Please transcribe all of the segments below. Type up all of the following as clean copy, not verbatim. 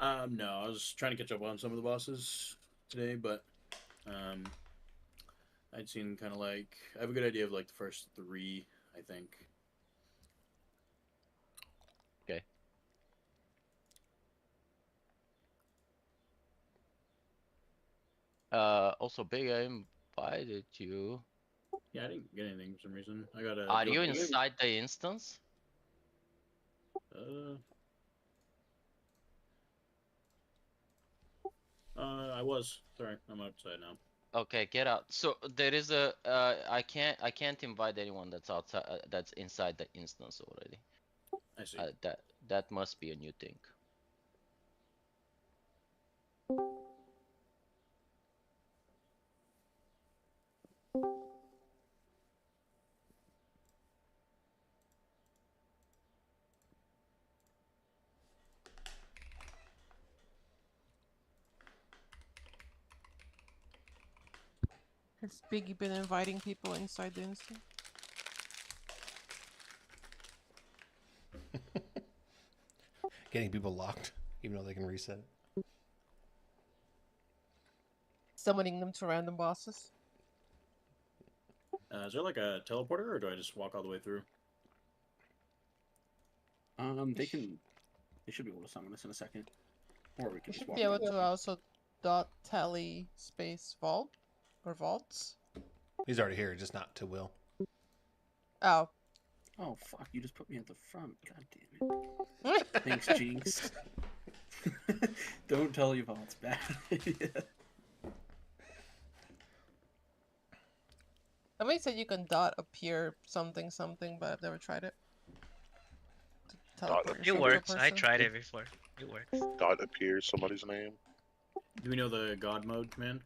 No, I was trying to catch up on some of the bosses today, but um, I'd seen kind of like I have a good idea of like the first three, I think. Okay. Also, Big, I invited you. Yeah, I didn't get anything for some reason. I got a. Are you inside the instance? Uh, I was. Sorry, I'm outside now. Okay, get out. So there is a I can't invite anyone that's outside that's inside the instance already. I see. That must be a new thing. Has Biggie been inviting people inside the instant? Getting people locked, even though they can reset it. Summoning them to random bosses? Is there like a teleporter, or do I just walk all the way through? They can. They should be able to summon us in a second, or we can You just should walk. be able to also dot tally space vault or vaults. He's already here, just not to Will. Oh. Oh fuck! You just put me at the front. God damn it. Thanks, Jinx. Don't tell Yvonne it's bad. Somebody said you can dot appear something something, but I've never tried it. It works. I tried it before. It works. Dot appears somebody's name. Do we know the God mode command?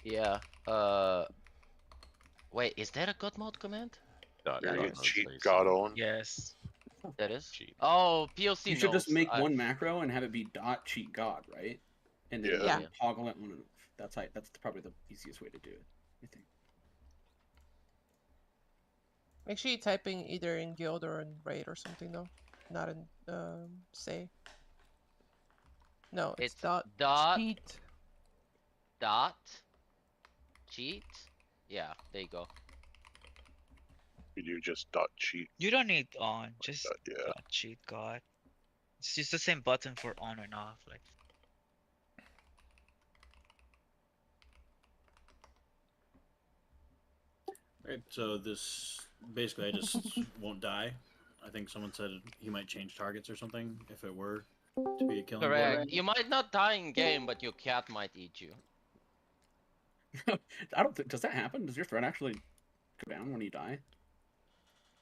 Yeah. Wait, is that a god mode command? Cheat God on. Yes. That is. Oh, POC. You should just make one macro and have it be dot cheat God, right? And then toggle it on and off. That's probably the easiest way to do it, I think. Make sure you're typing either in guild or in raid or something though, not in say. No, it's dot cheat. Dot cheat. Yeah, there you go. You just dot cheat. You don't need on. Just dot cheat God. It's just the same button for on and off. Like. Right. So this basically I just won't die. I think someone said he might change targets or something if it were to be a killing. Correct. You might not die in game, but your cat might eat you. I don't think. Does that happen? Does your threat actually go down when you die?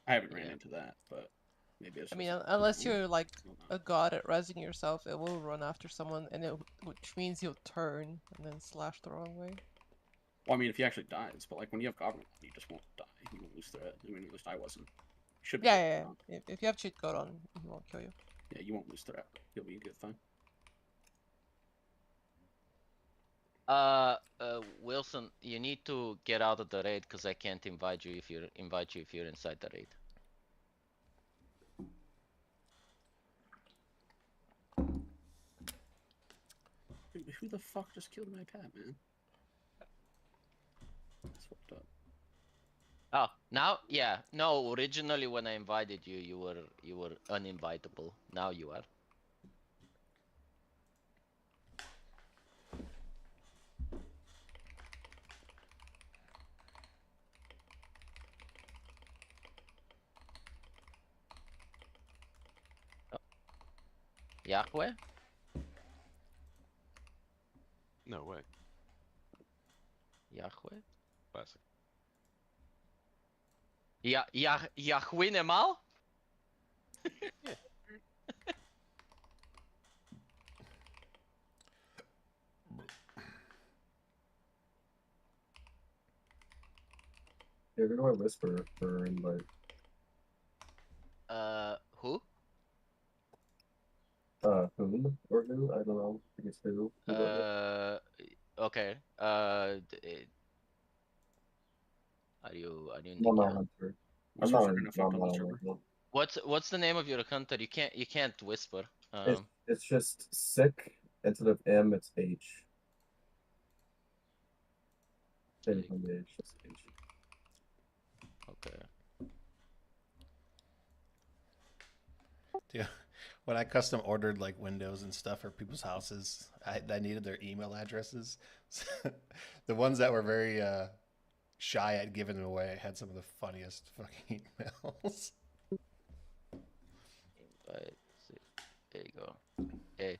I haven't ran into that, but maybe it's. I mean, unless you're like a god at rezzing yourself, it will run after someone, and which means you'll turn and then slash the wrong way. Well, I mean, if he actually dies, but like when you have Goblin, you just won't die. You won't lose threat. I mean, at least I wasn't. Should be yeah. If you have cheat code on, he won't kill you. Yeah, you won't lose threat. You'll be good fun. Wilson, you need to get out of the raid because I can't invite you if you're inside the raid. Dude, who the fuck just killed my pet, man? That's fucked up. Oh, now, yeah, no. Originally, when I invited you, you were uninvitable. Now you are. Yahweh? No way. Yahweh? Classic. Yahweh Nemal? Yeah. You're gonna whisper for invite. Who? Whom or who? I don't know. I think it's who. Okay. Are you I'm not hunter. I'm not What's the name of your hunter? You can't whisper. It's just sick. Instead of M, it's H. Same combination, just H. Okay. Yeah. When I custom ordered like windows and stuff for people's houses, I needed their email addresses. The ones that were very shy at giving them away had some of the funniest fucking emails. Invite. There you go. Okay.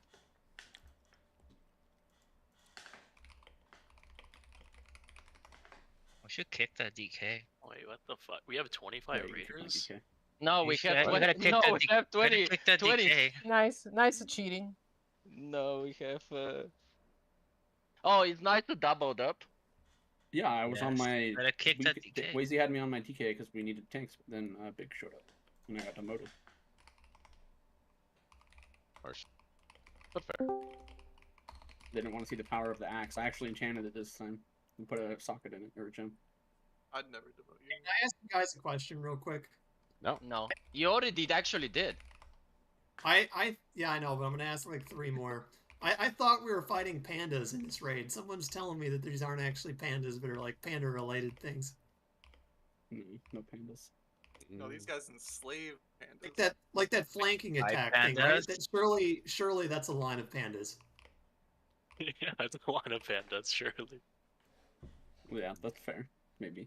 We should kick that DK. Wait, what the fuck? We have 25 raiders? No, we have we 20. gotta kick No, that we D- have we gotta 20. kick that 20. DK. Nice cheating. No, we have. Oh, it's nice to doubled up. Yeah, I was on Yes, my. gotta kick that DK. Wazy had me on my TK because we needed tanks, but then Big showed up, and I got demoted. Harsh. But fair. They didn't want to see the power of the axe. I actually enchanted it this time and put a socket in it, or a gem. I'd never demote you. Can I ask you guys a question real quick? No. No, you already actually did. Yeah, I know, but I'm gonna ask like 3 more. I thought we were fighting pandas in this raid. Someone's telling me that these aren't actually pandas, but are like panda-related things. No pandas. No, these guys enslave pandas. Like that flanking Like attack thing, right? pandas? That surely that's a line of pandas. Yeah, that's a line of pandas, surely. Yeah, that's fair. Maybe.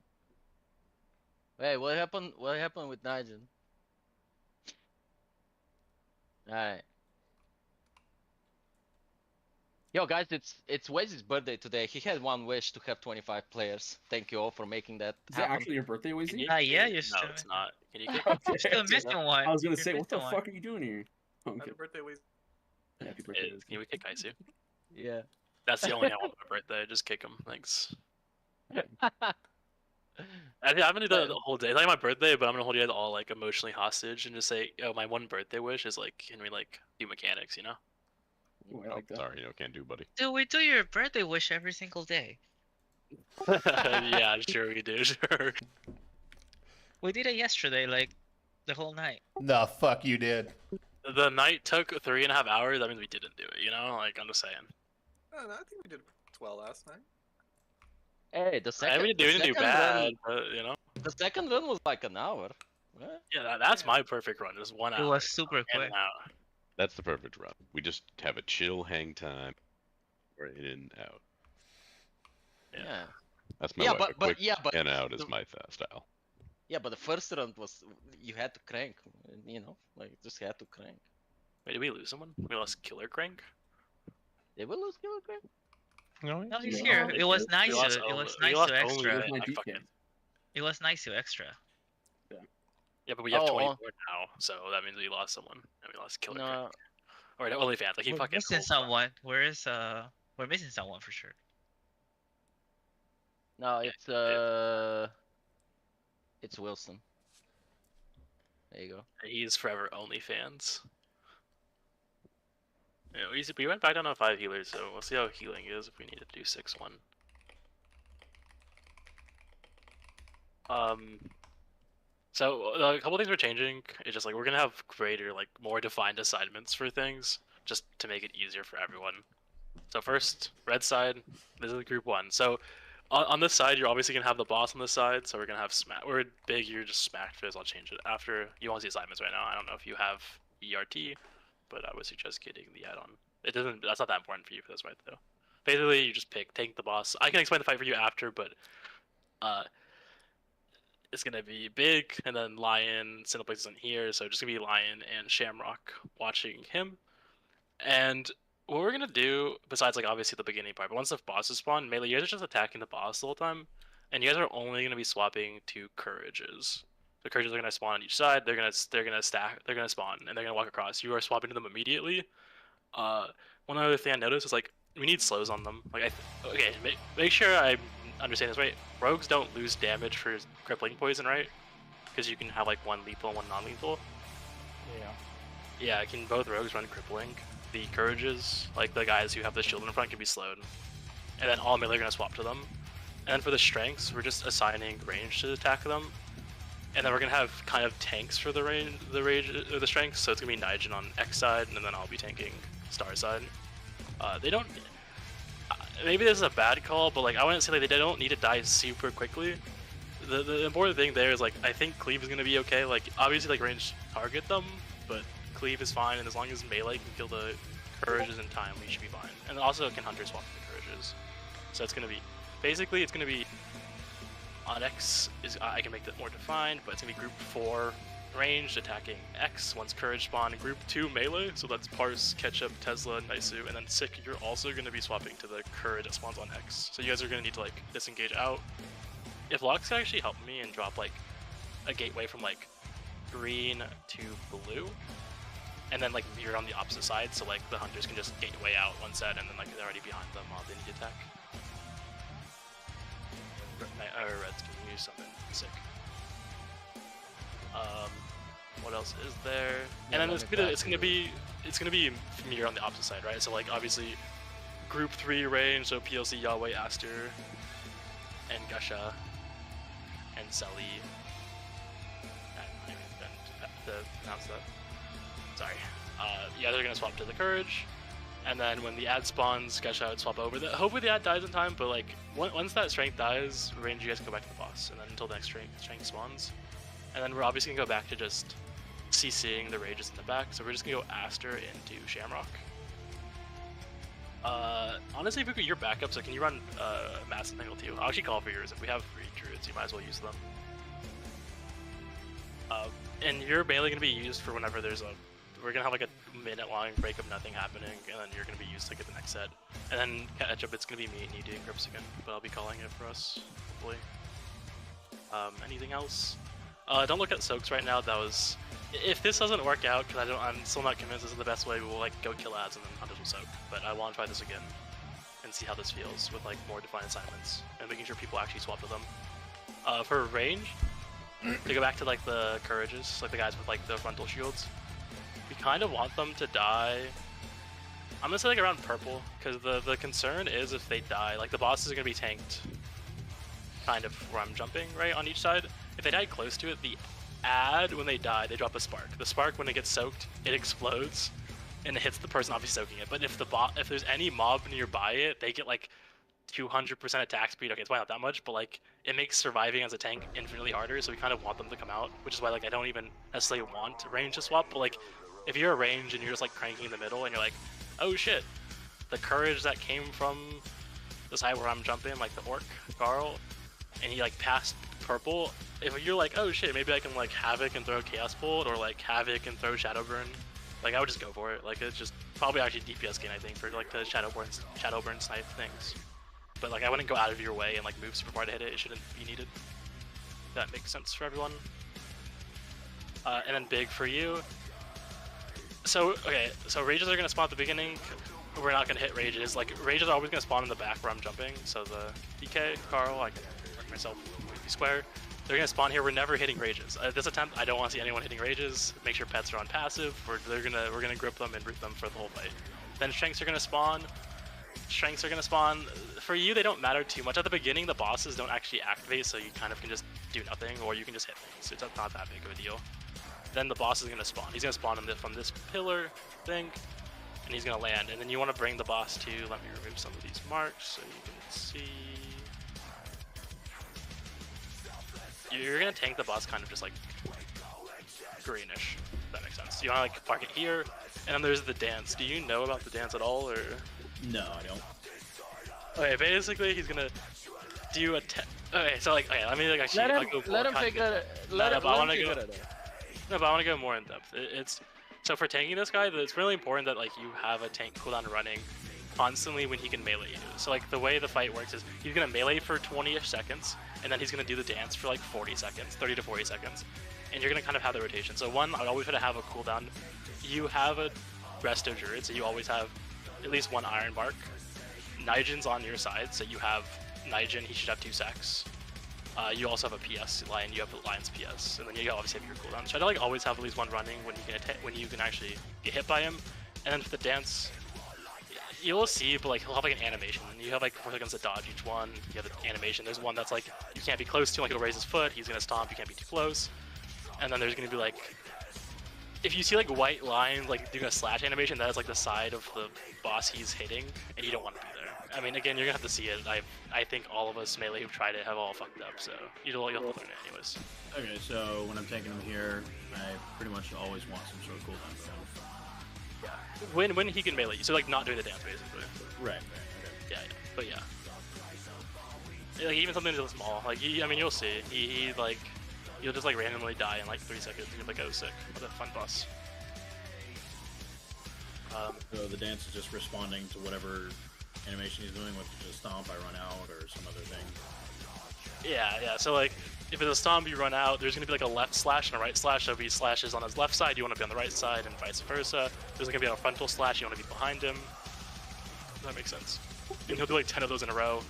Wait, what happened? What happened with Nigel? Alright. Yo, guys, it's Wazy's birthday today. He had one wish to have 25 players. Thank you all for making that Is it happen. actually your birthday, Wazy? Yeah, you're No, still. it's not. Can you kick You're still missing one. I was gonna You're say, what the missing one. fuck are you doing here? Oh, okay. Happy birthday, Weezy. Happy birthday. Wazy. Can we kick Kaisu? Yeah. That's the only I want for my birthday. Just kick him. Thanks. I'm gonna do that the whole day. It's like my birthday, but I'm gonna hold you guys all like emotionally hostage and just say, "Oh, my one birthday wish is like, can we like do mechanics?" You know? Oh, I like that. Sorry, can't do, buddy. Dude, we do your birthday wish every single day. Yeah, sure we do. Sure. We did it yesterday, like the whole night. The fuck you did. The night took 3.5 hours. That means we didn't do it. You know? Like I'm just saying. I think we did well last night. Hey, the second. We didn't do bad, but you know. The second run was like an hour. What? Yeah, that's my perfect run. Just 1 hour. It was super in quick. and out. That's the perfect run. We just have a chill hang time. We're in and out. Yeah. That's my Yeah, life. but- A quick yeah, but in out is the- my style. Yeah, but the first round was you had to crank. You know, like just had to crank. Wait, did we lose someone? We lost Killer Crank. Did we lose Killer Crank? No, he's Yeah. here. It was nice. We lost It was we nice lost to only extra. my like, DK. fucking- It was nice to extra. Yeah, but we have Oh, 24 now, so that means we lost someone, and we lost Killer No. Crank. Or no, OnlyFans. Like he We're fucking. missing someone. We're missing someone for sure. No, it's Wilson. There you go. He's forever OnlyFans. Yeah, we went back down on 5 healers, so we'll see how healing is if we need to do 6-1. So a couple things we're changing. It's just like we're gonna have greater, like more defined assignments for things, just to make it easier for everyone. So first, red side. This is group 1. So on this side, you're obviously gonna have the boss on this side. So we're gonna have smack. We're big. You're just smacked fizz. I'll change it after you want to see assignments right now. I don't know if you have ERT, but I would suggest getting the add-on. It doesn't. That's not that important for you for this fight though. Basically, you just take the boss. I can explain the fight for you after, but it's gonna be big, and then Lion, Single Place isn't here, so just gonna be Lion and Shamrock watching him. And what we're gonna do, besides like obviously the beginning part, but once the bosses spawn, mainly you guys are just attacking the boss the whole time, and you guys are only gonna be swapping to courages. The courages are gonna spawn on each side. They're gonna stack. They're gonna spawn, and they're gonna walk across. You are swapping to them immediately. One other thing I noticed is like we need slows on them. Like okay, make sure I understand this right. Rogues don't lose damage for crippling poison, right? Because you can have like one lethal and one non-lethal. Yeah, can both rogues run crippling? The courages, like the guys who have the shield in front, can be slowed, and then all melee are gonna swap to them. And then for the strengths, we're just assigning range to attack them. And then we're gonna have kind of tanks for the rage or the strength. So it's gonna be Nijin on X side, and then I'll be tanking Star side. They don't. Maybe this is a bad call, but like I wouldn't say like they don't need to die super quickly. The important thing there is like I think cleave is gonna be okay. Like obviously like range target them, but cleave is fine, and as long as melee can kill the courages in time, we should be fine. And also can hunter swap the courages. So it's gonna be basically it's gonna be on X is I can make that more defined, but it's gonna be group 4 ranged attacking X once courage spawn, group 2 melee, so that's Parse, Ketchup, Tesla, Naisu, and then Sick, you're also gonna be swapping to the courage that spawns on X. So you guys are gonna need to like disengage out. If Lux can actually help me and drop like a gateway from like green to blue, and then like you're on the opposite side, so like the hunters can just gateway out one set, and then like they're already behind them while they need to attack. Reds can use something sick. What else is there? And then it's gonna be Mir on the opposite side, right? So like obviously, group 3 range, so PLC, Yahweh, Aster, and Gusha, and Selly. I don't even have to pronounce that. Sorry. Yeah, they're gonna swap to the courage. And then when the ad spawns, Gusha would swap over. Hopefully the ad dies in time, but like once that strength dies, range you guys can go back to the boss, and then until the next strength spawns. And then we're obviously gonna go back to just CCing the rages in the back. So we're just gonna go Aster into Shamrock. Honestly, if we could your backup, so can you run Mass and Tangle too? I'll actually call for yours. If we have 3 druids, you might as well use them. And you're mainly gonna be used for whenever there's a. We're gonna have like a minute-long break of nothing happening, and then you're gonna be used to get the next set. And then Ketchup, it's gonna be me and you doing grips again, but I'll be calling it for us, hopefully. Anything else? Don't look at soaks right now. That was. If this doesn't work out, because I'm still not convinced this is the best way, we will like go kill ads and then hunters will soak. But I want to try this again and see how this feels with like more defined assignments and making sure people actually swap to them. For range, to go back to like the courages, like the guys with like the frontal shields. We kind of want them to die. I'm gonna say like around purple, because the concern is if they die, like the bosses are gonna be tanked kind of where I'm jumping, right, on each side. If they die close to it, the ad, when they die, they drop a spark. The spark, when it gets soaked, it explodes, and it hits the person obviously soaking it. But if if there's any mob nearby it, they get like 200% attack speed. Okay, it's probably not that much, but like it makes surviving as a tank infinitely harder, so we kind of want them to come out, which is why like I don't even necessarily want range to swap, but like if you're a range and you're just like cranking in the middle and you're like, oh shit, the courage that came from the side where I'm jumping, like the orc, Carl, and he like passed purple, if you're like, oh shit, maybe I can like Havoc and throw Chaos Bolt, or like Havoc and throw Shadowburn, like I would just go for it. Like it's just probably actually DPS gain, I think, for like the Shadowburn snipe things. But like I wouldn't go out of your way and like move super far to hit it. It shouldn't be needed. If that makes sense for everyone. And then big for you. So okay, so rages are gonna spawn at the beginning. We're not gonna hit rages. Like rages are always gonna spawn in the back where I'm jumping. So the DK, Carl, I can mark myself with square. They're gonna spawn here. We're never hitting rages. This attempt, I don't want to see anyone hitting rages. Make sure pets are on passive. We're gonna grip them and root them for the whole fight. Then strengths are gonna spawn. Strengths are gonna spawn. For you, they don't matter too much. At the beginning, the bosses don't actually activate, so you kind of can just do nothing, or you can just hit things. It's not that big of a deal. Then the boss is gonna spawn. He's gonna spawn from this pillar thing, and he's gonna land. And then you want to bring the boss to. Let me remove some of these marks so you can see. You're gonna tank the boss kind of just like greenish. If that makes sense. You wanna like park it here, and then there's the dance. Do you know about the dance at all, or? No, I don't. Okay, basically he's gonna do a. Okay, so like, okay, let me like actually. Let him figure it. Let him figure it out. No, but I want to go more in depth. It's so for tanking this guy, it's really important that like you have a tank cooldown running constantly when he can melee you. So like the way the fight works is he's gonna melee for 20-ish seconds, and then he's gonna do the dance for like 40 seconds, 30 to 40 seconds, and you're gonna kind of have the rotation. So one, I always try to have a cooldown. You have a resto druid, so you always have at least one iron bark. Nijin's on your side, so you have Nijin. He should have 2 sacks. You also have a PS lion. You have the lion's PS, and then you obviously have your cooldown. Try to like always have at least one running when you can actually get hit by him. And then for the dance, you'll see, but like he'll have like an animation. And you have like 4 seconds to dodge each one. You have an animation. There's one that's like you can't be close to, like he'll raise his foot. He's gonna stomp. You can't be too close. and then there's gonna be like, if you see like white lines like doing a slash animation, that is like the side of the boss he's hitting, and you don't want to be there. I mean, again, you're gonna have to see it. I think all of us melee who've tried it have all fucked up, so you'll learn it anyways. Okay, so when I'm taking him here, I pretty much always want some sort of cooldown for him. Yeah. When he can melee you, so like not doing the dance basically. Right. Okay. Yeah. But yeah. Like even something so small, like I mean, you'll see. He like, you'll just like randomly die in like 3 seconds. You're like, oh sick, what a fun boss. So the dance is just responding to whatever animation he's doing, with just stomp, I run out, or some other thing. Yeah. So like, if it's a stomp, you run out. There's gonna be like a left slash and a right slash. So if he slashes on his left side, you want to be on the right side, and vice versa. There's gonna be a frontal slash. You want to be behind him. Does that make sense? And he'll do like 10 of those in a row.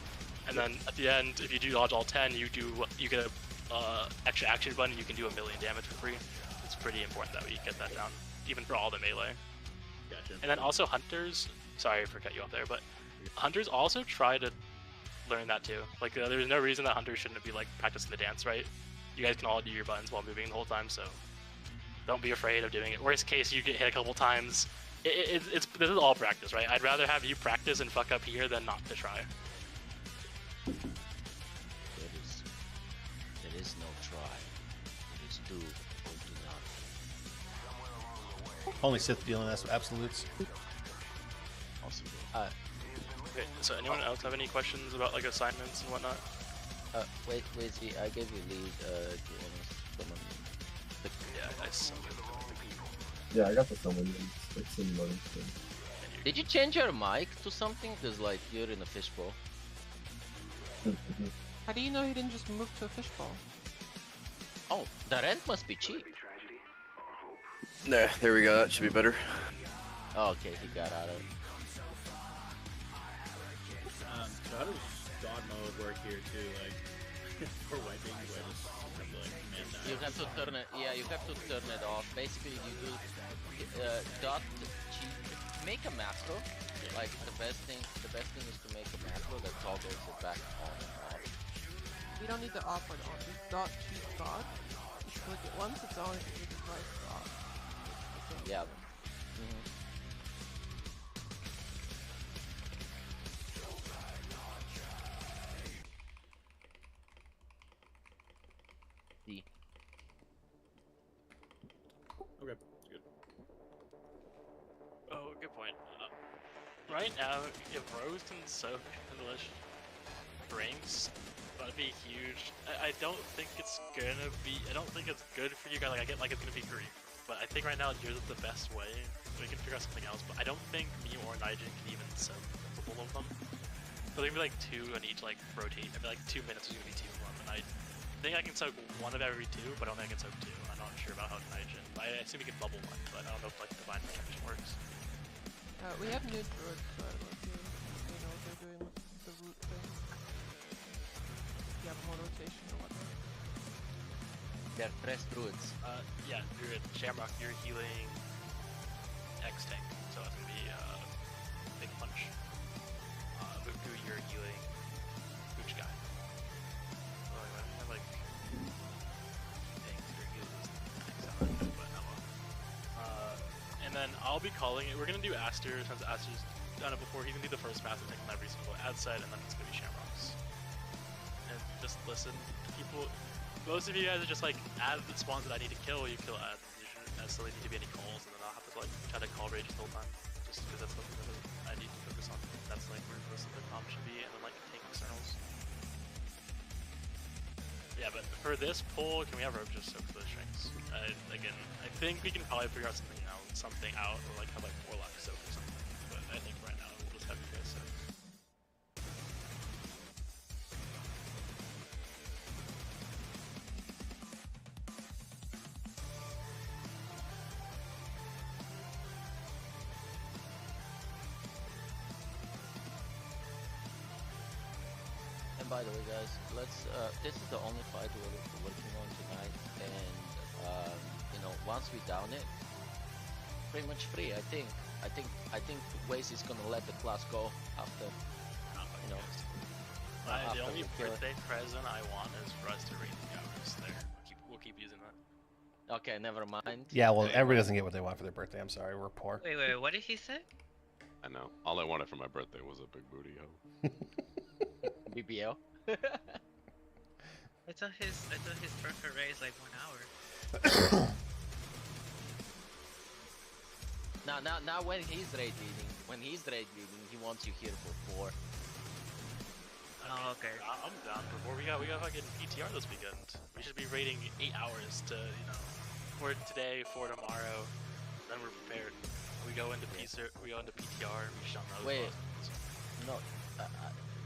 And then at the end, if you do dodge all 10, you get a extra action button. You can do 1,000,000 damage for free. It's pretty important that we get that down, even for all the melee. Gotcha. And then also hunters. Sorry for cutting you off there, but hunters also try to learn that too. Like there's no reason that hunters shouldn't be like practicing the dance, right? You guys can all do your buttons while moving the whole time, so don't be afraid of doing it. Worst case, you get hit a couple times. This is all practice, right? I'd rather have you practice and fuck up here than not to try. There is no try. It is do or do not. Only Sith dealing absolutes. Awesome. Okay, so anyone else have any questions about like assignments and whatnot? Wait, see, I gave you lead. Do you want to summon? Yeah, I summoned. Yeah, I got the summon. It's in loading screen. Did you change your mic to something? Cause like you're in a fishbowl. How do you know he didn't just move to a fishbowl? Oh, the rent must be cheap. There we go. That should be better. Oh, okay, he got out of it. So how does God mode work here too? Like for wiping, do I just have to like command that? You have to turn it. Yeah, you have to turn it off. Basically, you do dot cheat. Make a macro. Like the best thing is to make a macro that toggles it back on and off. You don't need the off or the on. Just dot cheat God. Just click it once. It's on. If you device off. Yeah. D. Okay, good. Oh, good point. Right now, if Rose and Soak English drinks, that'd be huge. I don't think it's gonna be. I don't think it's good for you guys. Like I get like it's gonna be grief, but I think right now yours is the best way. We can figure out something else, but I don't think me or Nigel can even soak multiple of them. So there's gonna be like 2 on each like rotate. Every like 2 minutes there's gonna be 2 of them, and I think I can soak 1 of every 2, but I don't think I can soak 2. I'm not sure about how Nigel. I assume we can bubble 1, but I don't know if like divine protection works. We have new druids, so I don't know if you know what they're doing with the root thing. You have more rotation or whatnot. They're press druids. Yeah, Druid, Shamrock, you're healing X tank, so it's gonna be Big Punch. Vuku, you're healing Pooch Guy. Oh, I have like things you're healing, but no. And then I'll be calling it. We're gonna do Aster since Aster's done it before. He's gonna be the first master tank on every single ad set, and then it's gonna be Shamrocks. And just listen, people. Most of you guys are just like, add the spawns that I need to kill, you kill ads. There shouldn't necessarily need to be any calls, and then I'll have to like try to call rage the whole time. Just because that's something that I need to focus on. That's like where most of the comp should be, and then like tank externals. Yeah, but for this pull, can we have Rogue just soak for the strengths? Again, I think we can probably figure out something out, or like have like Warlock soak or something. But I think right now we'll just have you guys soak. And by the way, guys, let's. This is the only fight we're working on tonight, and you know, once we down it, pretty much free. I think Waze is gonna let the class go after. You know. The only birthday present I want is for us to rate the hours there. We'll keep using that. Okay, never mind. Yeah, well, everybody doesn't get what they want for their birthday. I'm sorry, we're poor. Wait, what did he say? I know. All I wanted for my birthday was a big booty hoe. BBL. I thought his birthday rate is like 1 hour. Now when he's raid leading, he wants you here for 4. Oh, okay. I'm down for 4. We got fucking PTR this weekend. We should be raiding 8 hours to, you know, for today, for tomorrow. Then we're prepared. We go into PTR. We shut those. Wait, no,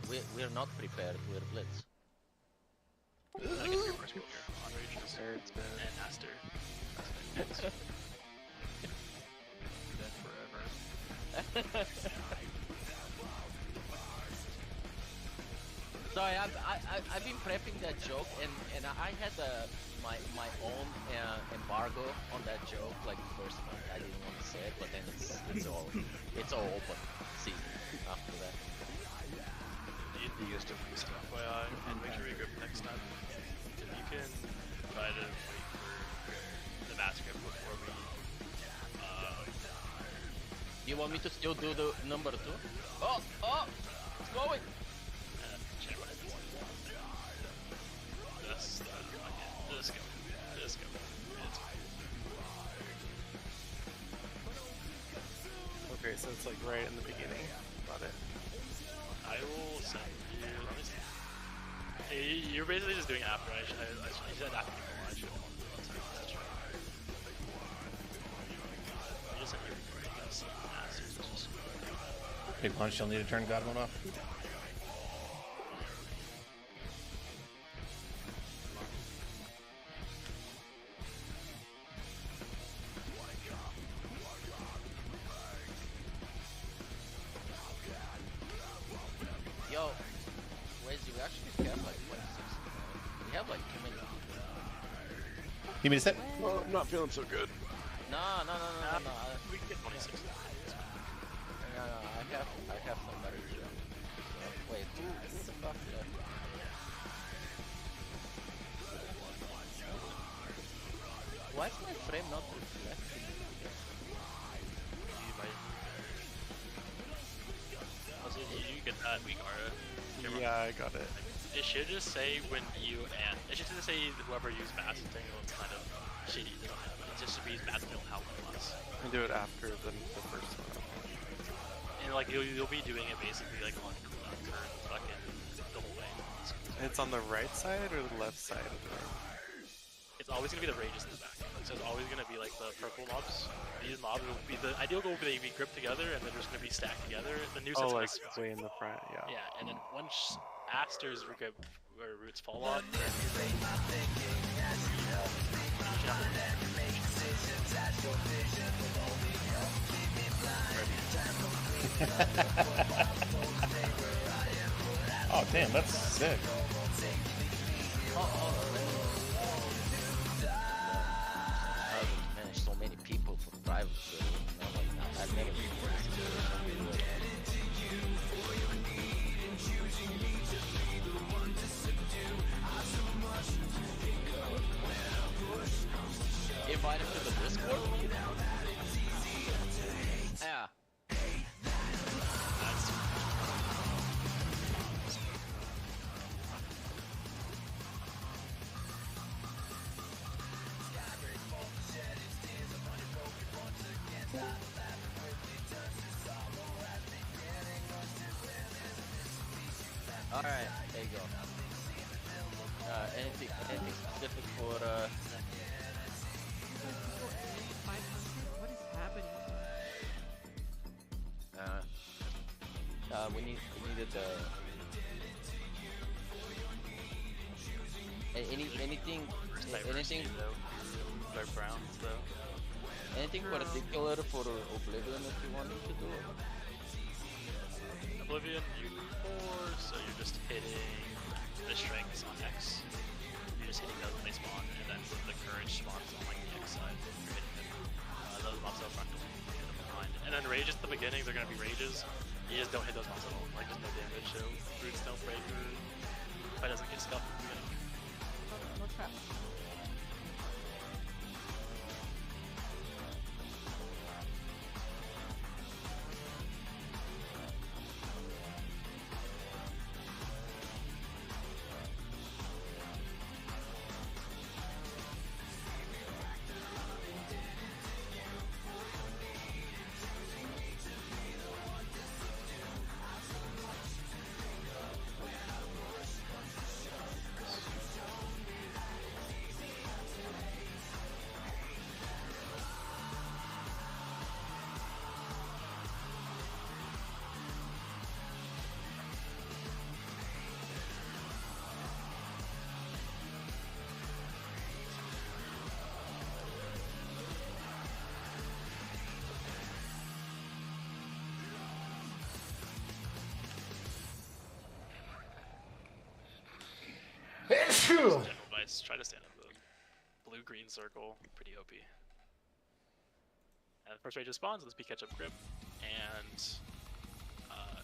we're not prepared. We're blitz. I guess your first people here on Rage and Aster. Dead forever. Sorry, I've been prepping that joke, and I had my own embargo on that joke like the first month. I didn't want to say it, but then it's all open season after that. You used to be stuff, FYI, and make sure you grip next time. You can try to wait for the massacre before we. You want me to still do the number 2? Oh, it's going. Just go. Okay, so it's like right in the beginning. Got it. I will send you. Let me see. You're basically just doing after. I said after people. I should. You just send me before you guys. Big punch, you'll need to turn God Mode off. Yo, wait, you actually have like 26. We have like too many. You mean to sit? Well, I'm not feeling so good. No. We can get 26. No, I have somebody here. Wait, who the fuck? Why is my frame not reflecting? You get that, Weegara. Yeah, I got it. It should just say when you and it should just say whoever used Bastion looks kind of shitty. It just should be Bastion how it was. I do it after the first one. And like you'll be doing it basically like on cooldown turn fucking the whole way. It's on the right side or the left side of the room? It's always gonna be the rages in the back. So it's always gonna be like the purple mobs. These mobs will be the ideal goal will be grouped together and then they're just gonna be stacked together. The new set's like gonna way in the front, yeah. Yeah, and then once Aster's roots fall on, Oh damn, that's sick. Manage so many people for private server. I've never been in this situation. Invite him to the Discord? Yeah. Alright, there you go. Anything specific for What is happening? we needed anything they're browns though. anything particular for Oblivion if you wanted to do it? Oblivion, you 4, so you're just hitting the strengths on X. You're just hitting those when they spawn, and then the courage spawns on like the X side. You're hitting them. Those mobs up front don't hit them behind. And then rages at the beginning, they're gonna be rages. You just don't hit those mobs at all. Like there's no damage, so roots don't break or if it doesn't get stuck at the beginning. What's happening? General advice: try to stand in the blue-green circle. Pretty OP. And first rage spawns. Let's be catch-up grip, and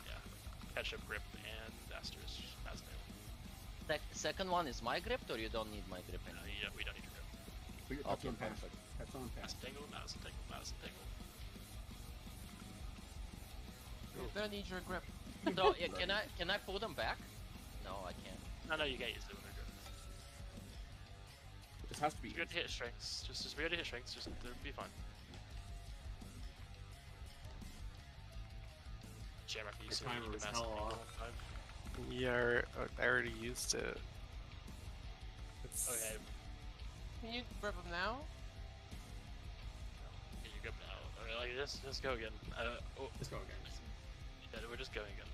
yeah, catch-up grip and Aster's Asnail. Second one is my grip, or you don't need my grip anymore? Yeah, we don't need your grip. Put your pets on pass. Pets on pass. Madison Tangle, Madison Tangle, Madison Tangle. You're gonna need your grip. So yeah, can I pull them back? No, I can't. No, you can't use it with your grip. This has to be. Be good to hit strengths. Just be good to hit strengths. Just it'll be fun. Shamrock, you The see timer was hell off. Yeah, I already used it. It's... Okay. Can you grip him now? Can you grip now? Okay, like just go again. Just go again. Yeah, we're just going again.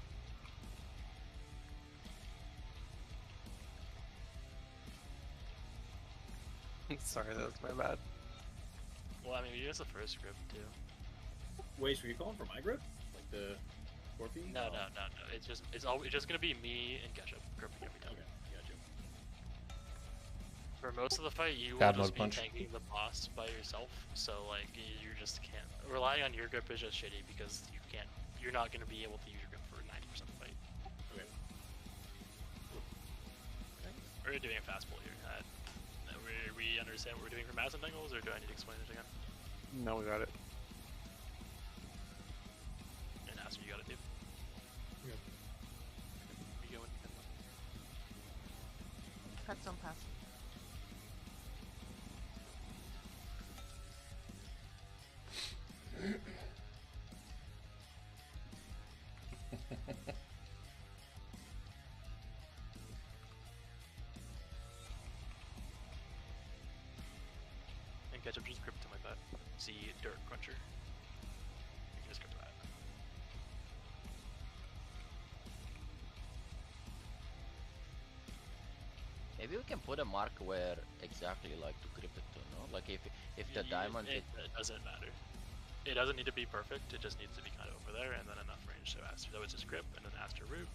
Sorry, that was my bad. Well, I mean, you used the first grip too. Wait, so are you calling for my grip? Like the Scorpion? No. It's just gonna be me and Ketchup gripping every time. Okay, gotcha. For most of the fight, you Bad will just mode be punch. tanking the boss by yourself. So like, you just can't. Relying on your grip is just shitty because you can't. You're not gonna be able to use your grip for 90% of the fight. Okay. We're doing a fast pull here. We understand what we're doing for Madison Tangles, or do I need to explain it again? No, we got it. And Aster, you got it too. Okay. You go Pets on pass. and Ketchup just grip to my butt. See Dirt Cruncher. You can just grip to that. Maybe we can put a mark where exactly like to grip it to, no? Like if the diamond it doesn't matter. It doesn't need to be perfect, it just needs to be kind of over there and then enough range so Aster, so it's just grip and then Aster root.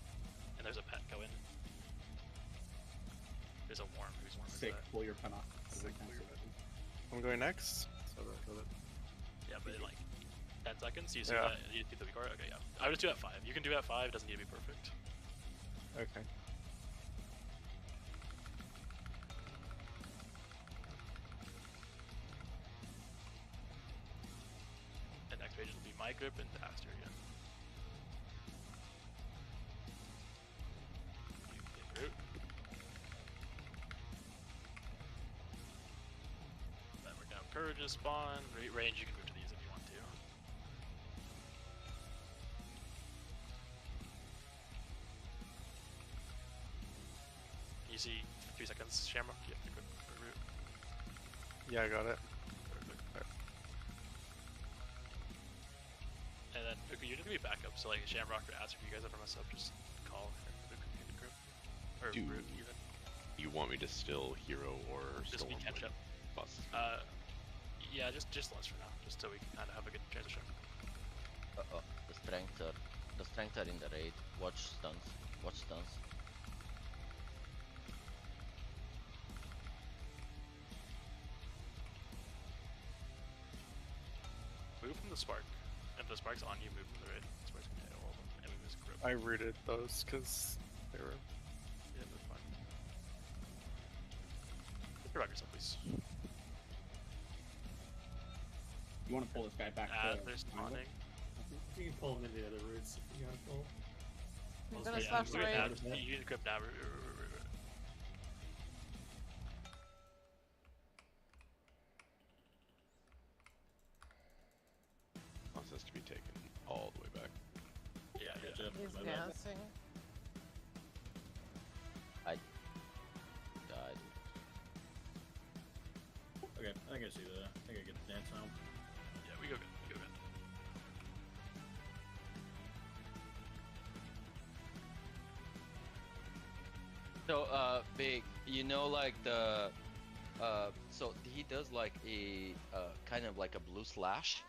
And there's a pet going. There's a worm who's warm. Sick, pull your pet off. Sick, pull your pet. I'm going next. Yeah, but in like 10 seconds, you see that you see the record? Okay, yeah. I would just do at 5. You can do at 5, it doesn't need to be perfect. Okay. And next page will be my grip and Aster again. Root. Then we're down Courage's spawn. Range, you can move to these if you want to. You see 3 seconds, Shamrock, you have to go for root. Yeah, I got it. And then Uku, you're gonna be backup, so like Shamrock or Aster, if you guys ever mess up, just call and Uku can grip. Or Dude. root even. You want me to still hero or Just be storm catch up. boss? Yeah, just less for now, just so we can kind of have a good transition. the strength are in the raid. Watch stuns. Watch stuns. Move from the spark. If the spark's on you, move from the raid. Spark's gonna hit all of them, and we miss grip. I rooted those because they were. Yeah, that's fine. Just revive yourself, please. You want to pull this guy back to They're spawning. You can pull them into the other routes if you gotta pull. I'm Well, gonna yeah, slash the we raid. have- You use grip now. Boss has to be taken all the way back. Yeah, Gotcha. He's My bad. gassing. I died. Okay, I think I see the. I think I get the dance now. Yeah, we go good. We go good. So big, you know, like the so he does like a kind of like a blue slash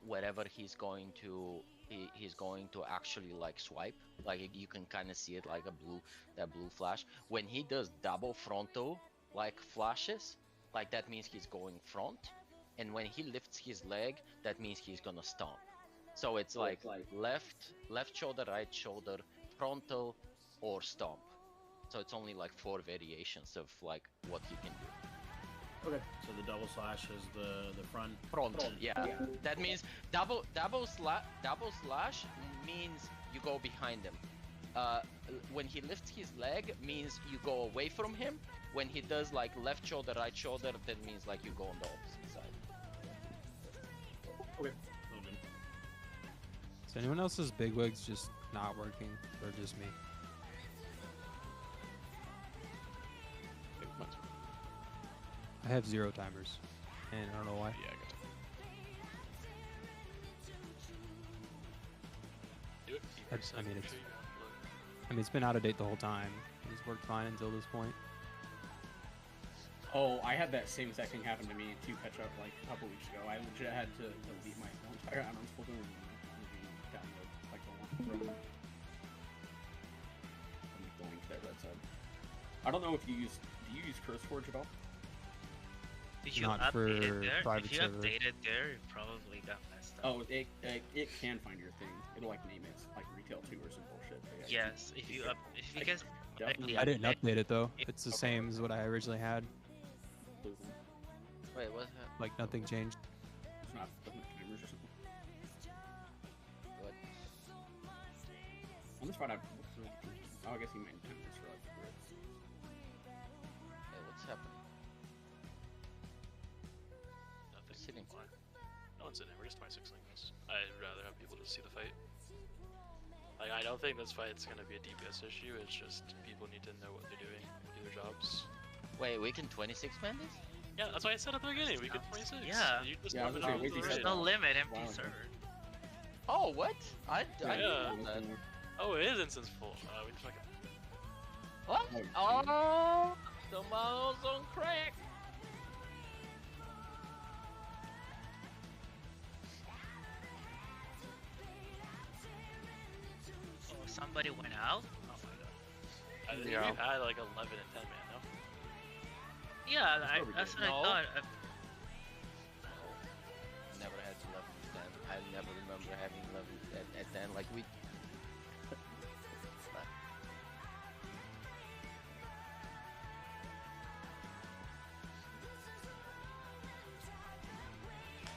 wherever he's going to he's going to actually like swipe. Like you can kind of see it like that blue flash. When he does double frontal like flashes, like that means he's going front. And when he lifts his leg, that means he's gonna stomp. So it's like left shoulder, right shoulder, frontal, or stomp. So it's only like 4 variations of like what he can do. Okay. So the double slash is the front. Yeah. That means double slash means you go behind him. When he lifts his leg means you go away from him. When he does like left shoulder, right shoulder, that means like you go on the opposite side. Okay. So anyone else's big wigs just not working, or just me? I have 0 timers, and I don't know why. Yeah, I got it. I mean, it's been out of date the whole time. It's worked fine until this point. Oh, I had that same exact thing happen to me to catch up like a couple weeks ago. I legit had to delete my entire Adams folder and download like the one from the link there that said. I don't know if you use. Do you use CurseForge at all? Did you Not update for it there? private If you server. updated there, it probably got messed up. Oh, it can find your thing. It'll like name it like retail 2 or some bullshit. But yeah, Yes, if you guys definitely I didn't update it though. It- It's the same as what I originally had. Wait, what's that? Like nothing changed. It's not doesn't have timers or something. What? On this part, oh, I guess he might time this for like the grid. Hey, what's happening? Nothing. Sitting. Why? No one's in it. We're just 26 things. I'd rather have people just see the fight. Like, I don't think this fight's gonna be a DPS issue. It's just people need to know what they're doing, do their jobs. Wait, we can 26 man this? Yeah, that's why I said at the beginning we could 26. Yeah. You just Yeah, love it I was on gonna say, the There's raid. no limit, empty Wow. server. Oh, what? I Yeah. didn't know that. Oh, it is instance full. We just fucking. What? Oh, the mouse on crack. Oh, somebody went out? Oh my god. I think Yeah. we've had like 11 and 10 man, no? Yeah, probably that's good. what No. I thought. Never had 11 to 10. I never remember having 11 at 10. Like we.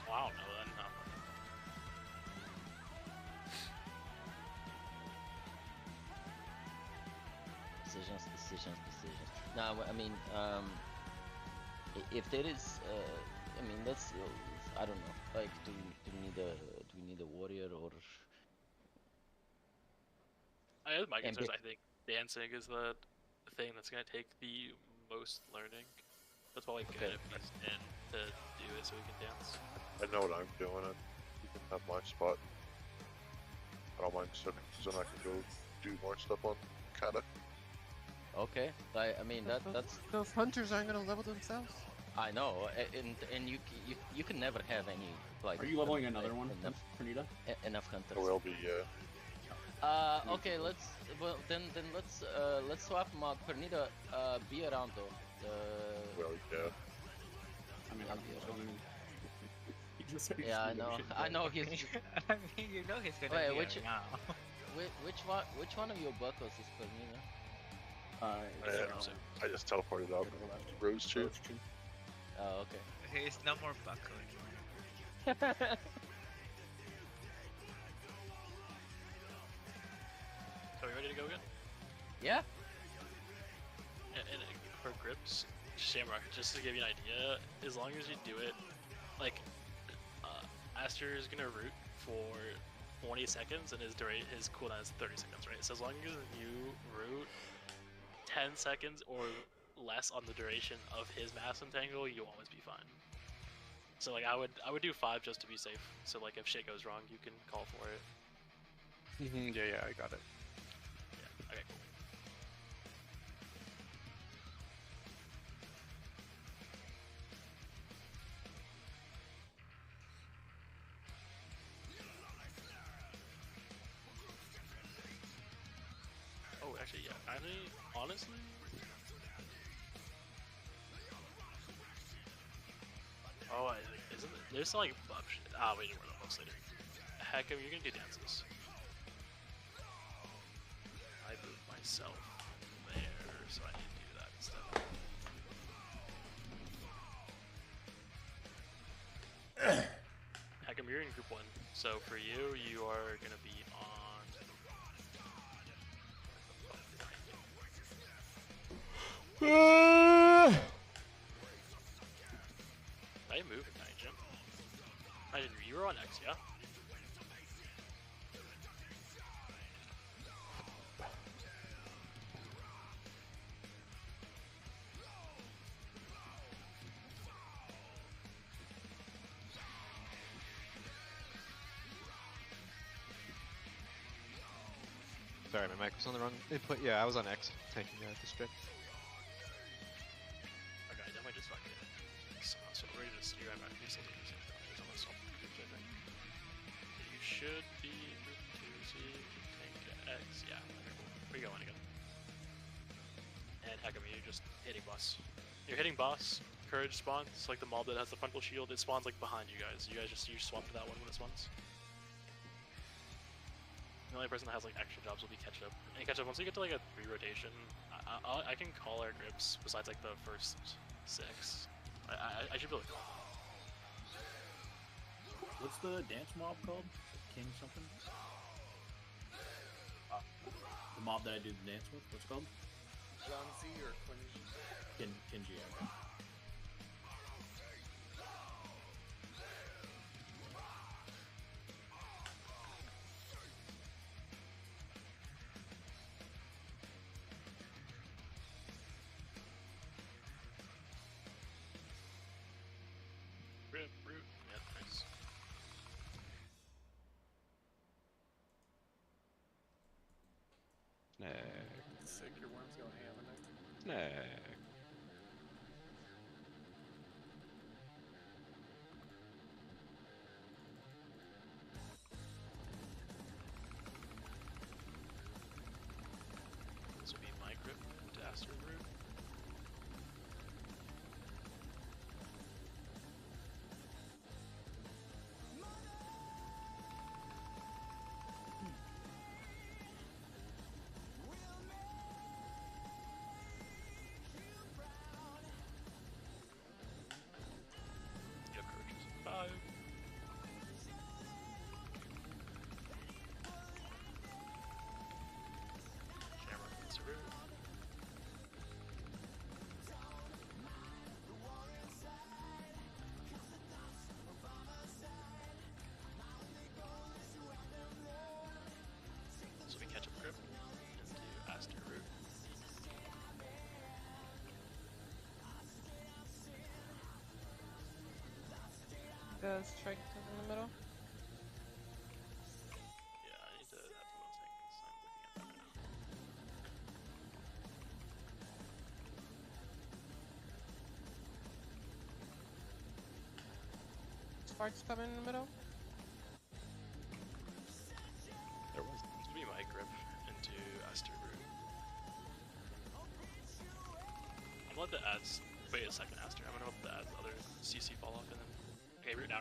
Wow, no, then no. Decisions. No, I mean, if there is, I mean, let's. I don't know. Like, do we need a warrior or? My And concern is I think dancing is the thing that's gonna take the most learning. That's why we get it in to do it so we can dance. I know what I'm doing. You can have my spot. I don't mind sitting so I can go do more stuff on kinda. Okay, I mean that's. Those hunters aren't gonna level themselves. I know, and you can never have any like. Are you leveling another one, enough Pernita? enough hunters. There will be, Okay, let's let's swap them out. Pernita, be around though. well, yeah. I mean, I'll be don't even. He just said he's Yeah, I gonna know. shit I down. know he's. I mean, you know he's gonna Wait, be which- here now. Which one of your buckles is Pernita? I just teleported out. Rose too. Oh, okay. He's no more buckle anymore. So are we ready to go again? Yeah. And for grips, Shamrock, just to give you an idea, as long as you do it, like, Aster is gonna root for 20 seconds and his cooldown is 30 seconds, right? So as long as you root 10 seconds or less on the duration of his mass entangle, you'll always be fine. So like I would do 5 just to be safe. So like if shit goes wrong, you can call for it. Yeah, I got it. Yeah. Okay. Cool. Actually, yeah, honestly. Oh, isn't it? There's like buff shit. Ah, wait, we're almost later. Heck, you're gonna do dances. I moved myself there, so I need to do that instead. Heck, you're in group 1. So for you, you are gonna be on. I move at night, Jim. I didn't. You were on X, yeah? Sorry, my mic was on the wrong input. Yeah, I was on X, taking the strip. Okay, I definitely just fucking. So ready to steer. I'm actually still taking some damage on myself. I think. You should be moving to see tank X. Yeah, okay, cool. Where you going again? And heck, I mean, you're just hitting boss. You're hitting boss. Courage spawns like the mob that has the frontal shield. It spawns like behind you guys. You swap to that one when it spawns. The only person that has like extra jobs will be catch up. And catch up once you get to like a 3 rotation. I can call our grips besides like the first 6. I should be able to call. What's the dance mob called? King something? The mob that I do the dance with. What's it called? Janzi or Quinji? Kinji. Okay. Root. Yeah, nice. Snag. Sick, your worms go ham in there. Snag. This will be my grip to Astrid Root. Your courage is 5. Camera gets a root. So we catch up grip into Astrid Root. The strike in the middle. Yeah, I need to have one second because I'm looking at that right now. Sparks coming in the middle. There was. This will be my grip into Astrid Root. I'm gonna let the ads. Wait a second, Astrid. I'm gonna hope the ads other CC fall off and then. Okay, root now.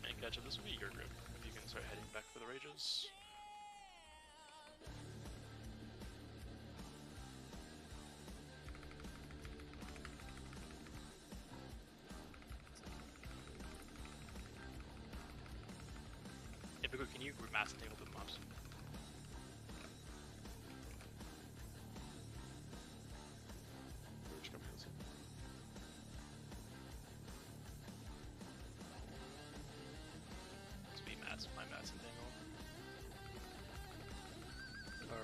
And catch up, this will be your grip. If you can start heading back for the rages. If you can you mass enable the mobs? Which company is it? This will be my mass entangle.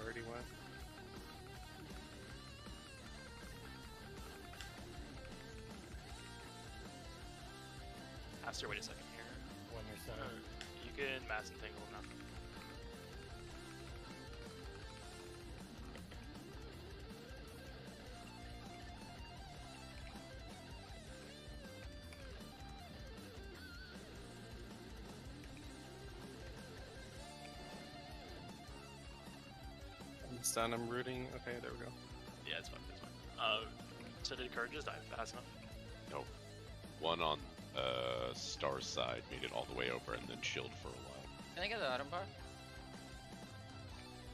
Already went. Aster, wait a second here. When you're You can mass entangle now. I'm stunned, I'm rooting. Okay, there we go. Yeah, it's fine. It's fine. So did Courage just die fast enough? No. One on Star side made it all the way over and then chilled for a while. Can I get the item bar?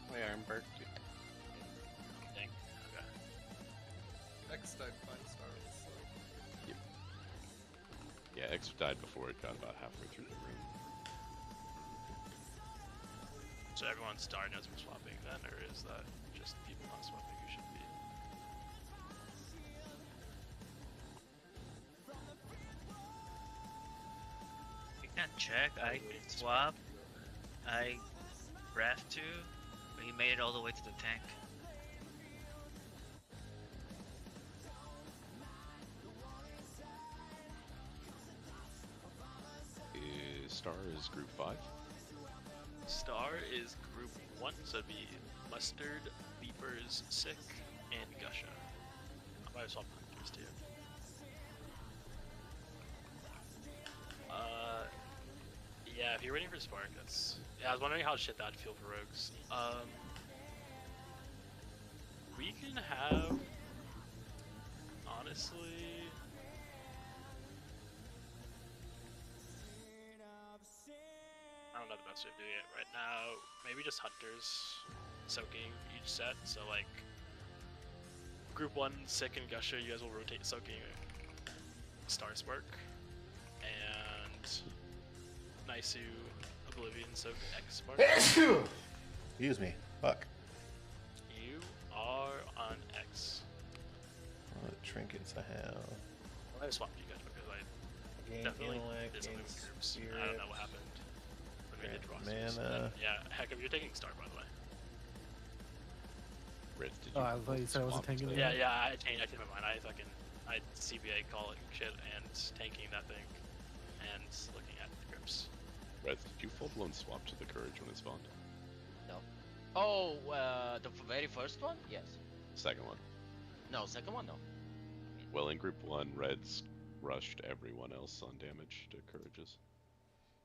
Oh yeah, I'm burnt. Dang. Okay. X died fine star was slow. Yep. Yeah, X died before it got about halfway through the room. So everyone's star knows we're swapping then, or is that just people not swapping who should be? You can't check. I swap. I breath too, but he made it all the way to the tank. Star is group 5. Star is group 1, so it'd be Mustard, Beepers, Sick, and Gusha. I might have swapped Hunters too. Yeah, if you're waiting for Spark, that's... Yeah, I was wondering how shit that'd feel for Rogues. We can have... Honestly... I don't know the best way of doing it right now. Maybe just Hunters soaking each set. So like group 1, Sick and Gusher, you guys will rotate soaking Star Spark. And Naisu, Oblivion, soak X Spark. Excuse me. Fuck. You are on X. What trinkets I have? I swapped you guys because I definitely did something with groups. I don't know what happened. Mana. Yeah, heck, if you're taking Star, by the way. Ritz, did Oh, I thought you said I wasn't tanking it. Yeah, I changed my mind. I CBA calling shit and tanking that thing and looking at the grips. Ritz, did you full-blown swap to the Courage when it spawned? No. Oh, the very first one? Yes. Second one. No, second one, no. Well, in group 1, Reds rushed everyone else on damage to Courages.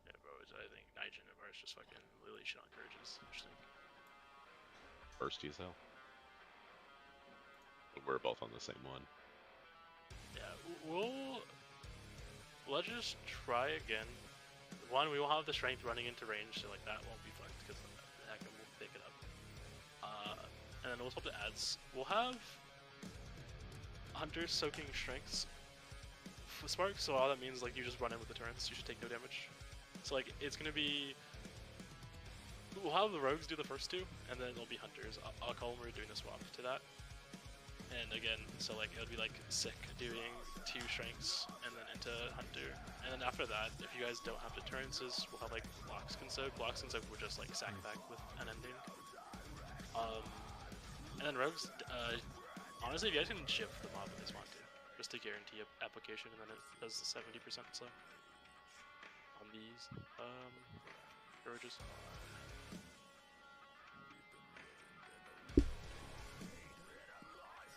Yeah, bro, I think Nigel and Mars just fucking literally shit on Courages. Interesting. Bursty as hell. But we're both on the same one. Yeah, let's just try again. One, we will have the strength running into range, so like that won't be fucked because heck, we'll pick it up. And then we'll swap the ads. We'll have Hunters soaking strengths for Spark, so all that means like you just run in with the turrets. You should take no damage. So like it's gonna be. We'll have the Rogues do the first two, and then it'll be Hunters. I'll call them we're doing the swap to that. And again, so like it would be like Sick doing 2 strengths and then into Hunter. And then after that, if you guys don't have deterrences, we'll have like Blocks can soak. Blocks can soak would just like sack back with an ending. And then Rogues, honestly, if you guys can shift the mob if they want to, just to guarantee application, and then it does the 70% slow on these Courages.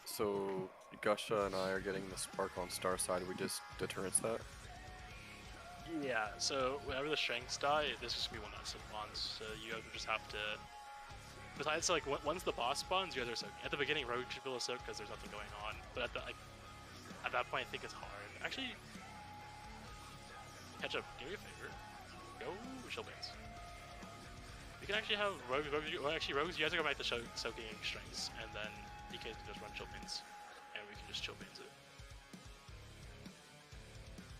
So Gusha and I are getting the spark on Star side. We just deterrence that. Yeah, so whenever the strengths die, this is gonna be one that spawns. So you guys just have to. Besides, like once the boss spawns, you guys are soaking. At the beginning, Rogue should be able to soak because there's nothing going on. But at that point, I think it's hard. Actually, Ketchup, do me a favor. Go Shieldbans. We can actually have Rogues. Rogues, you guys are going back to soaking strengths, and then DK can just run Shieldbans, and we can just Shieldbans it.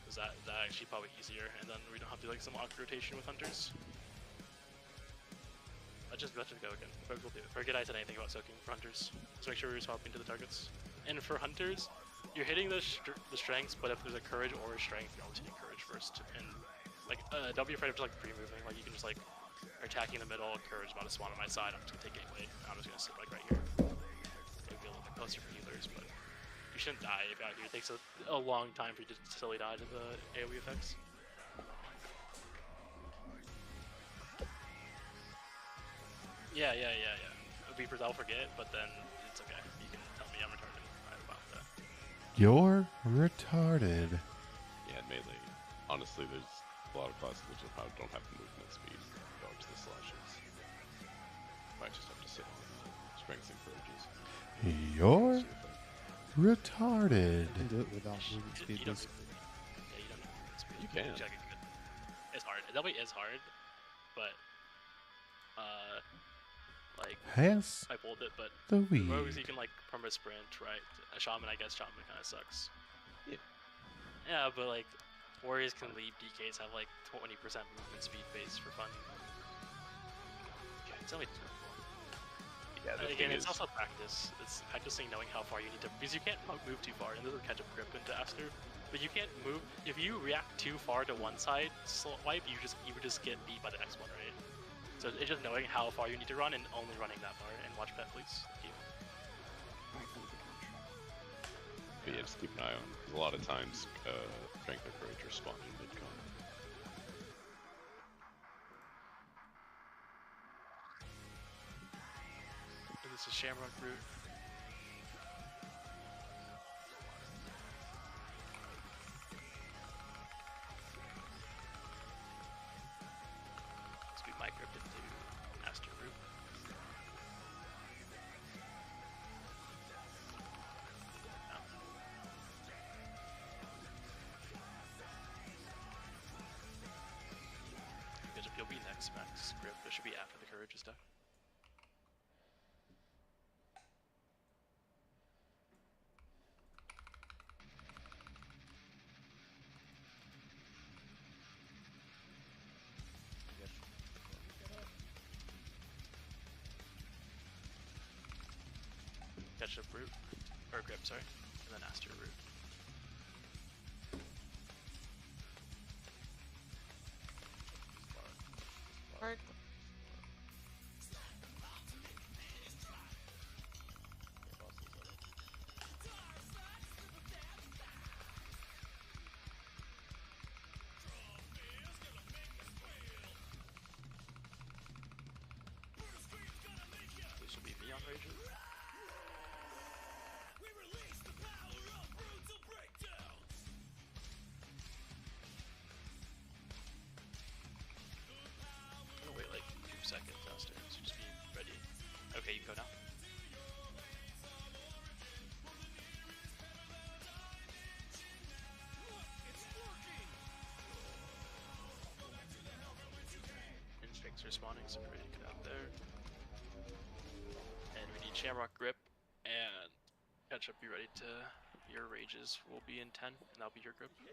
Is that actually probably easier, and then we don't have to do like some awkward rotation with Hunters. Let's just go again. Rogue will do it. Forget I said anything about soaking for Hunters. Just make sure we're swapping to the targets. And for Hunters, you're hitting the strengths, but if there's a Courage or a Strength, you're always hitting Courage first. And like, don't be afraid of just like pre-moving. Like you can just like, attacking the middle, Courage about to spawn on my side. I'm just gonna take gateway. I'm just gonna sit like right here. Maybe a little bit closer for healers, but you shouldn't die if you're out here. It takes a long time for you to slowly die to the AoE effects. Yeah. I'll forget, but then it's okay. You can tell me I'm retarded about that. You're retarded. Yeah, melee. Honestly, there's a lot of classes that just don't have the movement speed to dodge the slashes. Might just have to sit on strengths and courages. You're retarded. You can do it without movement speed. Yeah, you don't need movement speed. You can. It's hard. It definitely is hard, but like Pass I pulled it, but the weed. rogues you can like perma sprint, right? A shaman, I guess shaman kind of sucks. Yeah, but like warriors can leave DKs have like 20% movement speed base for fun. Okay, tell me. Yeah, again, it's also practice. It's practicing knowing how far you need to, because you can't move too far, and this will catch up grip into Aster. But you can't move if you react too far to one side swipe. You would just get beat by the next one, right? So it's just knowing how far you need to run and only running that far. And watch pet, please. Thank you. But yeah, just keep an eye on. Because a lot of times, strength or courage are spawned in mid-con. This is Shamrock route. Let's be my grip into Aster route. You'll be next max grip. It should be after the courage is done. Catch up root, or grip, sorry, and then Aster root. Alright. This will be me on Rager. I'm gonna wait like 2 seconds downstairs, so just be ready. Okay, you can go now. Instincts are spawning, so we're ready to get out there. And we need Shamrock grip and catch up. Be ready to. Your rages will be in 10, and that'll be your grip. Good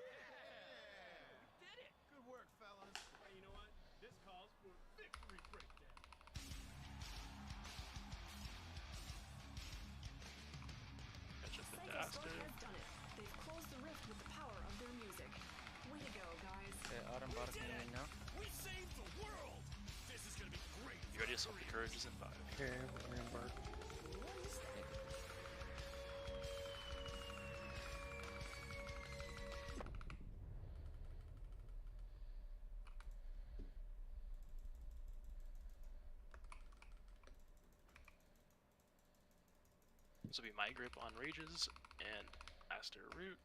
work, fellas. Hey, you know what? This calls for victory breakdown. Catch up into Aster. They've closed the rift with the power of their music. Way to go, guys. Okay, Autumn bottom coming in now. We saved the world. This is gonna be great. You ready to solve the courages in 5? Okay, we're gonna embark. This will be my grip on rages and Aster root.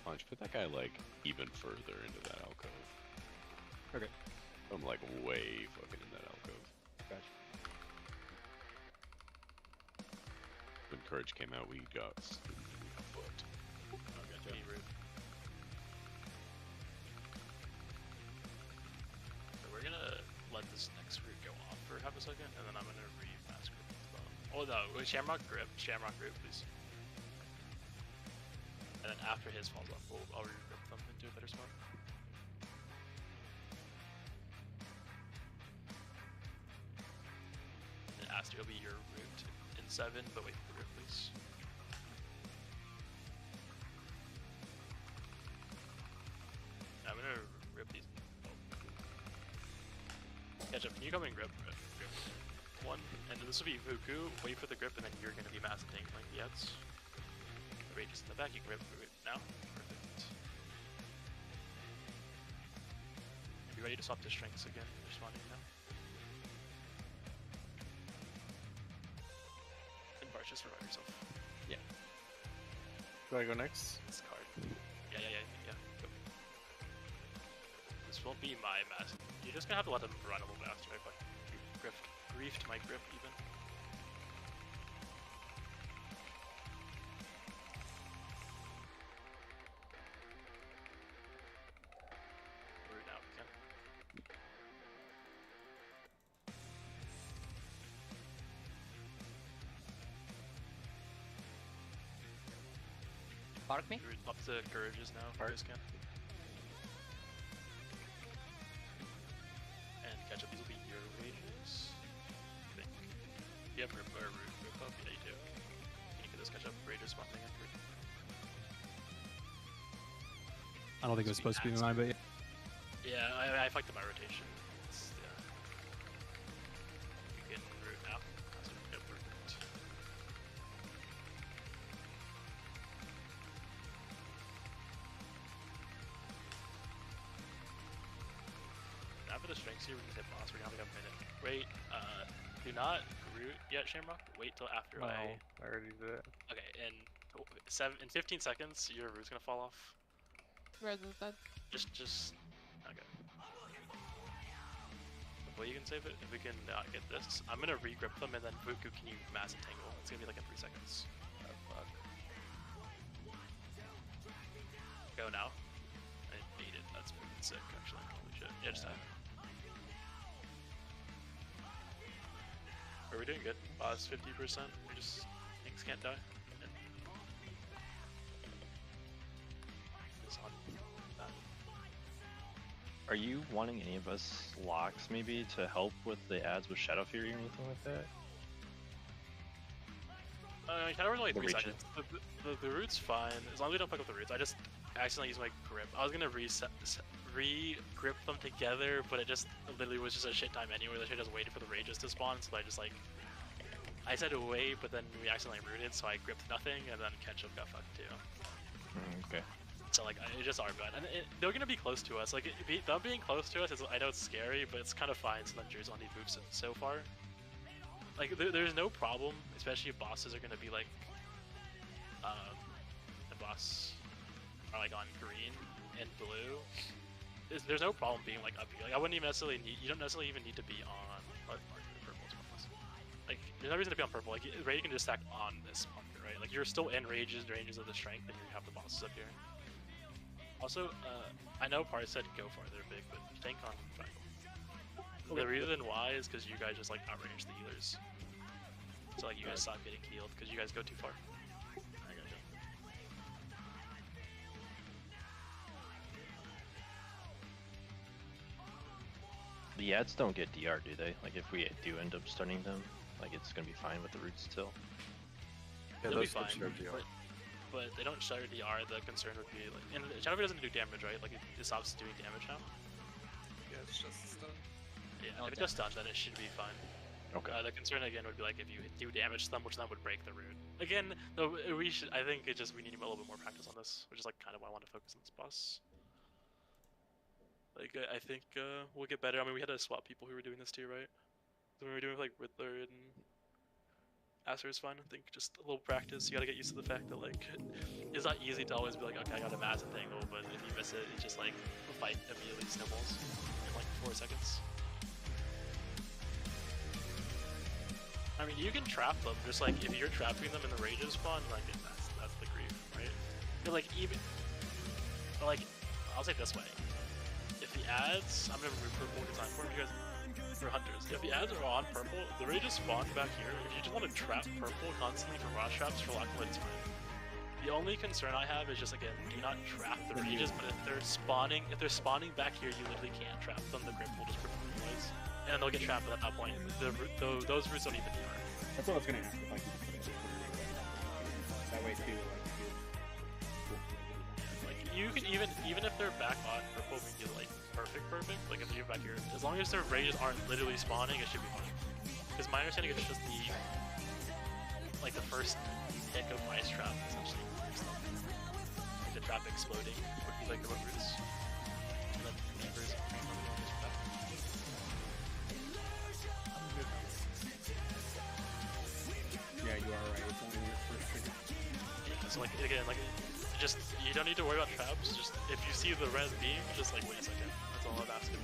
Punch, put that guy like even further into that alcove. Okay. I'm like way fucking in that alcove. Gotcha. When Courage came out, we got fucked. Okay, root. So we're gonna let this next root go off for half a second, and then I'm gonna re-mask grip at the bottom. Oh no, wait, Shamrock grip, please. And then after his falls off, I'll re-grip them into a better spot. And Aster will be your root in 7, but wait for the grip, please. becoming grip. One, and then this will be Vuku. Wait for the grip, and then you're gonna be massive tangling the Eds. The Rages in the back. You can grip now. Perfect. Be ready to swap to strengths again. You're spawning now. And Barch, just revive yourself. Yeah. Do I go next? This card. Yeah. Go. This won't be my massive. You're just gonna have to let them run a little bit after I griefed my grip even. Root out again. Park me? Root up to Courageous now, if you guys can. And catch up, these will be your wages. I think. You have root up? Yeah, you do. Can you get this catch up? Rages spawning in for I don't think it was supposed to be mine, but yeah. Yeah, I fucked up my rotation. Yeah. You can root now. That's what you get for root. Now for the strengths here, we can hit boss. We're gonna have like a minute. Wait, do not root yet, Shamrock. Wait till after I already did it. Okay, in 15 seconds, your root's gonna fall off. Res is dead. Just. Okay. Well, you can save it if we can get this. I'm gonna regrip them and then Vuku, can you massive tangle? It's gonna be like in 3 seconds. Oh fuck. Go now. I beat it. That's freaking sick, actually. Holy shit. Yeah, just die. Are we doing good? Boss 50%. We just things can't die. It's on that. Are you wanting any of us locks maybe to help with the ads with Shadow Fury or anything like that? Shadow Fury's only The 3 region. seconds. The root's fine as long as we don't fuck up the roots. I just accidentally used my grip. I was gonna re-grip them together, but it just literally was just a shit time anyway. I should have just waited for the rages to spawn, so I just like I said wait, but then we accidentally rooted, so I gripped nothing, and then Ketchup got fucked too. Okay. So like it's just our bad, and they're gonna be close to us. Like them being close to us, I know it's scary, but it's kind of fine. So then Drew's only moves so far. Like there's no problem, especially if bosses are gonna be like, the boss are like on green and blue. There's no problem being like up here. Like I wouldn't even necessarily need. You don't necessarily even need to be on. Purple as well. Like there's no reason to be on purple. Like Ray can just stack on this marker, right? Like you're still in ranges of the strength, and you have the bosses up here. Also, I know Par said go farther big, but tank on triangle. The reason why is because you guys just like outrange the healers. So like you guys stop getting healed because you guys go too far. I got you. The ads don't get DR, do they? Like if we do end up stunning them, like it's gonna be fine with the roots still. Yeah, They'll be those fine, should DR. but they don't share DR. The concern would be like, and Shadow Fury doesn't do damage, right? Like it stops doing damage now. Yeah, it's just a stun. Yeah, No if it just stuns, then it should be fine. Okay. The concern again would be like if you do damage to them, which then would break the root. Again, though, we should. I think it just we need a little bit more practice on this, which is like kind of why I want to focus on this boss. Like I think we'll get better. I mean, we had to swap people who were doing this too, right? So when we were doing like Riddler and Acer is fine. I think just a little practice. You gotta get used to the fact that like it's not easy to always be like, okay, I got a massive tangle, but if you miss it, it's just like the fight immediately snowballs in like 4 seconds. I mean, you can trap them. Just like if you're trapping them in the rages spawn, like that's the grief, right? But like even, but like I'll say it this way: if the ads, I'm gonna remove purple because I'm for you guys. For hunters, if the ads are on purple, the rages spawn back here. If you just want to trap purple constantly for raw traps for lock it's fine. The only concern I have is just again, do not trap the rages. But if they're spawning back here, you literally can't trap them. The grip will just rip them anyways, and then they'll get trapped at that point. Those roots don't even DR. That's what I was gonna ask if I could put it. That way too. Like you can even if they're back on purple, we can get like perfect. Like if you're back here, as long as their rages aren't literally spawning, it should be fine. Because my understanding is just the first tick of ice trap essentially. Like the trap exploding would be like the roots. And then reavers and Yeah, you are right. It's only when it's first triggered. yeah, so like again, like just you don't need to worry about traps. Just if you see the red beam, just like wait a second. That's all I'm asking.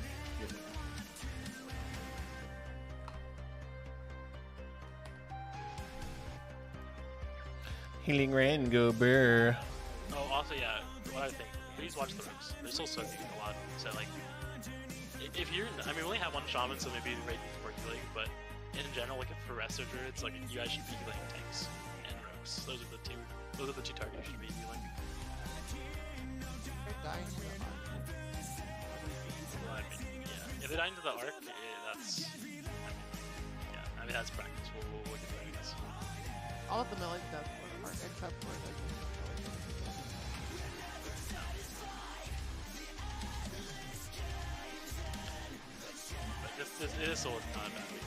Healing rain, go bear. Oh, also yeah, what I think, please watch the rooks. They're still soaking a lot. So like, if you're, I mean, we only have one shaman, so maybe the rate is more healing. But in general, like for resto druids, like you guys should be healing tanks and rooks. Those are the two targets you should be healing. They're dying to the arc. Well, I mean, yeah, if they die into the arc, that's, I mean that's practice. We'll look at that, I guess. All of the melee death were arc except for the. But it is still not a bad week.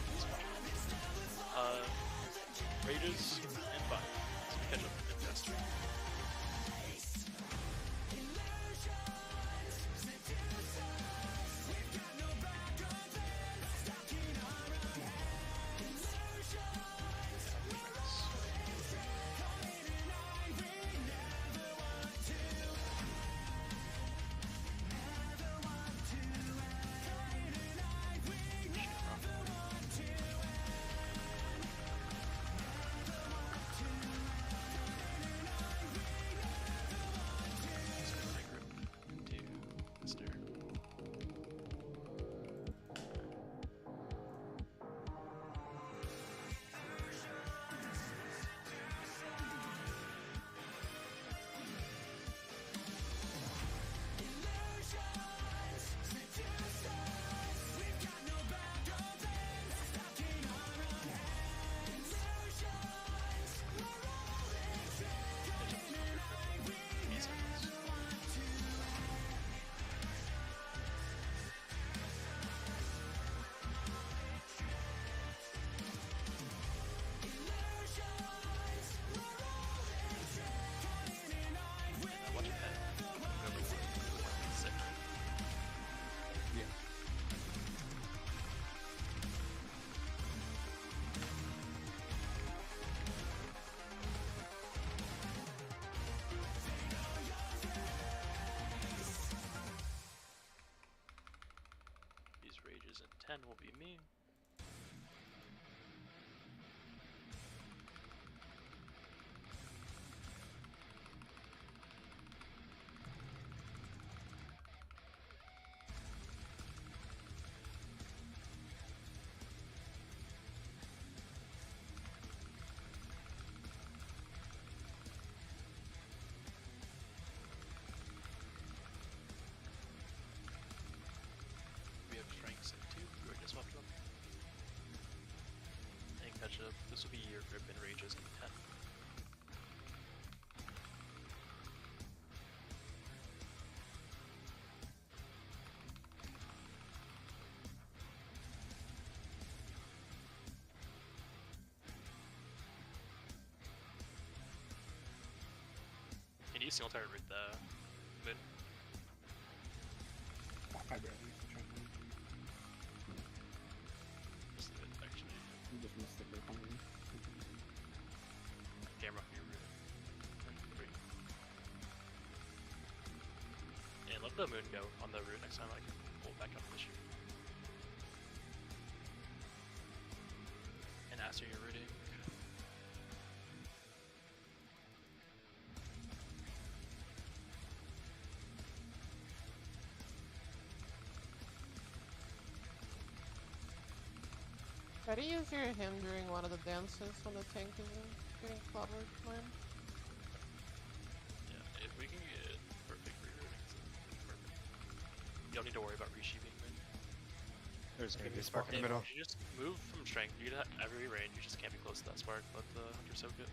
Rages and 5. So we catch up in Jester. Rages and 10 will be me. This will be your grip and rages and 10. Can you single target root the moon? I barely try to. Just the mid, actually. I'm just gonna stick with something. Camera, you're rooted. 3. Yeah, let the moon go on the root next time I can pull it back up the shoot. And Aster, you're rooting. Try to use your him during one of the dances when the tank is getting clobbered, man. Yeah, if we can get perfect rerouting, it's perfect. You don't need to worry about resheeping then. There's gonna be a spark in the middle. You just move from strength. You get every range, you just can't be close to that spark. Let the hunter soak it.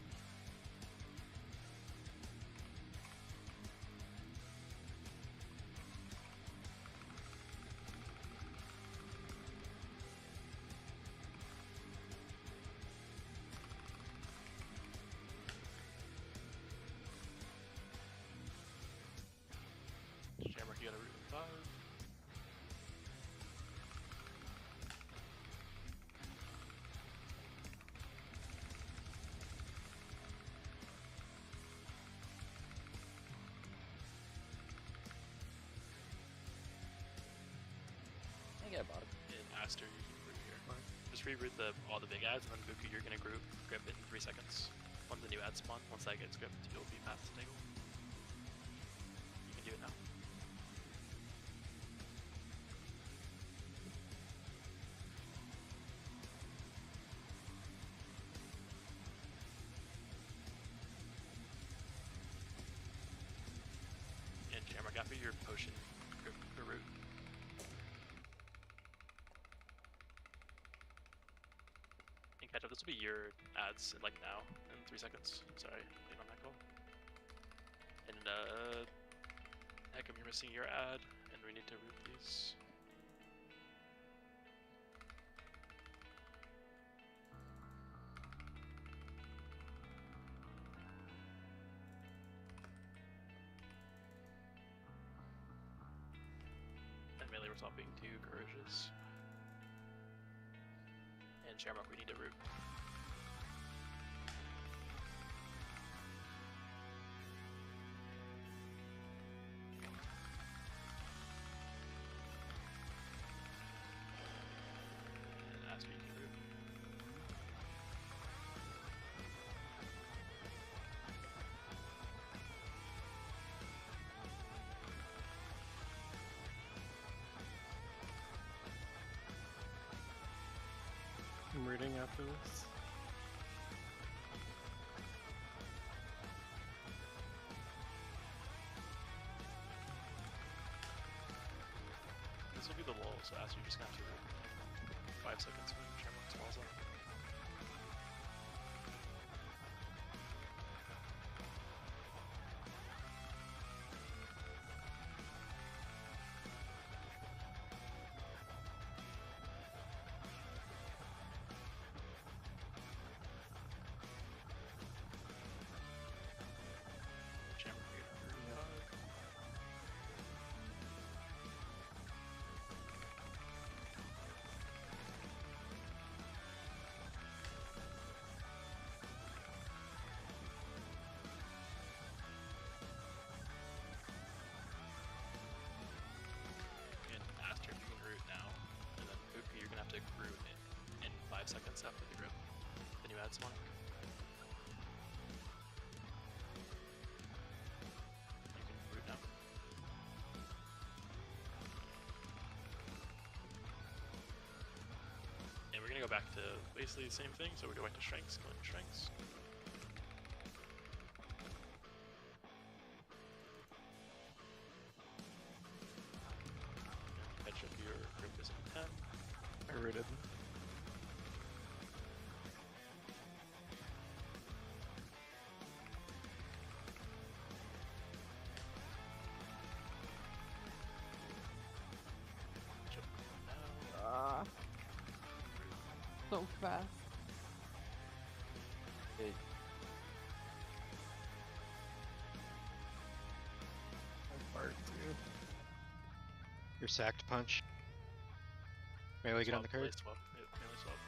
get bottom. And Aster, you can root here. Just reroute all the big ads, and then Buku, you're gonna grip it in 3 seconds. When the new ad spawn, once that gets gripped, you'll be past the table. You can do it now. And Jamrock, after your potion, grip the root. And catch up, this will be your ads like now, in 3 seconds. Sorry, late on that call. And Heckam, you're missing your ad, and we need to root these. And melee, we're stopping 2 courages. And Shamrock, we need to root. And Aster, you can root. I'm rooting after this. This will be the wall, so Aster, you just got to root. 5 seconds when Shamrock's wall's up. Shamrock, you're gonna root. And Aster, you can root now. And then Buku, you're gonna have to root in 5 seconds after the grip. Then you add someone. You can root now. And we're gonna go back to basically the same thing, so we're going to strengths, killing strengths. Catch up your grip is in 10. I rooted. Catch up now. So fast. Dude, Part two. Your sacked punch. Melee get on the Swap, melee card. swap. Yep, melee swap.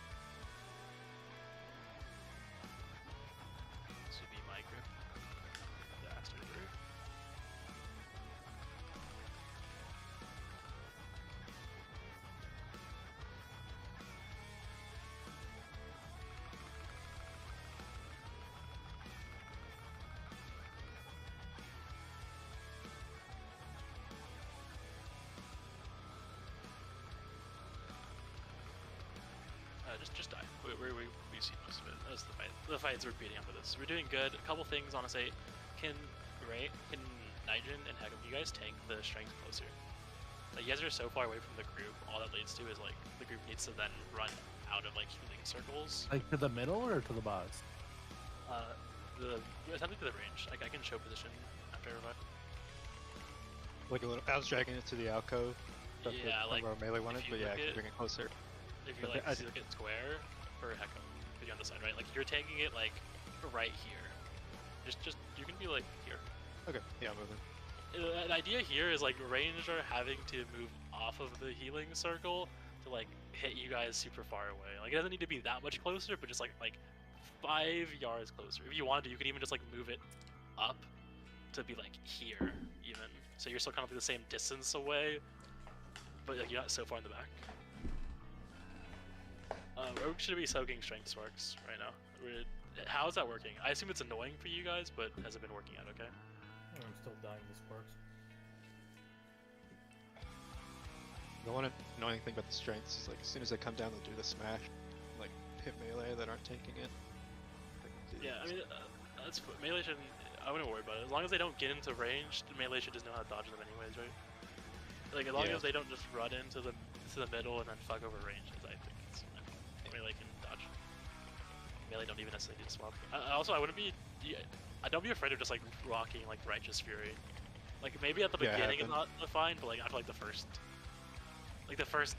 This would be my grip. The Aster grip. Just die. We see most of it. That's the fight. The fight's repeating after this. We're doing good. A couple things, honestly. Can Nigel and Heckam, you guys tank the strength closer? Like, you guys are so far away from the group. All that leads to is like the group needs to then run out of like healing circles. Like to the middle or to the box? Essentially to the range. Like I can show position after I revive. Like a little. I was dragging it to the alcove. Yeah, like where melee wanted, but yeah, I can bring it closer. If you like look at square for Heckam, put you on the side, right? Like you're taking it like right here. Just you can be like here. Okay, yeah, I'm moving. The idea here is like Ranger having to move off of the healing circle to like hit you guys super far away. Like it doesn't need to be that much closer, but just like 5 yards closer. If you wanted to, you could even just like move it up to be like here even. So you're still kind of like the same distance away, but like, you're not so far in the back. Rogue should be soaking strength sparks right now. How is that working? I assume it's annoying for you guys, but has it been working out okay? I'm still dying to sparks. The one annoying thing about the strengths is like as soon as they come down, they'll do the smash, like hit melee that aren't taking it. Like, Yeah, I mean, that's melee shouldn't. I wouldn't worry about it. As long as they don't get into range, melee should just know how to dodge them anyways, right? Like as long as they don't just run into the middle and then fuck over ranges, I think it's fine. Melee can dodge. Melee don't even necessarily need to swap. Also, I wouldn't be. I don't be afraid of just like rocking like Righteous Fury. Like maybe at the beginning it's not fine, but like after like the first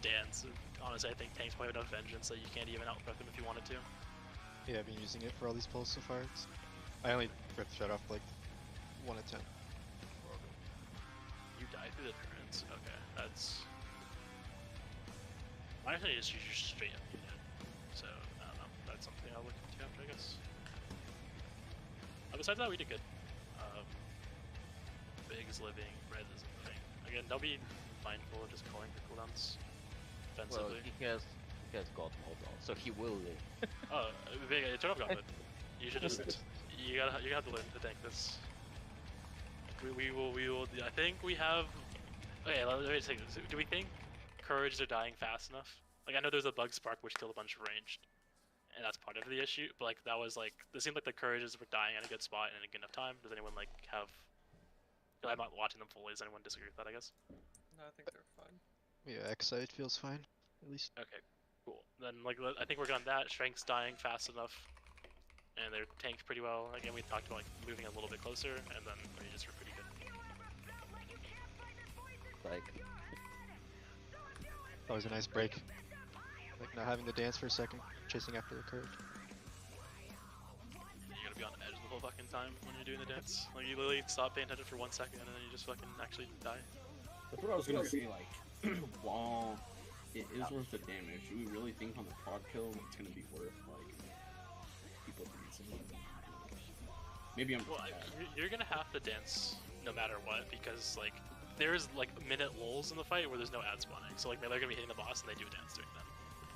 dance, honestly, I think tanks probably have enough vengeance that you can't even out-prep them if you wanted to. Yeah, I've been using it for all these pulls so far. I only ripped shut off like 1 at 10. You die through the turrets. Okay, that's. My thing is you just straight up do that. So I don't know. That's something I'll look into after, I guess. Besides that, we did good. Big is living, red is a thing. Again, don't be mindful of just calling for cooldowns defensively. Well, he has God mode on, so he will live. Oh, Big, turn off God mode. You should just you have to learn to tank this. We will. I think we have. Okay, let me take this. Do we think courages are dying fast enough? Like I know there's a bug spark which killed a bunch of ranged, and that's part of the issue. But like that was like it seemed like the courages were dying at a good spot and in a good enough time. Does anyone like have? I'm not watching them fully. Does anyone disagree with that? I guess. No, I think they're fine. Yeah, X side feels fine, at least. Okay, cool. Then like I think we're on that. Strength's dying fast enough, and they're tanked pretty well. Again, we talked about like moving a little bit closer, and then we just were pretty good. Like. That was a nice break. Like not having to dance for a second, chasing after the curve. You gotta be on edge the whole fucking time when you're doing the dance. Like you literally stop paying attention for 1 second and then you just fucking actually die. That's what I was gonna say, like, while it is worth the damage, do we really think on the prod kill it's gonna be worth, like, people dancing? Maybe I'm you're gonna have to dance no matter what, because, like, there's, like, minute lulls in the fight where there's no ad spawning. So, like, they're gonna be hitting the boss and they do dance during them.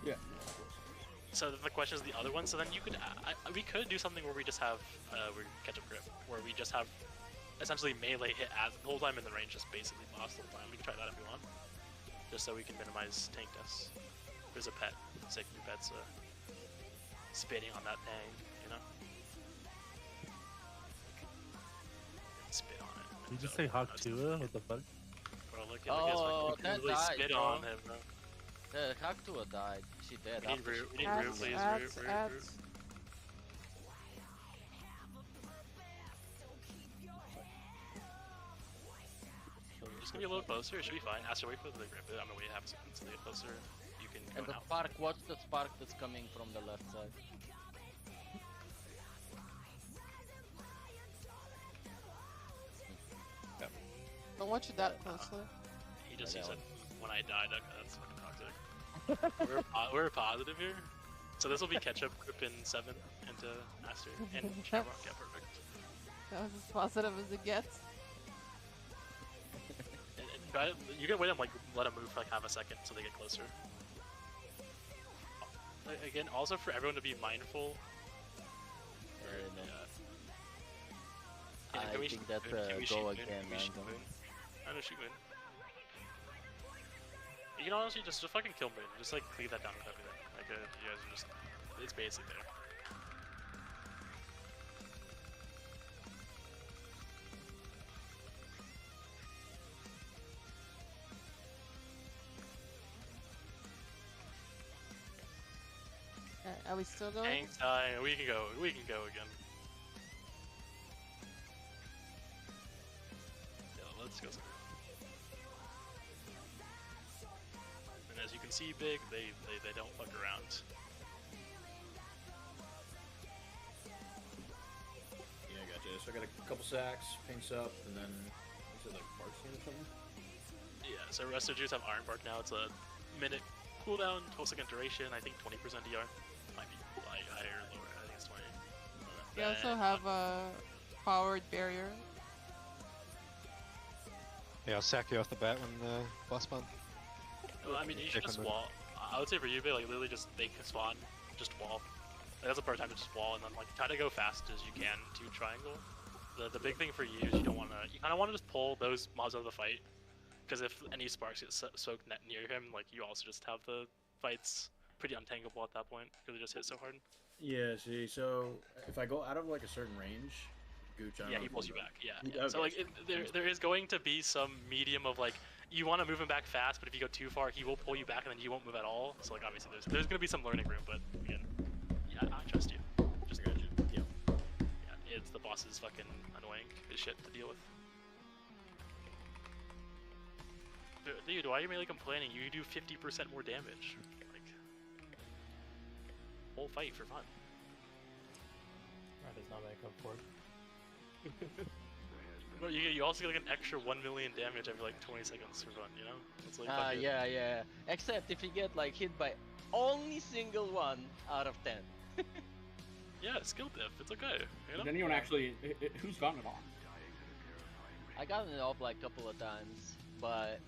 Yeah, no, of course. So the question is the other one. So then you could, we could do something where we just have, we catch up grip, where we just have essentially melee hit ads the whole time in the range, just basically boss the whole time. We can try that if we want, just so we can minimize tank deaths. There's a pet, sick new pet's spitting on that thing, you know. Spit on it. Did you say Haktua? What the fuck? Bro, look at that died, spit bro. on him, bro. The Haktua died. She dead. We need root, please. Root. Just gonna be a little closer, it should be fine. Aster, wait for the grip. I'm gonna wait half a second until they get closer. You can go And the now. spark, watch the spark that's coming from the left side. Yep. Don't watch it that closely. He just said, when I died, okay, that's fucking toxic. we're positive here. So this will be catch-up grip in 7 into Aster and Shamrock. Yeah, perfect. That was as positive as it gets. You can wait and like let them move for like half a second so they get closer. Again, also for everyone to be mindful. I think that's a go again, man. I know shoot Moon. You can honestly just fucking kill Moon. Just like leave that down with everything. Like you guys are just, it's basic there. Are we still going? Tank's dying. We can go again. Yeah, let's go. And as you can see, Big, they don't fuck around. Yeah, I gotcha. So I got a couple sacks, pinks up, and then is it like Bark Scene or something? Yeah, so rest of Juice have Iron Bark now. It's a minute cooldown, 12-second duration. I think 20% DR. Might be higher or lower. I think it's 20. We also have a powered barrier. Yeah, I'll sack you off the bat when the boss spawn. Well, I mean, you should just wall. I would say for you, like literally just make a spawn, just wall. Like, that's the first time to just wall, and then like try to go fast as you can to triangle. The big thing for you is you kind of want to just pull those mobs out of the fight, because if any sparks get soaked near him, like you also just have the fights pretty untankable at that point because they just hit so hard. Yeah. See, so if I go out of like a certain range, Gooch, I don't know He if pulls you you know. back. Yeah. Okay. So like there is going to be some medium of like you want to move him back fast, but if you go too far, he will pull you back, and then you won't move at all. So like obviously there's gonna be some learning room, but again, yeah, I trust you. Just got you. Yeah. Yeah, it's the boss is fucking annoying as shit to deal with. Dude, why are you really complaining? You do 50% more damage. Like whole fight for fun. That does not make up for it. Well, you also get like an extra 1 million damage every like 20 seconds for fun, you know? It's like yeah. Except if you get like hit by only single 1 out of 10. Yeah, skill diff. It's okay. You know? Does anyone actually? Who's gotten it on? I gotten it off like a couple of times, but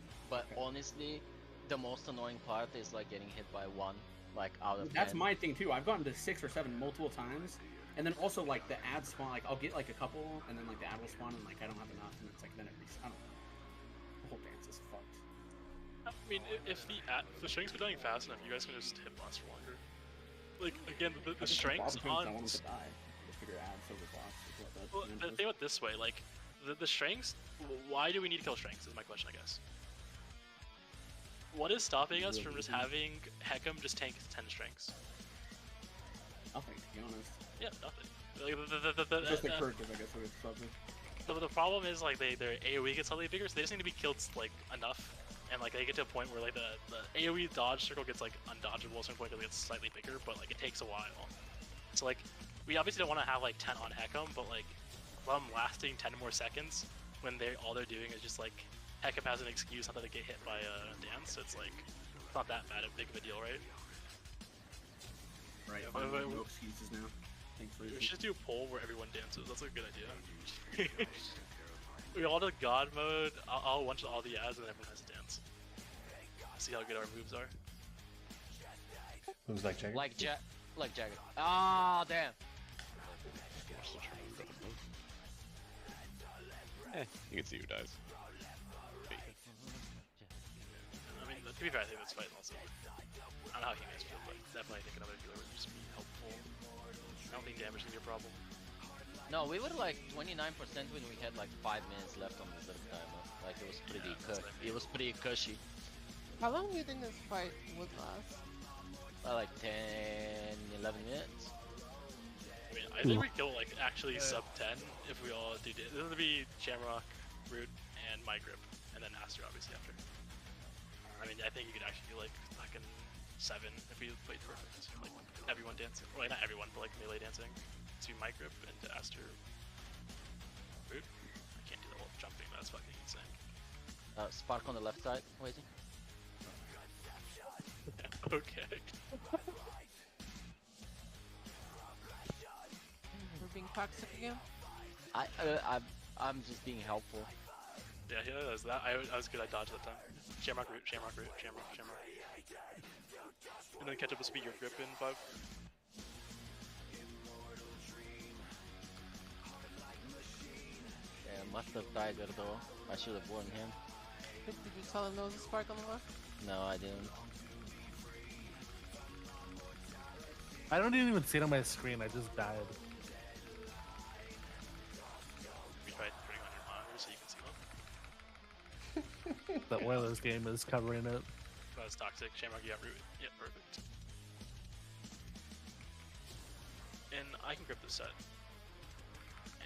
honestly, the most annoying part is like getting hit by 1, like out of 10. That's my thing too. I've gotten to 6 or 7 multiple times, and then also like the ad spawn. Like I'll get like a couple, and then like the ad will spawn, and like I don't have enough, and it's like then it I don't know. The whole dance is fucked. I mean, if the strengths were dying fast enough, you guys can just hit boss for longer. Like again, the strengths on. I want them to die. Just figure ads over boss. Well, think about it this way, like the strengths. Why do we need to kill strengths? Is my question, I guess. What is stopping us from just having Heckham just tank 10 strengths? Nothing, to be honest. Yeah, nothing. Like, Just the Kirk is, I guess, what it's something. The problem is like their AoE gets slightly bigger, so they just need to be killed like enough, and like they get to a point where like the AoE dodge circle gets like undodgeable at some point because it gets slightly bigger, but like it takes a while. So like we obviously don't want to have like 10 on Heckham, but like them lasting 10 more seconds when all they're doing is just like Heckham has an excuse not to get hit by a dance. So it's like it's not that big of a deal, right? Right. Yeah, No excuses now. Thanks for we should just do a poll where everyone dances. That's a good idea. We all do God mode. I'll watch all the ads and everyone has a dance. See how good our moves are. Moves like Jagger? Like Jagger. Ah, damn. You can see who dies. I mean, to be fair, I think this fight also. I don't know how he makes feel, but definitely I think another healer would just be helpful. I don't think damage is your problem. No, we were like 29% when we had like 5 minutes left on the zero timer. Like it was pretty cushy. How long do you think this fight would last? Like 10, 11 minutes. I mean, I think we kill like actually sub 10 if we all do this. This would be Shamrock, Root, and my grip, and then Aster obviously after. I mean, I think you could actually do like fucking 7 if we played perfect. Like everyone dancing, well, not everyone, but like melee dancing to my grip and to Aster. Root. I can't do the whole jumping. That's fucking insane. Spark on the left side, waiting. Okay. We're being toxic again? I'm just being helpful. Yeah, that was that. I was good. I dodged that time. Shamrock root, Shamrock. And then catch up with speed your grip in 5. Yeah, Master Tiger though. I should have warned him. Did you tell him there was a spark on the left? No, I didn't. I don't even see it on my screen, I just died. We tried putting on your monitor so you can see them. The Oilers game is covering it. That was toxic. Shamrock, you got root. Yeah, perfect. And I can grip this set.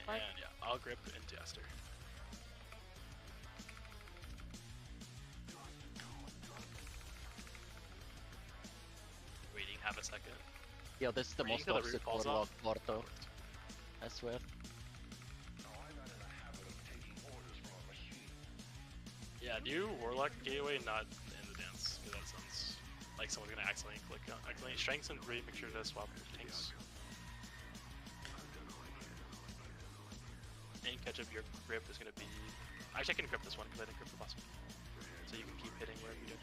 And yeah, I'll grip into Aster. Waiting half a second. Yo, this is the most toxic Warlock Porto. I swear. Yeah, do Warlock gateway not in the dance, because that sounds like someone's gonna accidentally click on accidentally. Strengths and 3, make sure to swap tanks. And catch up your grip is gonna be. Actually, I can grip this one because I didn't grip the last one. So you can keep hitting wherever you do.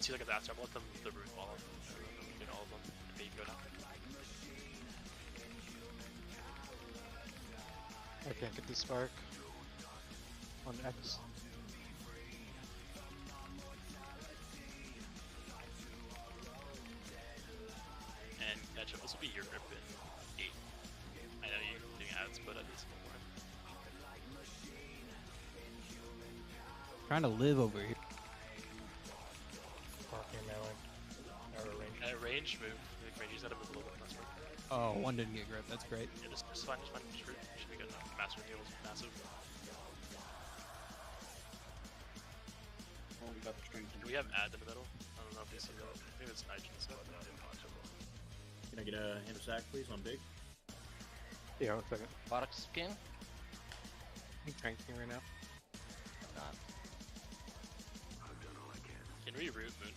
see like a disaster, let them the root wall. Get all of them. Maybe go down. I can't get the spark on X. And catch up. This will be your grip in 8. I know you're doing ads, but at least one more. Trying to live over here. Range move. Like range, you just gotta move a little bit faster. Oh, one didn't get grip. That's great. Yeah, just fine, just fine. Should be good enough. Master heals, massive. Oh, we got the strength. Do we have ad in the middle? I don't know if they see that. I think it's nitrogen stuff. Can I get a hand of sack, please, on big? Yeah, 1 second. Bark skin? I'm tanking right now. Not. Can we root moon?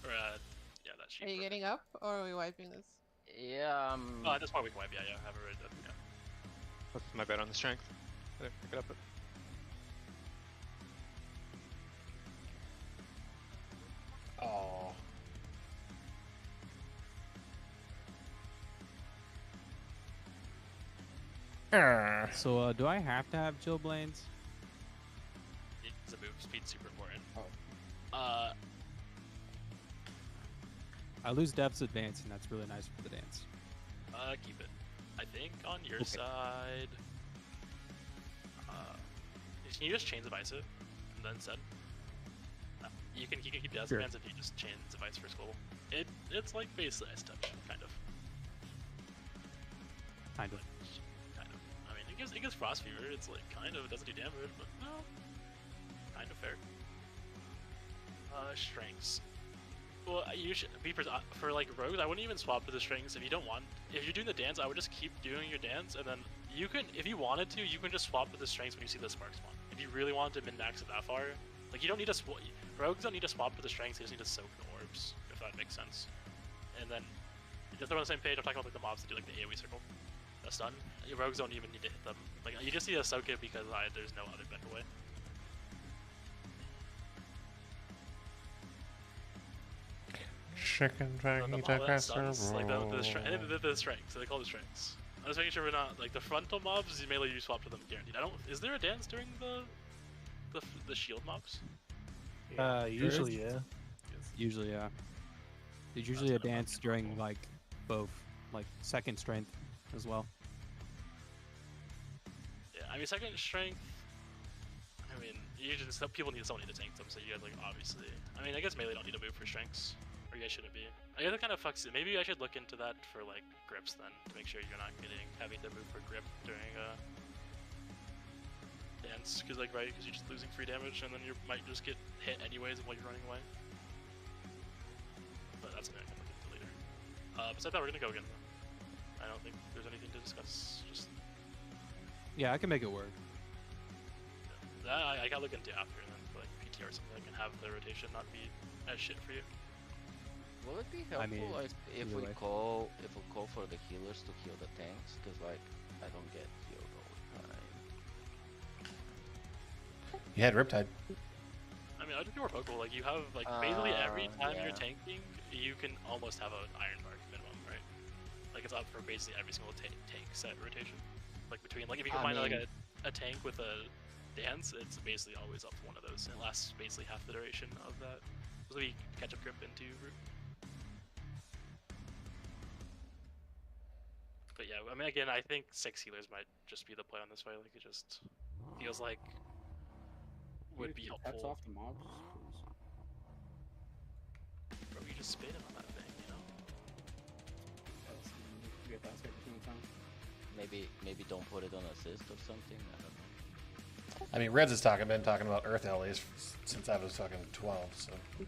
Or yeah, that sheep. Are you getting up, or are we wiping this? Yeah. Oh, at this point we can wipe. Yeah, have it right. Yeah. That's my bet on the strength. I didn't pick it up. Oh. So, do I have to have chill blades? It's a move. Speed's super important. Oh. I lose depth's advance, and that's really nice for the dance. Keep it. I think on your side. Can you just chain Divisive and then send? You can keep Death Sure. Commands if you just chain Device for Skull. It's like basically Ice Touch, kind of. Kind of. Kind of. I mean, it gives Frost Fever. It's like kind of, it doesn't do damage, but no, kind of fair. Strengths. Well, you should be for like rogues. I wouldn't even swap to the strings if you don't want. If you're doing the dance, I would just keep doing your dance, and then you can, if you wanted to, you can just swap to the strings when you see the spark spawn. If you really wanted to min max it that far, like you don't need to. Rogues don't need to swap to the strengths. They just need to soak the orbs, if that makes sense. And then just they're on the same page. I'm talking about like the mobs that do like the AOE circle, the stun. Your rogues don't even need to hit them. Like you just need to soak it because there's no other better way. Chicken dragon casserole. Like the strengths, so they call it strengths. I'm just making sure we're not like the frontal mobs. You melee, you swap to them guaranteed. I don't. Is there a dance during the shield mobs? Usually, yeah. Usually, yeah. There's usually a dance during like both, like second strength as well. Yeah, I mean second strength. I mean, usually some people need someone to tank them, so you guys like obviously. I mean, I guess melee don't need to move for strengths. Or you guys shouldn't be. I guess it kind of fucks it. Maybe I should look into that for like grips then, to make sure you're not having to move for grip during dance, because like because you're just losing free damage and then you might just get hit anyways while you're running away. But that's something I can look into later. Besides that, we're gonna go again though. I don't think there's anything to discuss. Just Yeah, I can make it work. that I gotta look into after and then for like PTR or something that can have the rotation not be as shit for you. Will it be helpful like if we call for the healers to heal the tanks? Because like I don't get healed all the time. You had Riptide. I mean, I'd be more vocal. Like you have like basically every time you're tanking, you can almost have an Iron Bark minimum, right? Like it's up for basically every single tank set rotation. Like between like if you combine like a tank with a dance, it's basically always up for one of those. And it lasts basically half the duration of that. So we catch up grip into root. But yeah, I mean, again, I think 6 healers might just be the play on this fight. Like, it just feels like would be helpful. Pets off the mobs. Bro, you just spit him on that thing, you know? Get that second time. Maybe don't put it on assist or something. I don't know. I mean, Reds has been talking about Earth LAs since I was fucking 12, so. Damn,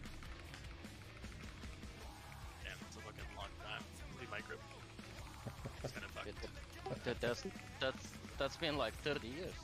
it's a fucking long time. Leave my grip. It's kind of fucked. That's been like 30 years.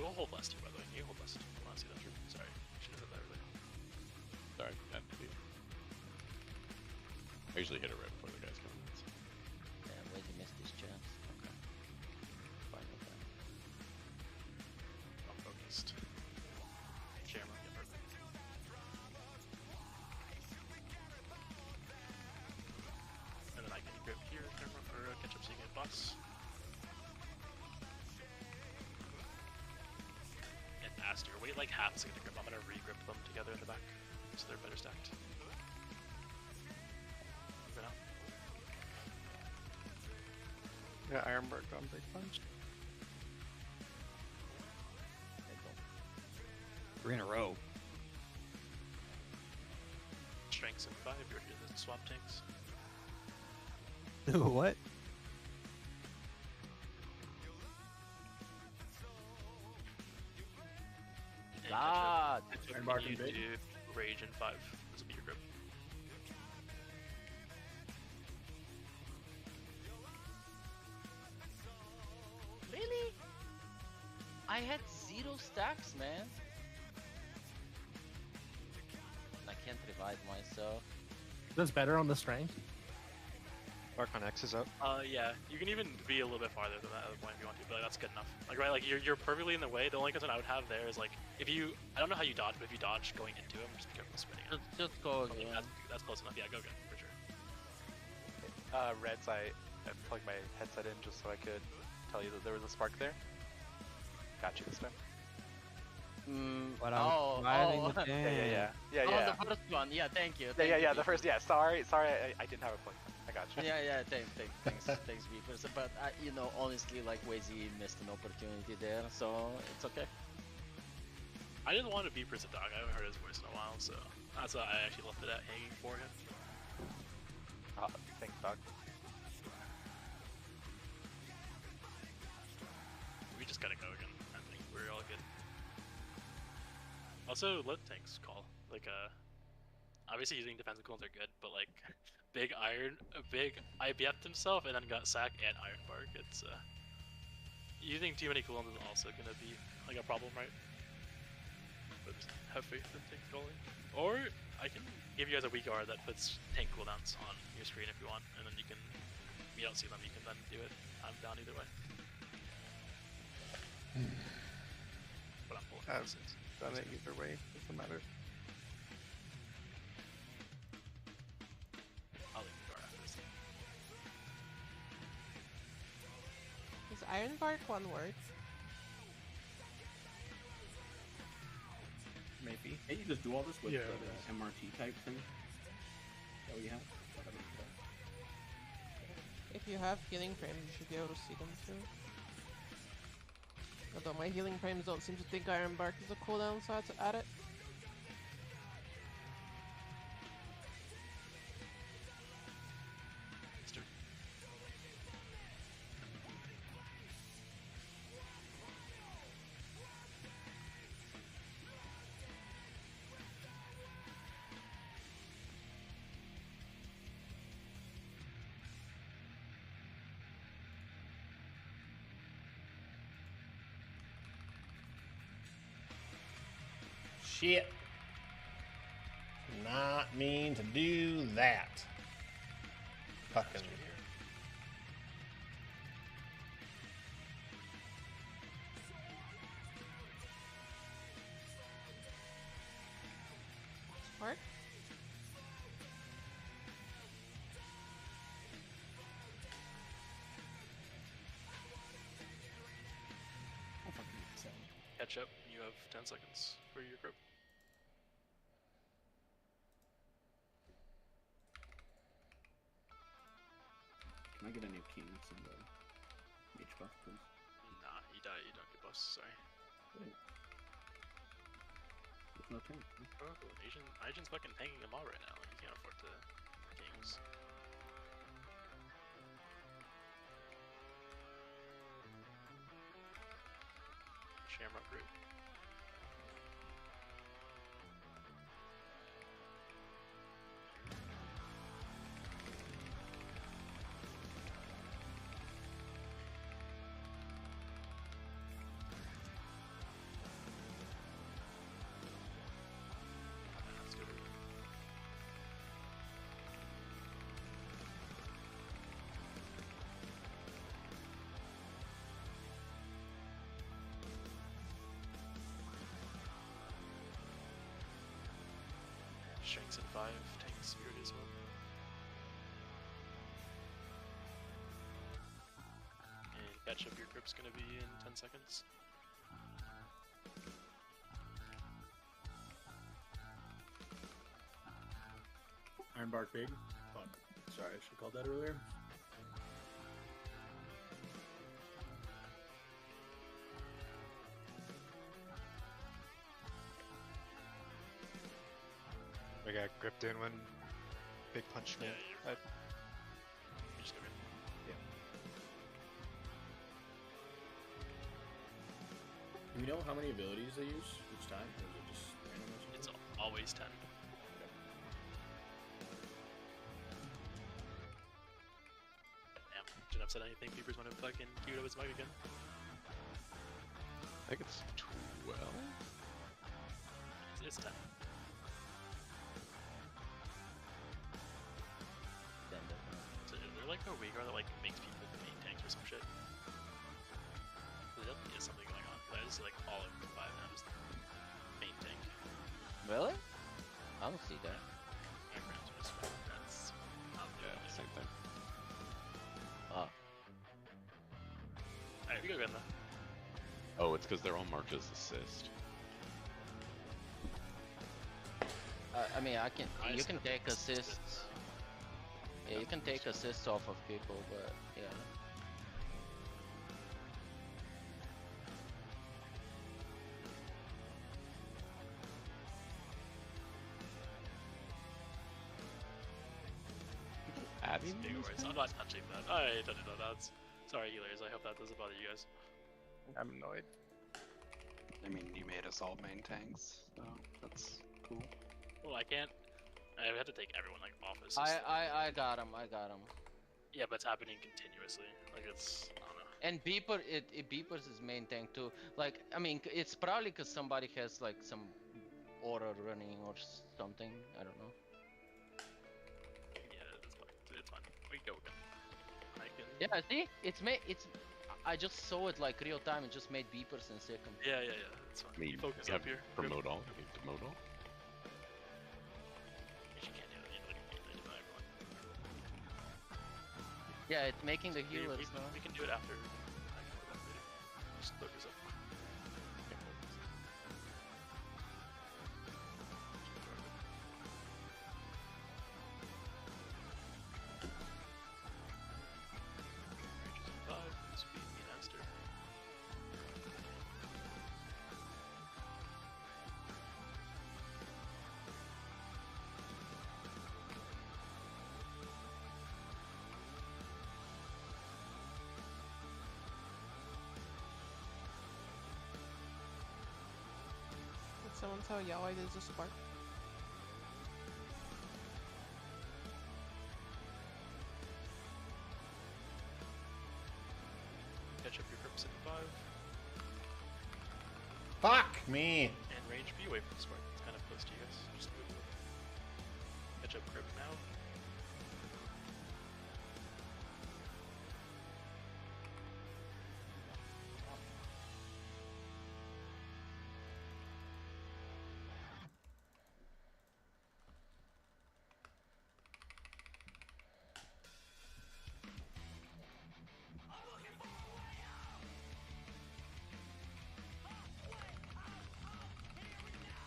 We'll hold last here, by the way. You hold last. I want to see that. Sorry. Should have said that earlier. Sorry, had to be. I usually hit it right before the guys come in. So. Yeah, where'd you miss this chance? Okay. Fine with that. I'm focused. Shamrock, yeah, perfect. And then I can grip here, or catch up so you get boss. And faster. Wait like half a second to grip. I'm gonna re-grip them together in the back, so they're better stacked. Move it out. Yeah, Ironbark on big punch. 3 in a row. Strengths in 5, you're here to swap tanks. What? God! Ironbark and big. Rage in 5. This will be your grip. Really? I had 0 stacks, man. I can't revive myself. That's better on the strength. Bark on X is up. Yeah, you can even be a little bit farther than that at the point if you want to, but that's good enough. Like, right, like you're perfectly in the way. The only concern I would have there is like, if you, I don't know how you dodge, but if you dodge going into him, just be careful spinning it. Just go again. That's close enough. Yeah, go again for sure. Reds, I plugged my headset in just so I could tell you that there was a spark there. Got you this time. But I'm riding the Yeah. Oh, the first one. Yeah, thank you. Yeah. The first. Yeah. Sorry. I didn't have a plug. I got you. Yeah. Thanks, Beepers. But you know, honestly, like Wazy missed an opportunity there, so it's okay. I didn't want to be Beepers a dog. I haven't heard his voice in a while, so that's why I actually left it at hanging for him. Thanks, dog. We just gotta go again. I think we're all good. Also, let tanks call. Like, obviously using defensive clones are good, but like, big IBF'd himself and then got sack and Ironbark. It's using too many cooldowns is also gonna be like a problem, right? But just have faith in tank calling. Or I can give you guys a weak R that puts tank cooldowns on your screen if you want, and then you can, if you don't see them, you can then do it. I'm down either way. But I'm pulling. I've done it either way. Doesn't matter. I'll leave the door after this. Is Ironbark one word? Maybe. Can't you just do all this with the MRT type thing that we have? If you have healing frames, you should be able to see them too. Although my healing frames don't seem to think Ironbark is a cooldown, so I had to add it. Shit. Not mean to do that. Fucking. Spark? Catch up. You have 10 seconds for your grip. Can I get a new king in the mage buff, please? Nah, you die. You don't get buffs. Sorry. There's no tank. Oh, Asian's fucking tanking them all right now. Like, you can't afford to kings. Shamrock root. strengths and 5 tanks security as well. And catch up your group's gonna be in 10 seconds. Ironbark Big. Oh, sorry, I should have called that earlier. We got gripped in when Big Punch me. Yeah, you just go in. Yeah. Do we know how many abilities they use each time, or is it just random or something? It's always 10. Damn, didn't have said anything. Peepers want to fucking queue up his mic again. I think it's 12. It's 10. So they're like a weaker that like makes people main tanks or some shit. There definitely is something going on. I just see like all of the 5 now just main tank. Really? I don't see that. That's Yeah, same thing. Oh. Alright, we go again though. Oh, it's because they're all marked as assist. I mean, you can take assists. Yeah, you can take assists off of people, but yeah. No worries, I'm not touching that. I don't know that. Sorry, healers. I hope that doesn't bother you guys. I'm annoyed. I mean, you made us all main tanks, so that's cool. Well, I can't. I had to take everyone like off assist. I got him. Yeah, but it's happening continuously. Like it's, I don't know. And Beeper, it Beepers is main tank too. Like, I mean, it's probably because somebody has like some aura running or something. I don't know. Yeah, it's fine. We can go again. I can. Yeah, see, it's. I just saw it like real time. It just made Beepers in second. Yeah, it's fine. Me, Focus yeah, up here. promote all. You demote all. You can't do it. You like, everyone. Yeah, it's making the healers now. We can do it after. Just focus up. Did someone tell Yahweh there's a spark? Catch up your grips in 5. Fuck me! And range be away from the spark. It's kind of close to you guys. Just move away. Catch up grip now.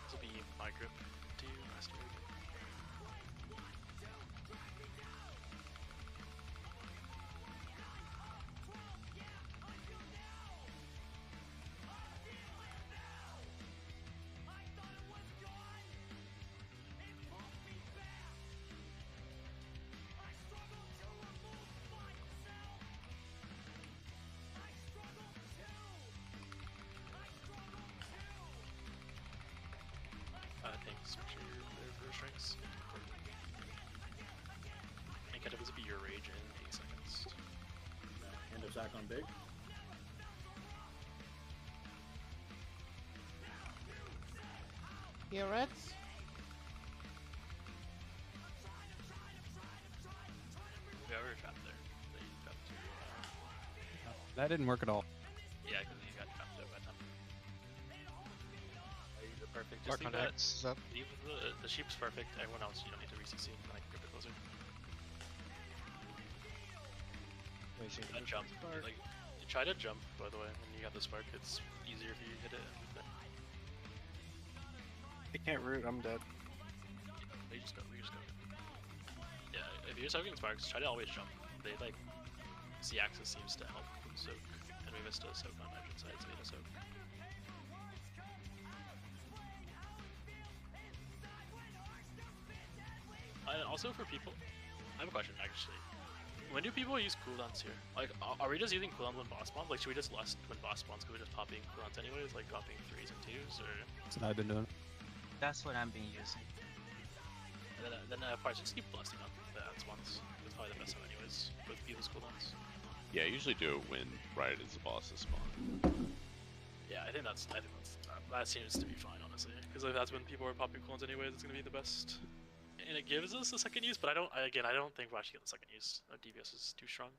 This will be my grip to you, Master. Thanks. Make sure you're there for strengths. And kind of this will be your rage in 8 seconds. End of Zach on Big. Here, Reds. Yeah, we were trapped there. They trapped to, That didn't work at all. yeah, because you got trapped there by time. perfect. Mark Just on leave that. X is up. Leave the sheep's perfect. Everyone else, you don't need to re-CC and like grip it closer. Wait, so Try to jump. Like, try to jump. By the way, when you got the spark, it's easier if you hit it. I can't root, I'm dead. We just go. Yeah, if you're soaking sparks, try to always jump. They like Z-axis seems to help soak, and we missed a soak on engine side, so we had a soak. And also for people, I have a question actually. When do people use cooldowns here? Like, are we just using cooldowns when boss spawns? Like, should we just lust when boss spawns? Could we just popping cooldowns anyways, like popping 3s and 2s, or? That's what I've been doing. That's what I'm being using. And then parts just keep blasting up the ads once. That's probably the best one anyways with people's cooldowns. Yeah, I usually do it when right as the bosses spawn. Yeah, I think that seems to be fine honestly, because if that's when people are popping cooldowns anyways, it's gonna be the best. And it gives us a second use, but I don't think we're actually getting the second use. DBS is too strong.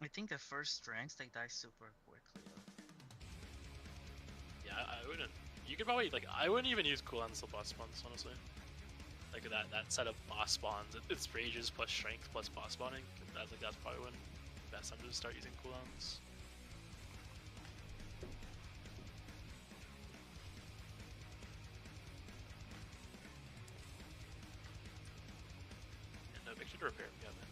I think the first strengths they die super quickly. Yeah, I wouldn't. You could probably I wouldn't even use cooldowns until boss spawns, honestly. Like that set of boss spawns, it's rages plus strength plus boss spawning. That's probably when best time to start using cooldowns. And make sure to repair if you have it.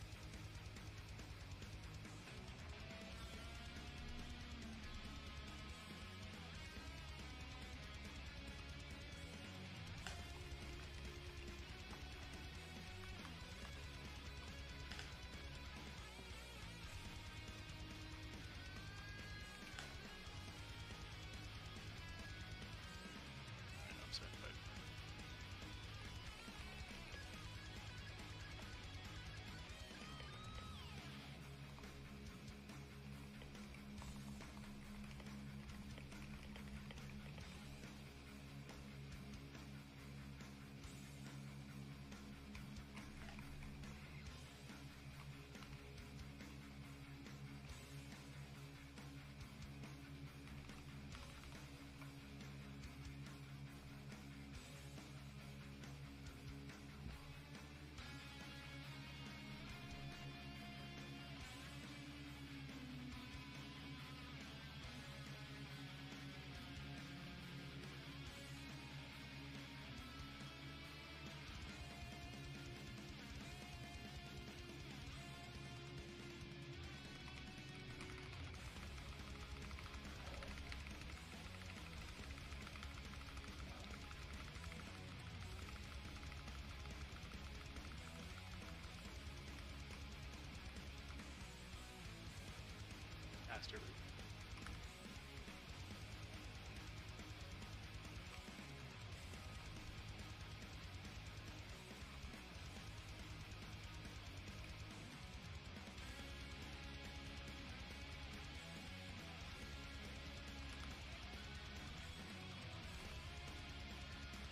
Master Root.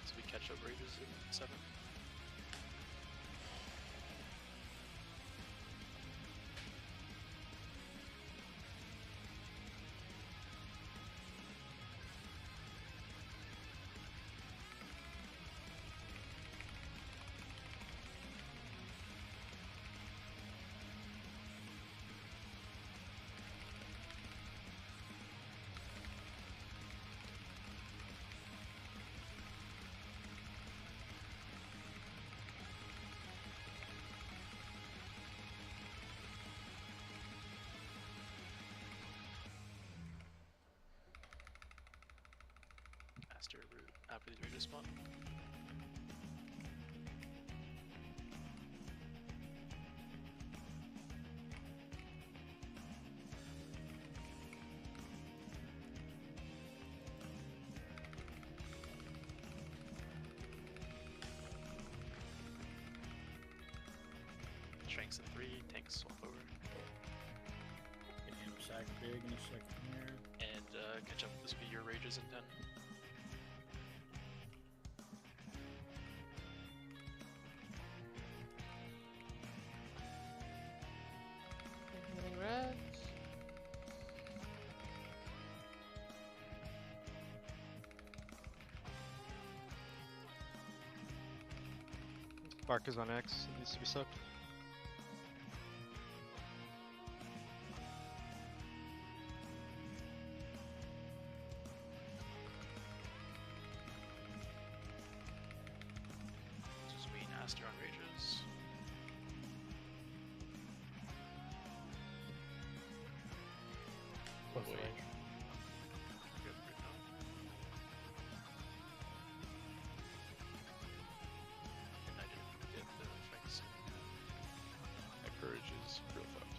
So we catch up rages in 7. Master Root after these rages spawn. Strengths in 3, tanks swap over. And sack big in a second here. And catch up. This will be your rages in 10. Healing reds. Spark is on X. It needs to be sucked. Just me and Aster on rages. What's the range? Good, good now. And I didn't get the effects. My courage is real fucked.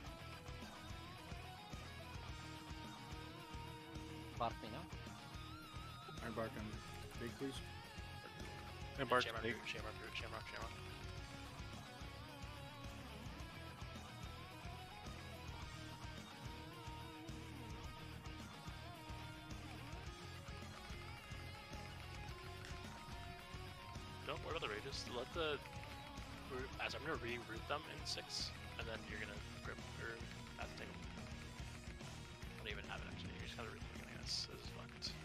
Bark me now. Iron Bark on big, please. And Bark Shamrock, big. Shamrock, Shamrock, Shamrock. Don't worry about the rages. Let the as I'm gonna reroute them in 6, and then you're gonna grip or add the tangle. I don't even have it actually. You just gotta root them again, I guess. This is fucked.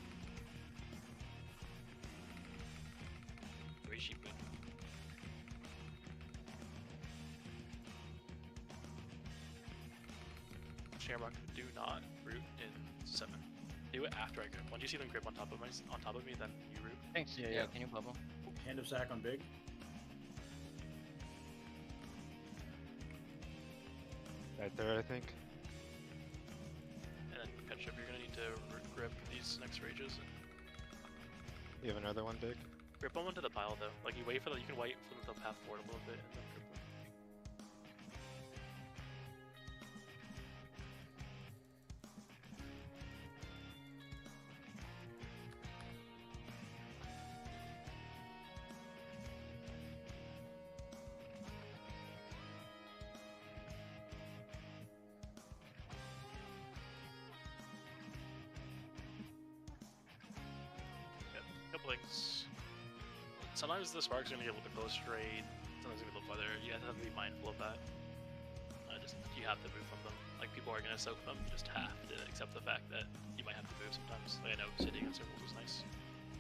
Very cheap, good. Shamrock, do not root in 7. Do it after I grip. Once you see them grip on top of me, then you root. Thanks. Yeah, can you bubble? Hand of Sack on big. Right there, I think. And then Ketchup, you're gonna need to grip these next rages. You have another one big? Grip them into the pile though. Like you wait for them, you can wait for them to path forward a little bit and then grip them. Couple things. Sometimes the sparks are gonna get a little bit closer to raid. Sometimes it's gonna be a little farther. You have to be mindful of that. You have to move from them. Like people are gonna soak them. You just have to accept the fact that you might have to move sometimes. Like I know sitting in circles is nice,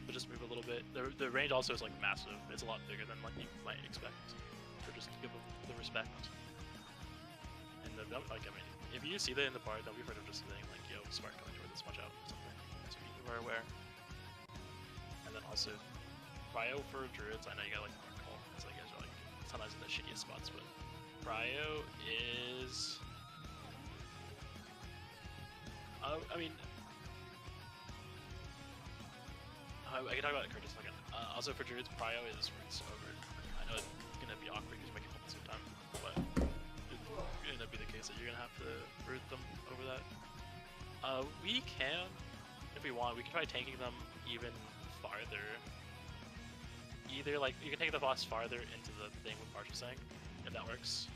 but just move a little bit. The range also is like massive. It's a lot bigger than what you might expect. So just give them the respect. And like I mean, if you see that in the bar, don't be afraid of just saying like, "Yo, spark coming toward this, watch out" or something. So people are aware. And then also, Cryo for Druids, I know you got like Mark Call, it's like you guys are like sometimes in the shittiest spots, but Cryo is... I mean... I can talk about it for just a second. Also for Druids, Cryo is roots over. I know it's gonna be awkward because you make it at the same time, but it's gonna be the case that you're gonna have to root them over that. We can, if we want, we can try tanking them even farther. Either like you can take the boss farther into the thing with Marshall saying, if that works.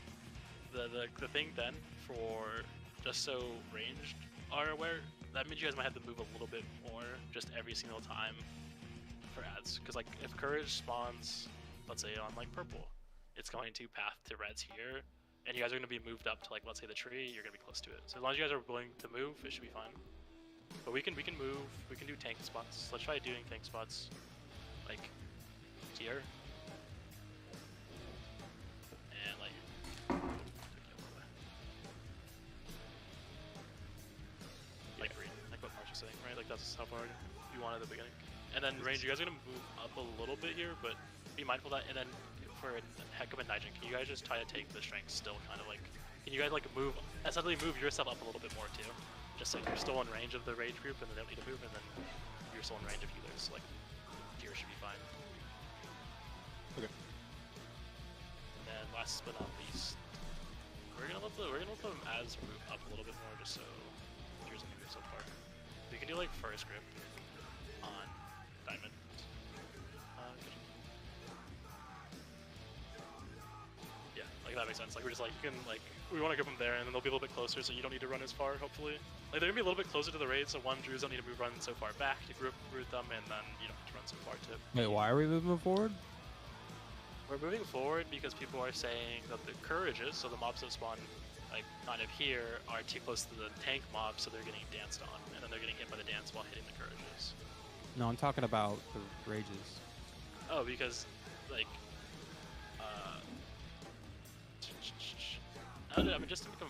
The thing then for just so ranged are aware, that means you guys might have to move a little bit more just every single time for ads. Because like if courage spawns, let's say on like purple, it's going to path to reds here, and you guys are going to be moved up to like let's say the tree, you're going to be close to it. So as long as you guys are willing to move, it should be fine. But we can move, we can do tank spots. Let's try doing tank spots like here. And like green, like what Marsh is saying, right? Like that's how far you want at the beginning. And then range, you guys are gonna move up a little bit here, but be mindful of that. And then for a heck of a Nigel, can you guys just try to take the strength still kind of like, can you guys like move, essentially move yourself up a little bit more too? Just like you're still in range of the rage group and they don't need to move, and then you're still in range of healers, like here should be fine. Okay. And then last but not least, we're gonna let them as move up a little bit more just so here's what we do so far. We can do like first grip on diamond. Yeah, like that makes sense. Like we're just like you can like we want to grip them there, and then they'll be a little bit closer, so you don't need to run as far. Hopefully, like they're gonna be a little bit closer to the raid, so Druids don't need to run so far back to root them, and then you don't have to run so far to. Wait, why are we moving forward? We're moving forward because people are saying that the courages, so the mobs that spawn like kind of here, are too close to the tank mobs, so they're getting danced on, and then they're getting hit by the dance while hitting the courages. No, I'm talking about the rages. Oh, because like I mean, just to make them.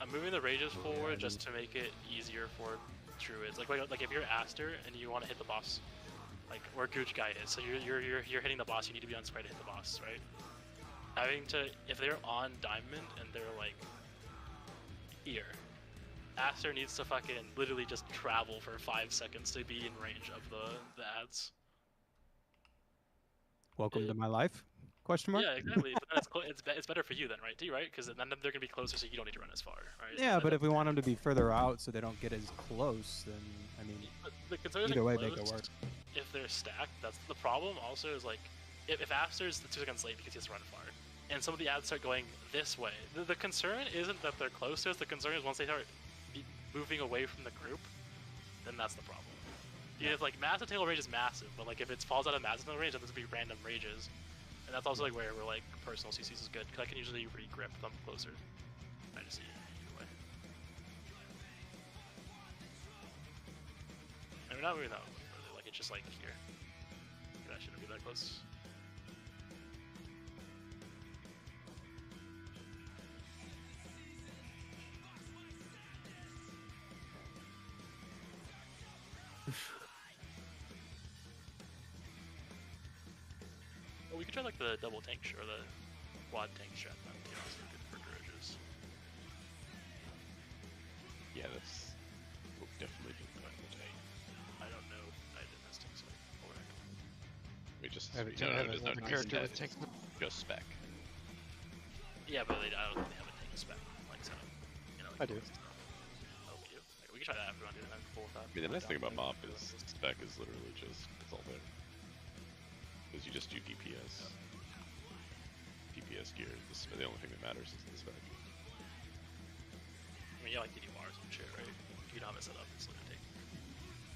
I'm moving the rages forward just to make it easier for druids. Like if you're Aster and you want to hit the boss, like where Gooch Guy is, so you're hitting the boss, you need to be on square to hit the boss, right? Having to, if they're on diamond and they're like here, Aster needs to fucking literally just travel for 5 seconds to be in range of the ads. Welcome to my life? Question mark? Yeah, exactly. But then it's better for you then, right? Right? Because then they're gonna be closer, so you don't need to run as far, right? Yeah, but if we want them to be further out so they don't get as close, then I mean, the concern either way, close, make it work. If they're stacked, that's the problem. Also, is like if Aster's the 2 seconds late because he has to run far, and some of the ads start going this way. The concern isn't that they're close to us. The concern is once they start moving away from the group, then that's the problem. If like massive tail range is massive, but like if it falls out of massive tail range, then there's gonna be random rages. And that's also like where like personal CCs is good, because I can usually re-grip them closer. I just see it either way. And we're not moving that further, like it's just like here. That shouldn't be that close. Well, we could try like the double tank or the quad tank strat. That would be also good for garages. Yeah, that's what we've definitely been back in the day. I don't know. I didn't this tank, so I'll wreck. We just I have a character with tank. Just spec. Yeah, but I don't think they have a tank spec like setup. You know, I do. Oh, we do. Okay, we can try that if we want to do that. Full with that. I mean, the nice thing about MOP is spec is literally just, it's all there. Because you just do DPS. DPS gear, the only thing that matters is the spec. I mean, yeah, like you do bars and shit, right? If you don't have it set up, it's gonna take.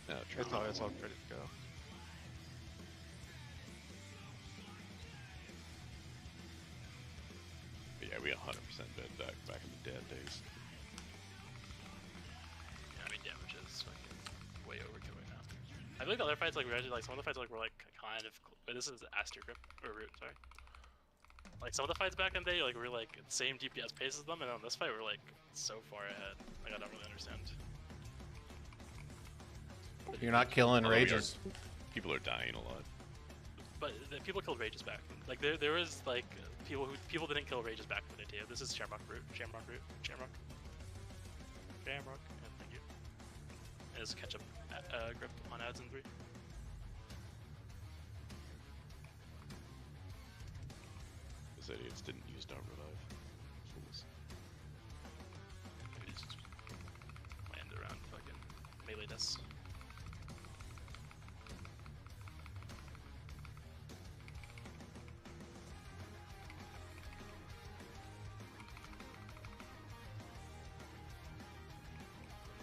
No, true. It's all ready to go. But yeah, we 100% did that back in the dead days. Yeah, I mean, damage is fucking way overkill right now. I feel like the other fights, like, we actually, like, some of the fights, like, were, like, kind of, wait, this is Aster Grip, or Root, sorry. Like, some of the fights back in the day, like, we were, like, same DPS pace as them, and on this fight, we're, like, so far ahead. Like, I don't really understand. You're not killing Although rages. People are dying a lot. But the people killed rages back. Like, there was, like, people didn't kill rages back in the day. This is Shamrock Root, Shamrock Root, Shamrock. Shamrock, yeah, thank you. And it's catch up grip on ads in 3. Those idiots didn't use Dark Revive. Fools. Maybe just land around fucking melee deaths.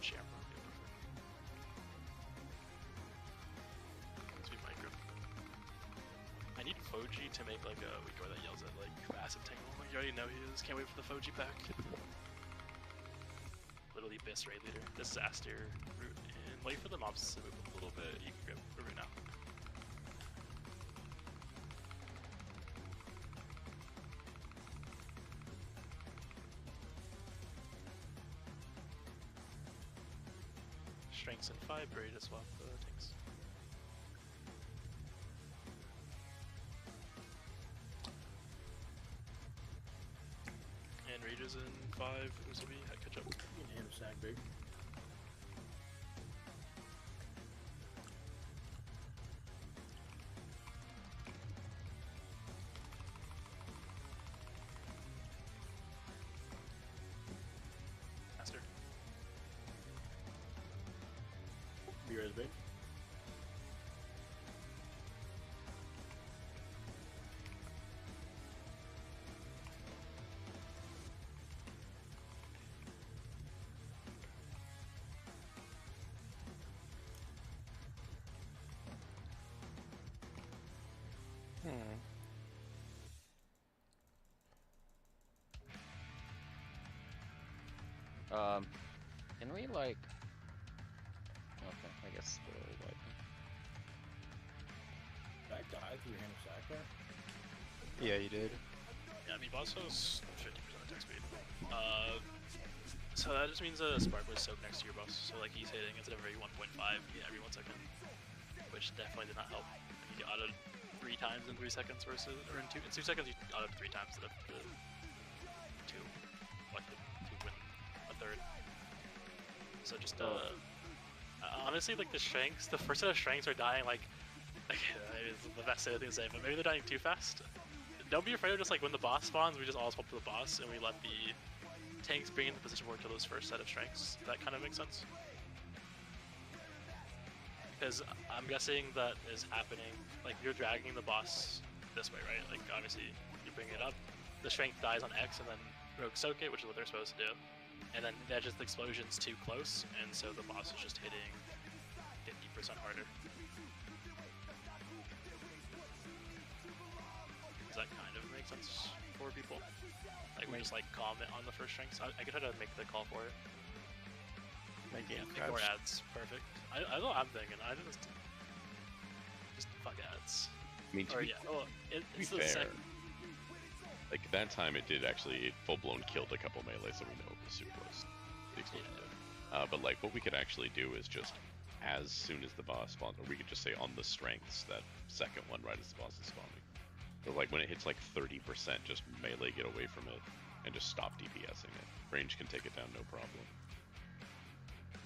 Shamrock, yeah, perfect. Let's be micro. I need Foji to make like a Weaker that yells at like massive tangle. Like you already know he is. Can't wait for the Foji pack. Literally Biss raid leader. This is Aster Root and wait for the mobs to move a little bit. You can grab the root now. Strengths and 5, ready to swap the tanks. And rages in 5, this will be catch up. And a sack big. Master. Be res big. Can we like? Okay, I guess the lightning. Back dive. die through Hand of Sack there? Yeah, you did. Yeah, I mean, boss host 50% attack speed. So that just means that a spark was soaked next to your boss. So like he's hitting instead of every 1.5, every 1 second, which definitely did not help. You get autoed 3 times in 3 seconds versus, or in 2 seconds you autoed 3 times instead of the 2, like to win a third. So just honestly, like the strengths, the first set of strengths are dying like it's the best thing to say, but maybe they're dying too fast. Don't be afraid of just like when the boss spawns, we just all swap to the boss and we let the tanks bring in the position where to those first set of strengths. That kind of makes sense. Because I'm guessing that is happening, like you're dragging the boss this way, right? Like obviously you bring it up, the strength dies on X and then rogue soak it, which is what they're supposed to do. And then that just the explosion's too close, and so the boss is just hitting 50% harder. Does that kind of make sense for people? Like we just like comment on the first strengths. I could try to make the call for it. Ignore ads, perfect. I know what I'm thinking. I just fuck ads. I mean, to be fair, like that time it did actually, it full blown killed a couple melee, so we know it was super close. The explosion did. But like what we could actually do is just as soon as the boss spawns, or we could just say on the strengths, that second one right as the boss is spawning. So like when it hits like 30%, just melee get away from it and just stop DPSing it. Range can take it down, no problem.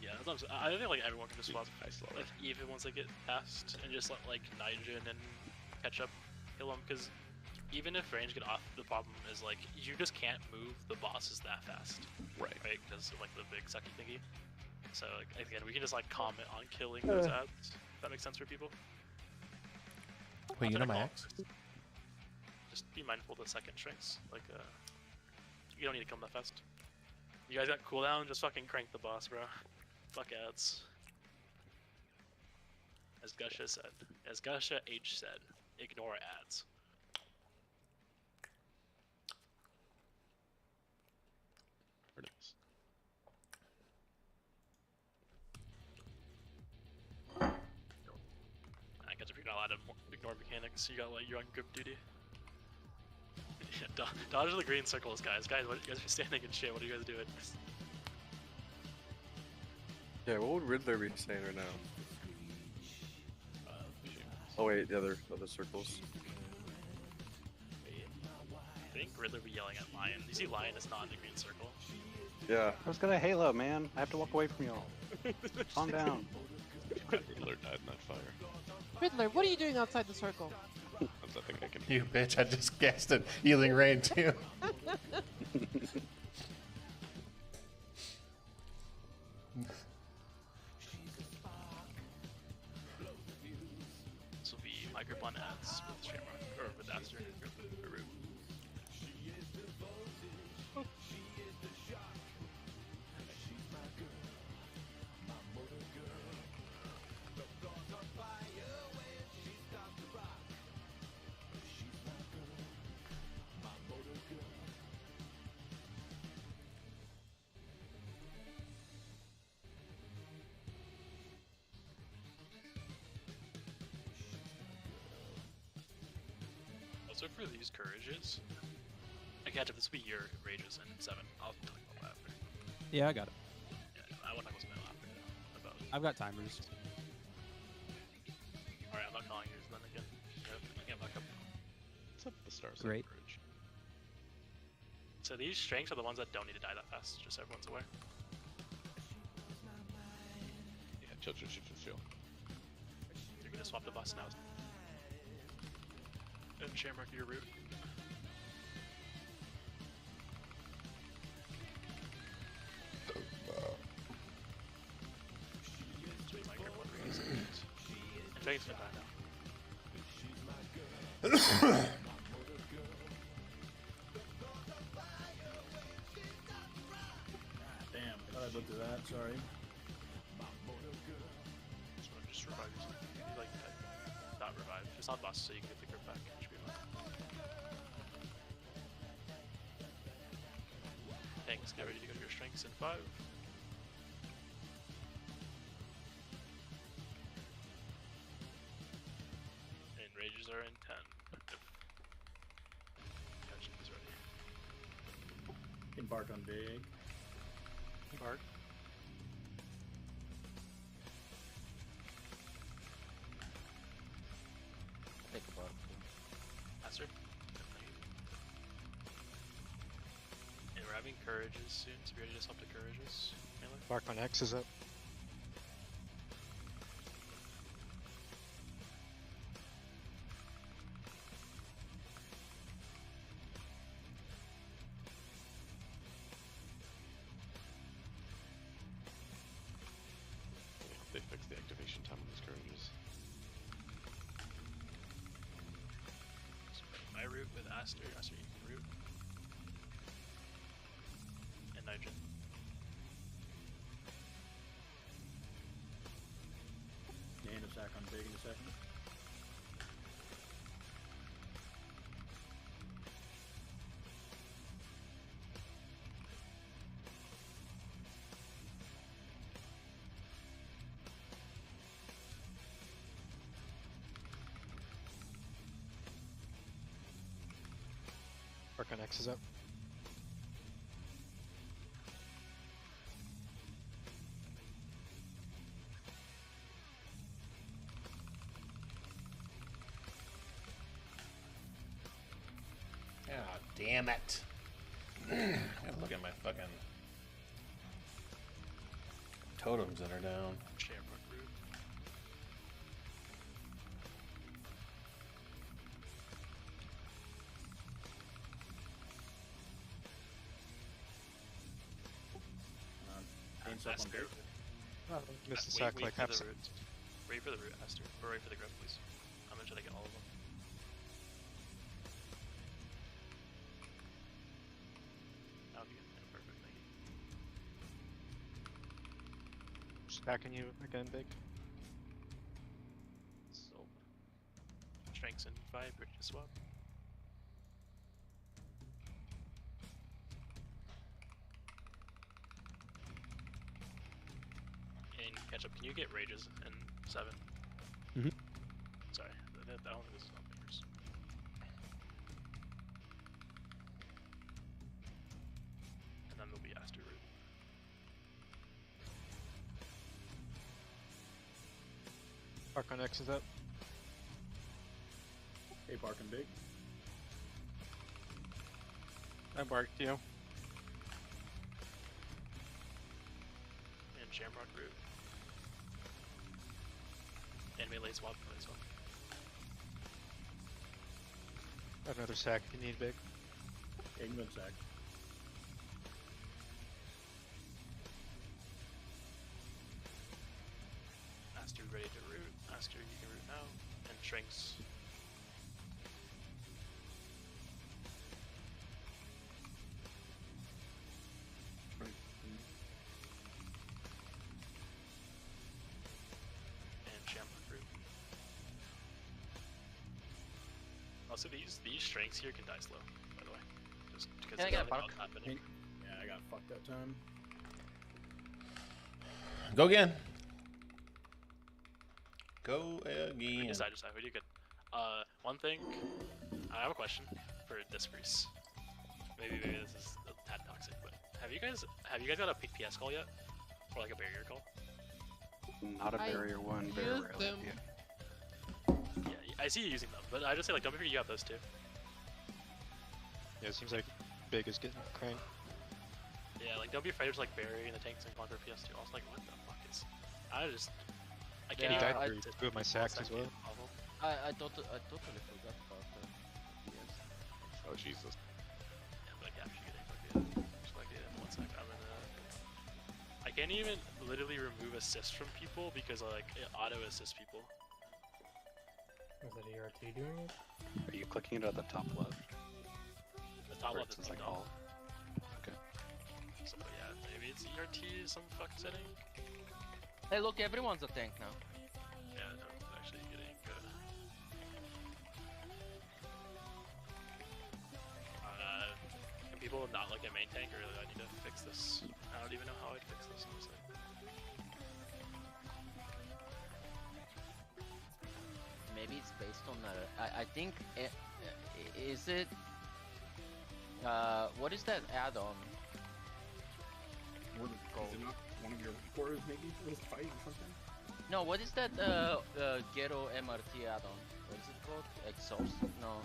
Yeah, that's what I'm saying. I think like everyone can just swap like even once they get past and just let like Nitrogen and Ketchup kill them, because even if range get off, the problem is like you just can't move the bosses that fast. Right. Right, because of like the big sucky thingy. So like, again, we can just like comment on killing those ads. If that makes sense for people. Wait, you know my axe? Just be mindful of the second strengths. Like you don't need to kill them that fast. You guys got cooldown, just fucking crank the boss, bro. Fuck ads. As Gusha said. As Gusha H said, ignore ads. I guess if you're not allowed to ignore mechanics, you got like you're on grip duty. Yeah, dodge the green circles, guys. Guys, what, you guys are standing in shit. What are you guys doing? Yeah, what would Riddler be saying right now? Oh wait, the other circles. I think Riddler be yelling at Lion. You see Lion is not in the green circle. Yeah. I was gonna Halo, man. I have to walk away from y'all. Calm down. Riddler died in that fire. Riddler, what are you doing outside the circle? That's the thing I can. You bitch! I just casted Healing Rain too. This will be microphone ads with Shamrock, or with Aster, or Root. So for these courages, I catch up. This will be your rages in 7. I'll talk about that after. Yeah, I got it. Yeah, I want to talk about after. About. I've got timers. All right, I'm not calling yours then again. Yep, I can't back up. What's up with the stars? Great. Courage? So these strengths are the ones that don't need to die that fast. Just so everyone's aware. Yeah, chill. You're gonna swap the boss now. And Shamrock, your root. Sweet microphone raise. And Dragon's gonna die now. Damn, I thought I'd looked at that, sorry. Just revive yourself. You like not revive. Just on boss so you can get the grip back. Should be fine. Tanks, get ready to go to your strengths in 5. And rages are in Bark on big. Bark. Take a bark. Master. And we're having courages soon, so be ready to swap to courages. Melee. Bark on X is up. They fixed the activation time on these courages. My root with Aster, Aster you can root. And Nitrogen. Gain a sack on big in a second. Bark on X is up. Ah, damn it. I gotta look at my fucking totems that are down. Shamrock root. Aster. Oh, missed the sack like half for the second. root. Wait for the root, Aster. Or wait for the grub, please. I'm gonna try to get all of them. That would be good. Yeah, perfect, thank you. Stacking you again, big. So, strengths and 5, ready to swap. And catch up, can you get rages in 7? Mhm. Sorry, I don't think this is on fingers. And then there'll be Aster root. Bark on X is up. Hey, Bark and big. I barked you. And Shamrock root. And melee swap, melee swap. I have another sack if you need, big. England sack. Aster ready to root. Aster, you can root now. And shrinks. And Shamrock root. Also, these strengths here can die slow, by the way. Just because Can I get a it's bark? happening. Yeah, I got fucked that time. Go again. Go We again. decide, we do good. One thing, I have a question for Discrease. Maybe this is a tad toxic, but have you guys got a PS call yet? Or like a barrier call? Not a barrier one, very used rarely. them. Yeah. Yeah, I see you using them, but I just say like, don't be afraid you have those too. Yeah, it seems like big is getting cranked. Yeah, like don't be afraid of just like burying the tanks and calling for PS2. I was like, what the fuck is? I can't Yeah, even. I died for two of my sacks as well. I totally forgot about that. Yes. Oh Jesus. Yeah, but I captured it. Just like it in 1 sec. I can't even literally remove assists from people because like it auto assists people. Is that ERT doing it? Are you clicking it at the top left? The top Where left it is says, like like all. Okay. So yeah, maybe it's ERT some fuck setting. Hey, look, everyone's a tank now. Yeah, no, it's actually getting good. Can people not like a main tank, or I need to fix this? I don't even know how I'd fix this, honestly. Maybe it's based on I think is it what is that add-on Sword of Gold. Is it not one of your cores maybe for this fight or something? No, what is that Ghetto MRT add-on? What is it called? Exhaust? No.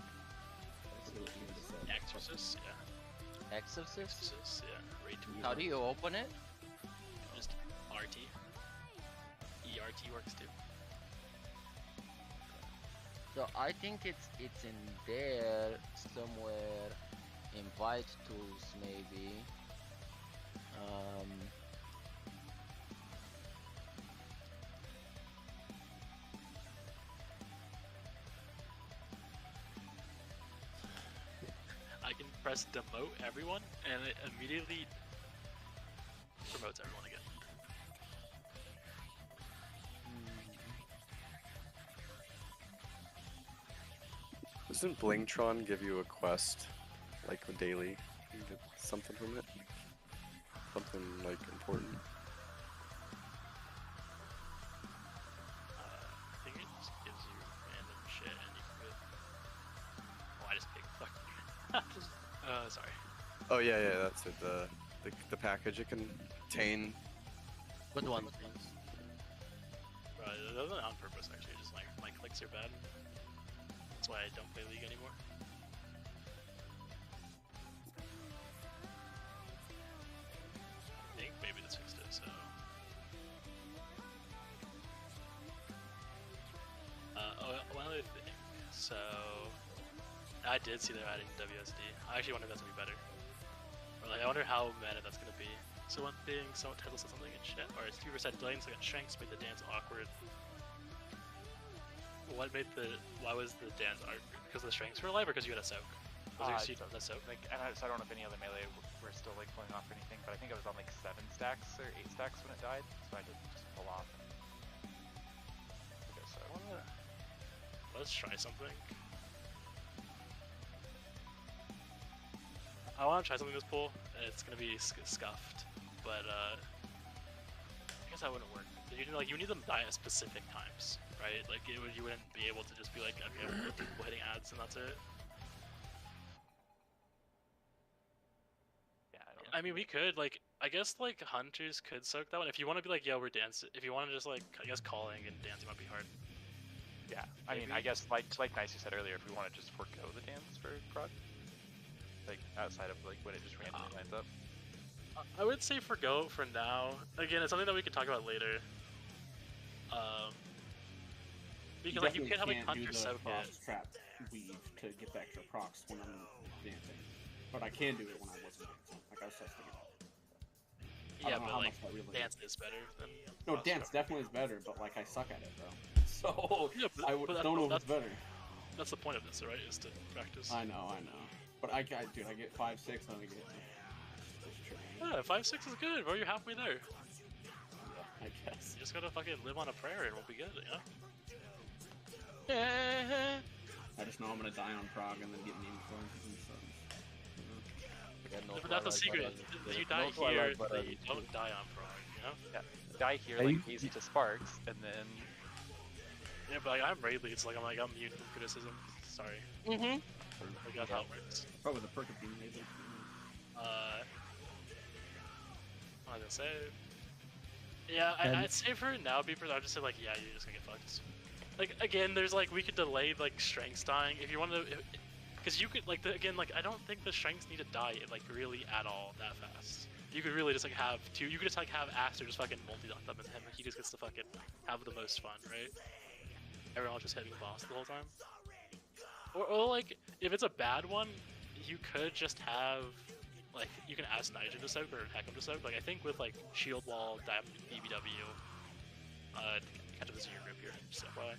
Exorcist, yeah. Exorcist? Exorcist, yeah. Raid 2. How do you open it? Just RT. ERT works too. So I think it's in there somewhere. Invite tools maybe. I can press demote everyone, and it immediately promotes everyone again. Doesn't Blingtron give you a quest, like a daily? You get something from it? Something like important? I think it just gives you random shit, and you can go. Oh, I just picked. Fuck. Sorry. Oh yeah, that's it. The package it can contain. Good one. Right, that wasn't on purpose actually. Just like my clicks are bad. That's why I don't play League anymore. I think maybe this fixed it. So. One other thing. So. I did see they're adding WSD. I actually wonder if that's gonna be better. Or like, I wonder how meta that's gonna be. So one thing, Tesla said something in chat, or it's 2% delay, so got strengths made the dance awkward. Why was the dance awkward? Because the strengths were alive, or because you had a soak? Was it the soak? Like, and I don't know if any other melee were still like pulling off or anything, but I think I was on like 7 stacks or 8 stacks when it died, so I did just pull off. Okay, so let's try something. I want to try something this pool, and it's gonna be scuffed, but I guess that wouldn't work. You need them to die at specific times, right? Like you wouldn't be able to just be like, okay, I'm people hitting ads and that's it. Yeah, I mean, we could I guess hunters could soak that one if you want to be like, yo, we're dancing. If you want to just I guess calling and dancing might be hard. Yeah, I mean, I guess like Nice you said earlier, if we want to just forego the dance for prod. Like outside of when it just randomly lines up. I would say forgo for now. Again, it's something that we can talk about later. Because you can't have hunter soak it. Trap weave to get the extra procs when I'm dancing, but I can do it when I wasn't dancing. Like I was testing it. Yeah, but dance is better than. No, dance definitely is better, but I suck at it, bro. So yeah, I don't know if it's better. That's the point of this, right? Is to practice. I know. But I get 5-6, then we get. Yeah, 5-6 is good, bro. You're halfway there. Yeah, I guess. You just gotta fucking live on a prayer and we'll be good, you know? I just know I'm gonna die on Prague and then get memed for it. But that's the secret. You die here, you don't die on Prague, you know? Yeah, die here, easy to Sparks, and then. Yeah, but I'm Raid Lead, so I'm immune from criticism. Sorry. That's how it works. Probably the perk of being Raid Lead. I was gonna say. Yeah, I'd say for now, I'd just say yeah, you're just gonna get fucked. Again, there's we could delay strengths dying if you want to, because you could again I don't think the strengths need to die really at all that fast. You could really just have two. You could just have Aster just fucking multi-dot them and him. He just gets to fucking have the most fun, right? Everyone's just hitting the boss the whole time. Or if it's a bad one, you could just have you can ask Niger to soak or Heckam to soak. I think with Shield Wall, DBW, catch up this in your grip here. Just FYI.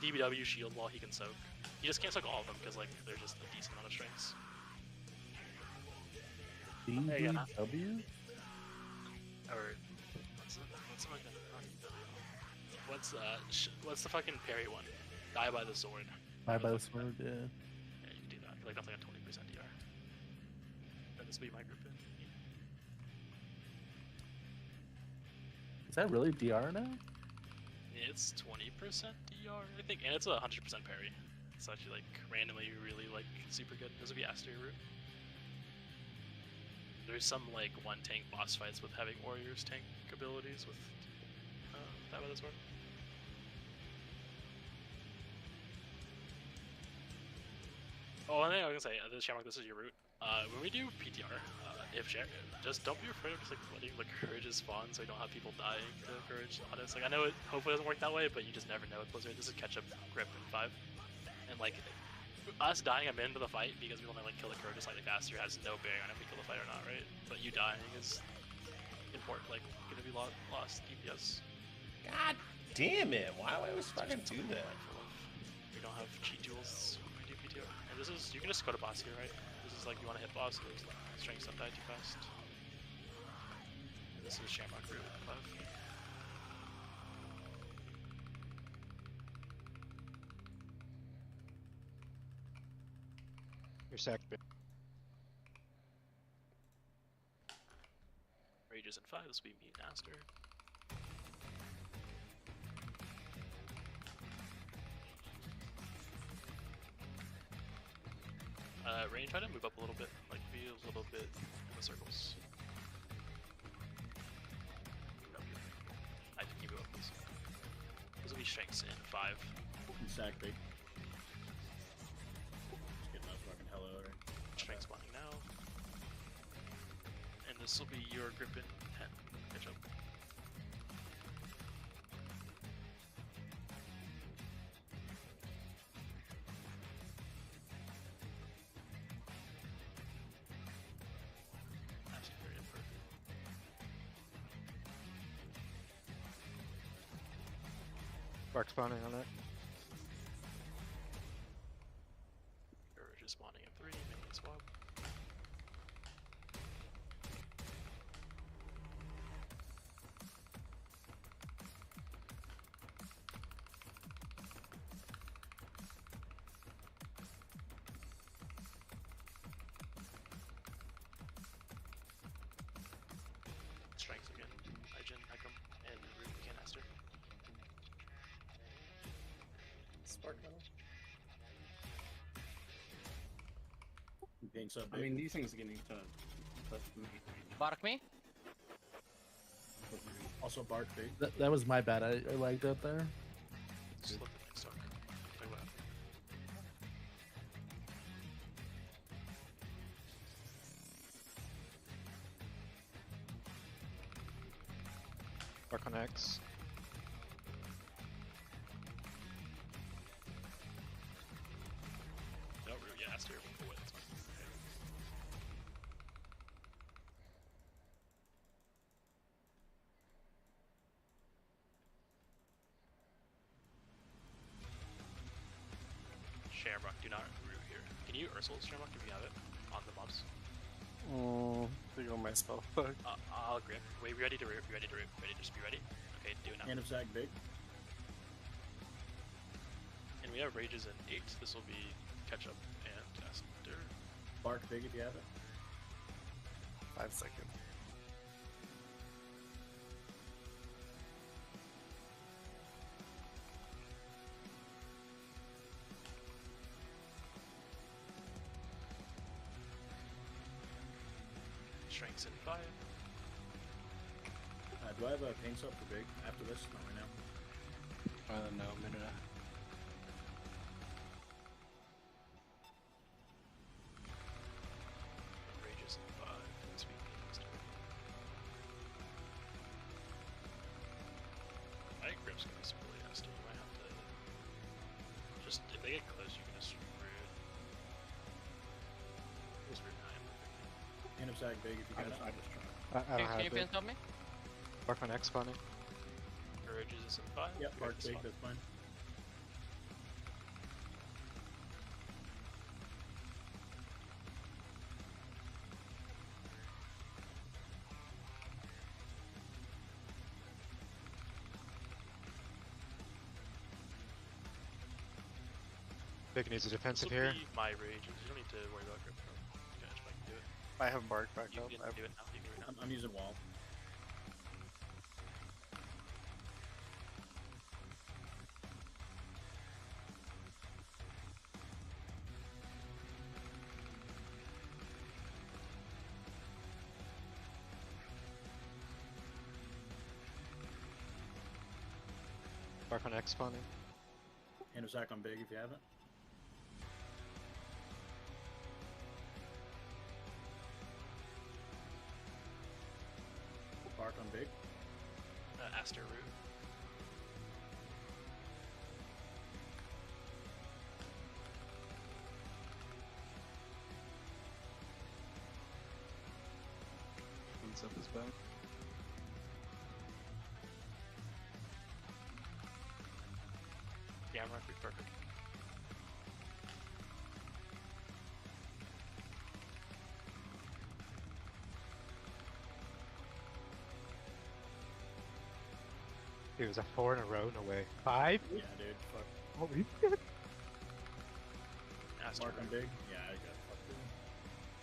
DBW, Shield Wall, he can soak. You just can't soak all of them because they're just a decent amount of strengths. DBW? Or what's the fucking parry one? Die by the sword. Die by the sword, yeah. Yeah, you can do that. That's a 20% DR. Then this will be my group in. Is that really DR now? It's 20% DR, I think, and it's a 100% parry. It's actually randomly really super good. This would be Aster route. There's some like one tank boss fights with having warriors tank abilities with that with this one. Oh, and then I was gonna say, this Shamrock, this is your route. When we do PTR, just don't be afraid of just like letting the courages spawn, so you don't have people dying to courage honest. Like I know it hopefully doesn't work that way, but you just never know with Blizzard. This is catch up grip in 5, and like us dying a minute into the fight because we want to like kill the courage slightly faster has no bearing on if we kill the fight or not, right? But you dying is important, like gonna be lost DPS. God damn it! Why do I always fucking do that? We don't have cheat tools when we do PTR. And this is, you can just go to boss here, right? This is like you want to hit boss, and there's strength stuff die too fast. And this is Shamrock route 5. You're sacked. Rages in 5, this will be Meat Master. Rain, try to move up a little bit, like be a little bit in the circles. I think you move up this. This will be strengths in 5. And sack big. Just getting that fucking hell out of there. Strength spawning now. And this will be your grip in 10. Catch up. Bark spawning on that. Courage is spawning in 3, minion swap. Strength again, Legend, Necum, and Root Canister. Spark metal. Paints up I mean, these things are getting to me. Bark me? Also bark big. That was my bad. I lagged out there. Just look at the next one. Play what happened. Bark on X. No, Root, yeah, Aster, for what? It's fine. Okay. Shamrock, do not Root here. Can you Ursula Shamrock if you have it on the mobs? There go my spell. I'll grip. Wait, ready to root, ready to root, ready to just be ready. Okay, do it now. Hand of sack big. And we have rages in 8. This will be catch up and Aster. Bark big if you have it. 5 seconds. Strengths in 5. Do I have a paint up for big after this? Not right now. No, minute. Rages in 5. This week Aster. I think grip's gonna be some really nasty. You might have to just, if they get close, you can just root. Just root 9. Hand of sack big if you got it. I just tried. I don't Can you have it. fence on me? Bark on X spawning. Courage is in 5. Yep, bark big, that's fine. Big needs a defensive This will here. be my rage. You don't need to worry about grip. Okay, I can do it. I have bark back You up. can do it now. You can do it now. I'm using wall. Bark on X spawning. Hand a sack on big if you haven't. Bark on big. Aster root. Cleans up his back. Yeah, I'm right, perfect. Dude, was that 4 in a row? No way. 5? Yeah, dude. Fuck. Holy shit. Mark on big. Yeah, I got fucked.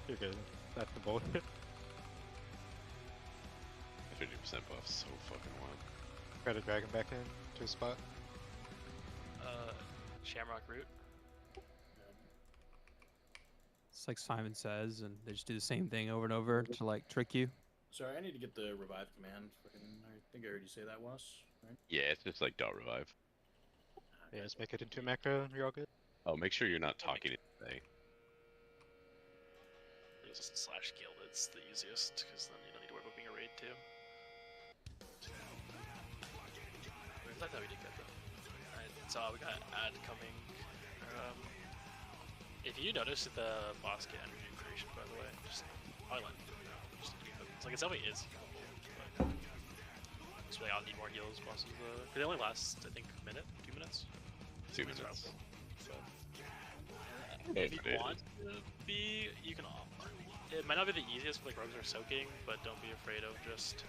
You're good. That's the bullshit. 50% buff, so fucking wild. Try to drag him back in to his spot. Shamrock root. It's like Simon says, and they just do the same thing over and over to like trick you. Sorry, I need to get the revive command. Fucking, I think I heard you say that was right. Yeah, it's just like dot revive. Yeah, just make it into a macro and you're all good. Oh, make sure you're not talking today. Just slash guild, it's the easiest, because then you don't need to worry about being a raid too. I thought we did good though. Alright, so we got ad coming. If you notice the boss get energy creation, by the way, just highlight. Just it's like it definitely is. But this way I'll need more heals bosses. Because they only last, I think, a minute, 2 minutes. 2 minutes. So if you want to be, you can. It might not be the easiest, like rogues are soaking, but don't be afraid of just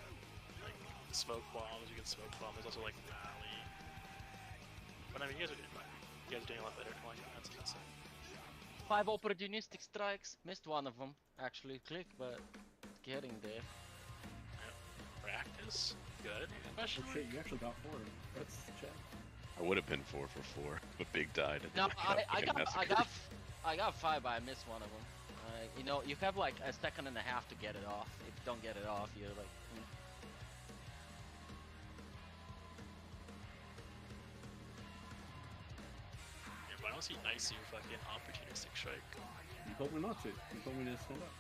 like smoke bombs. You can smoke bomb. There's also like rally. But I mean, you guys are doing fine. You guys are doing a lot better. Like, that's it. 5 opportunistic strikes. Missed one of them. Actually, click, but getting there. Yep. Practice. Good. Oh shit, you actually got 4. That's check. I would have been 4 for 4, but Big died. And No, got I got 5, but I missed one of them. You know, you have like a second and a half to get it off. If you don't get it off, you're like. Yeah, but I don't see nice you fucking opportunistic strike. You told me not to. You told me to stand up.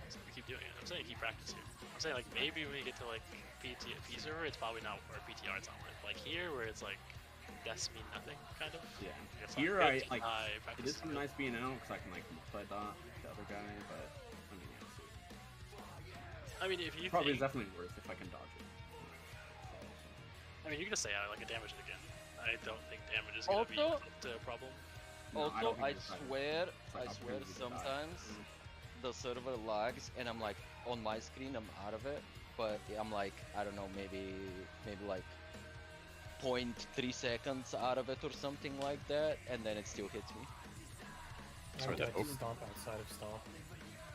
So we keep doing it. I'm saying keep practicing. I'm saying like maybe when you get to like PT Pserver, it's probably not, or PTR, it's not worth. Like here, where it's like deaths mean nothing, kind of. Yeah. It's Here not I good, like. It is practice nice being out because I can like multi-dot the other guy, but I mean, yeah, so I mean, if you probably think, is definitely worth if I can dodge it. I mean, you can just say I like a damage it again. I don't think damage is gonna be a problem. No, I Also, don't I think it's swear, like I swear, opportunity to die. sometimes the server lags, and I'm like on my screen, I'm out of it, but I'm like, I don't know, maybe like 0.3 seconds out of it or something like that, and then it still hits me. Sorry, that stomp outside of stomp.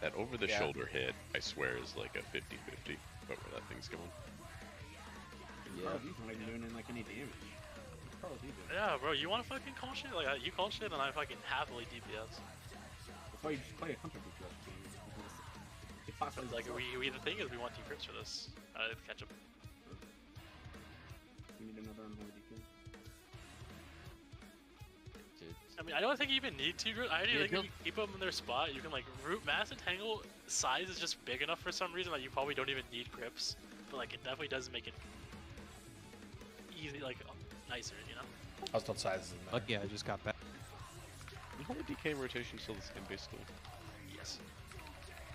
That over-the-shoulder hit, I swear, is like a 50-50, but where that thing's going. Yeah. He's not even doing like any damage. Yeah, bro, you want to fucking call shit? Like, you call shit, and I fucking happily DPS. That's why you just play a counter DPS game. But, like, the thing is, we want decrypts for this. Catch up. We need another unholy DK. I mean, I don't think you even need to root. I already think if you keep them in their spot, you can like root mass entangle. Size is just big enough for some reason that you probably don't even need grips, but like it definitely does make it easy, like nicer, you know. I was told size isn't Lucky I just got back. Is the DK rotation still the same, basically? Yes.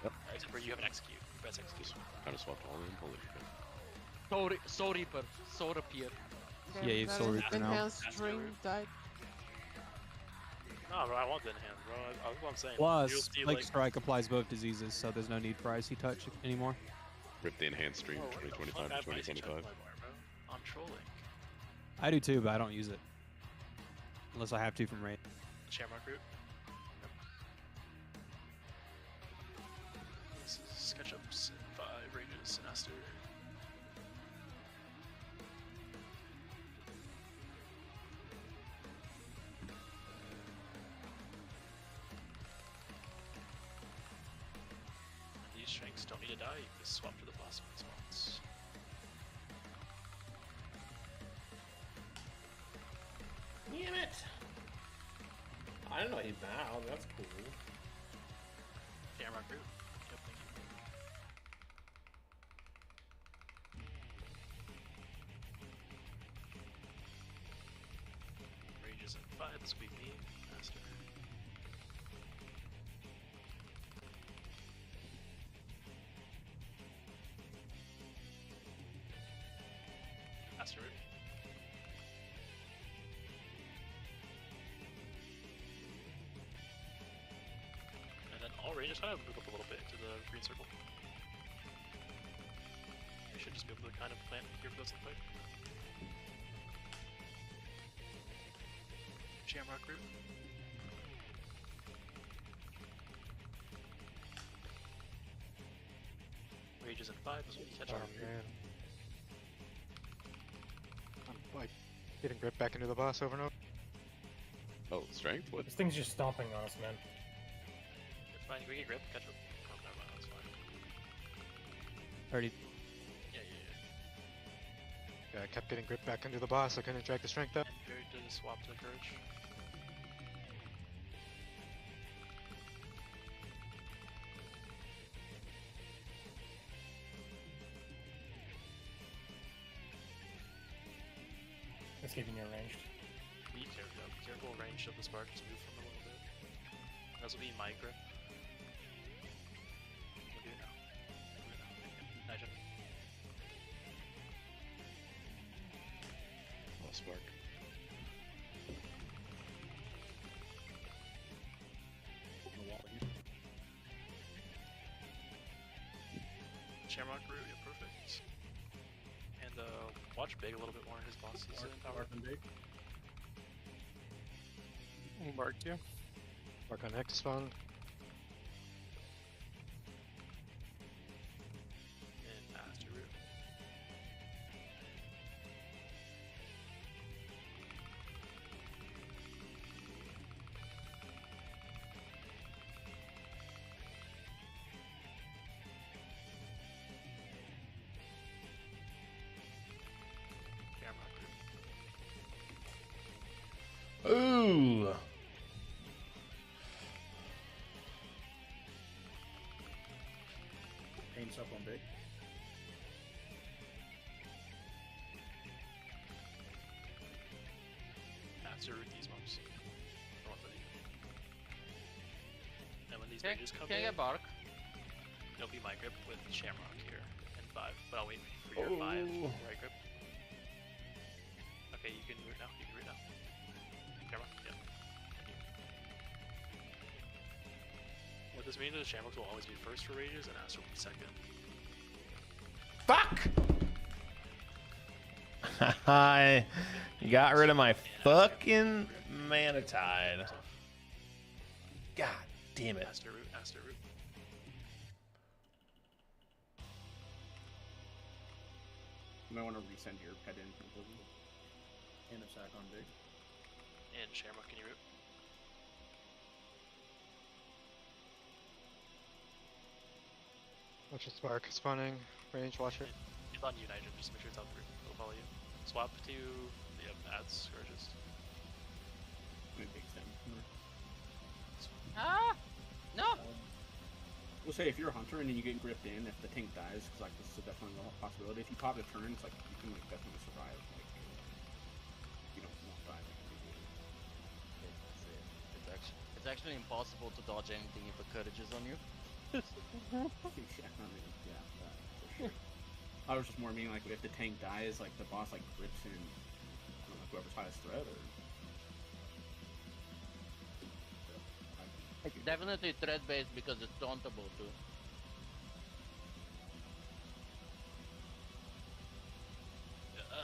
Yep. Except for you have an execute. Best execute. Kind of swapped all in. Holy shit. Soul Reaper, Soul Reaper. Yeah, you have Soul Reaper now. Enhanced string died. No, bro, I want the enhance, bro. That's what I'm saying. Plus, You'll see, Lake Strike applies both diseases, so there's no need for Icy Touch anymore. Rip the enhanced stream 2025 to 2025. I'm trolling. I do too, but I don't use it. Unless I have to from raid. Shamrock root. This is SketchUps, 5 rages, and Aster. These strengths don't need to die, you can just swap to the boss response. I didn't know he bowed. That's cool. Camera group. Yep, thank you. Rages at 5. This will be me. Master. Master. And then all ranges kind of move up a little bit to the green circle. We should just be able to kind of plant here for those in the fight. Shamrock root. Rages at 5, this will be catch up. I'm like getting ripped back into the boss over and over. Oh, strength? What? This thing's just stomping on us, man. It's fine, we get grip, catch up. Oh, never mind, that's fine. Already. Yeah. Yeah, I kept getting ripped back into the boss. I couldn't drag the strength up. And Jerry did a swap to courage. It's keeping you ranged. Be careful range of the spark to move from a little bit. This will be my grip. We'll do it now. Nigel. Oh, spark. Open the wall here. Shamrock root, yeah, perfect. And watch Big a little bit more. His boss is in power. Big. Mark you. Mark on X spawn. And Master root. Ooh. Paints up on Big. Master root these mobs. And when these Okay, mages come can I in, get bark? it'll be my grip with Shamrock here and 5. But I'll wait for your 5 right grip. Okay, you can root now. You can root now. Shamrock, yeah. What this means is Shamrocks will always be first for rages and Astro will be second. Fuck! I got rid of my fucking Manatide. God damn it. Astro root, Astro root. You might want to resend your pet in. And a sack on Big. And Shamrock, can you root? Watch the spark spawning. Range watcher. It's on you, Nigel. Just make sure it's on the root. It'll follow you. Swap to ads scourges. Big stem. Ah! No! We'll say if you're a hunter and then you get gripped in, if the tank dies, because like this is definitely a possibility. If you pop the turns, like you can like definitely survive. Like you don't die. It's actually impossible to dodge anything if a courage is on you. Yeah, for sure. I was just more meaning like if the tank dies, like the boss like grips in, I don't know, whoever's highest threat or. It's definitely threat based because it's tauntable too.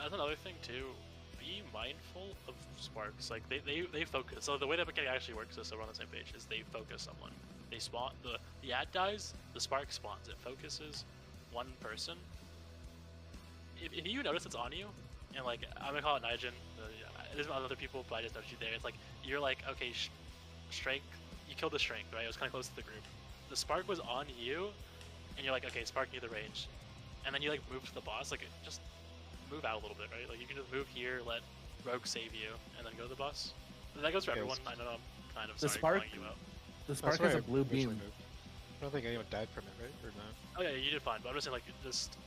That's another thing too. Be mindful of sparks. Like they focus. So the way that mechanic actually works is so we're on the same page. Is they focus someone. They spawn the ad dies. The spark spawns. It focuses one person. If you notice it's on you, and like I'm gonna call it Nigel. There's other people, but I just noticed you there. It's like you're like okay, strength. You killed the strength, right? It was kind of close to the group. The spark was on you, and you're like okay, spark near the range, and then you like move to the boss. Like just move out a little bit, right? Like you can just move here, let Rogue save you, and then go to the boss. And that goes for everyone. I know I'm kind of The sorry spark. calling you out. The spark That's has where a blue I originally beam. moved. I don't think anyone died from it, right? Or no? Oh yeah, you did fine, but I'm just saying, like, just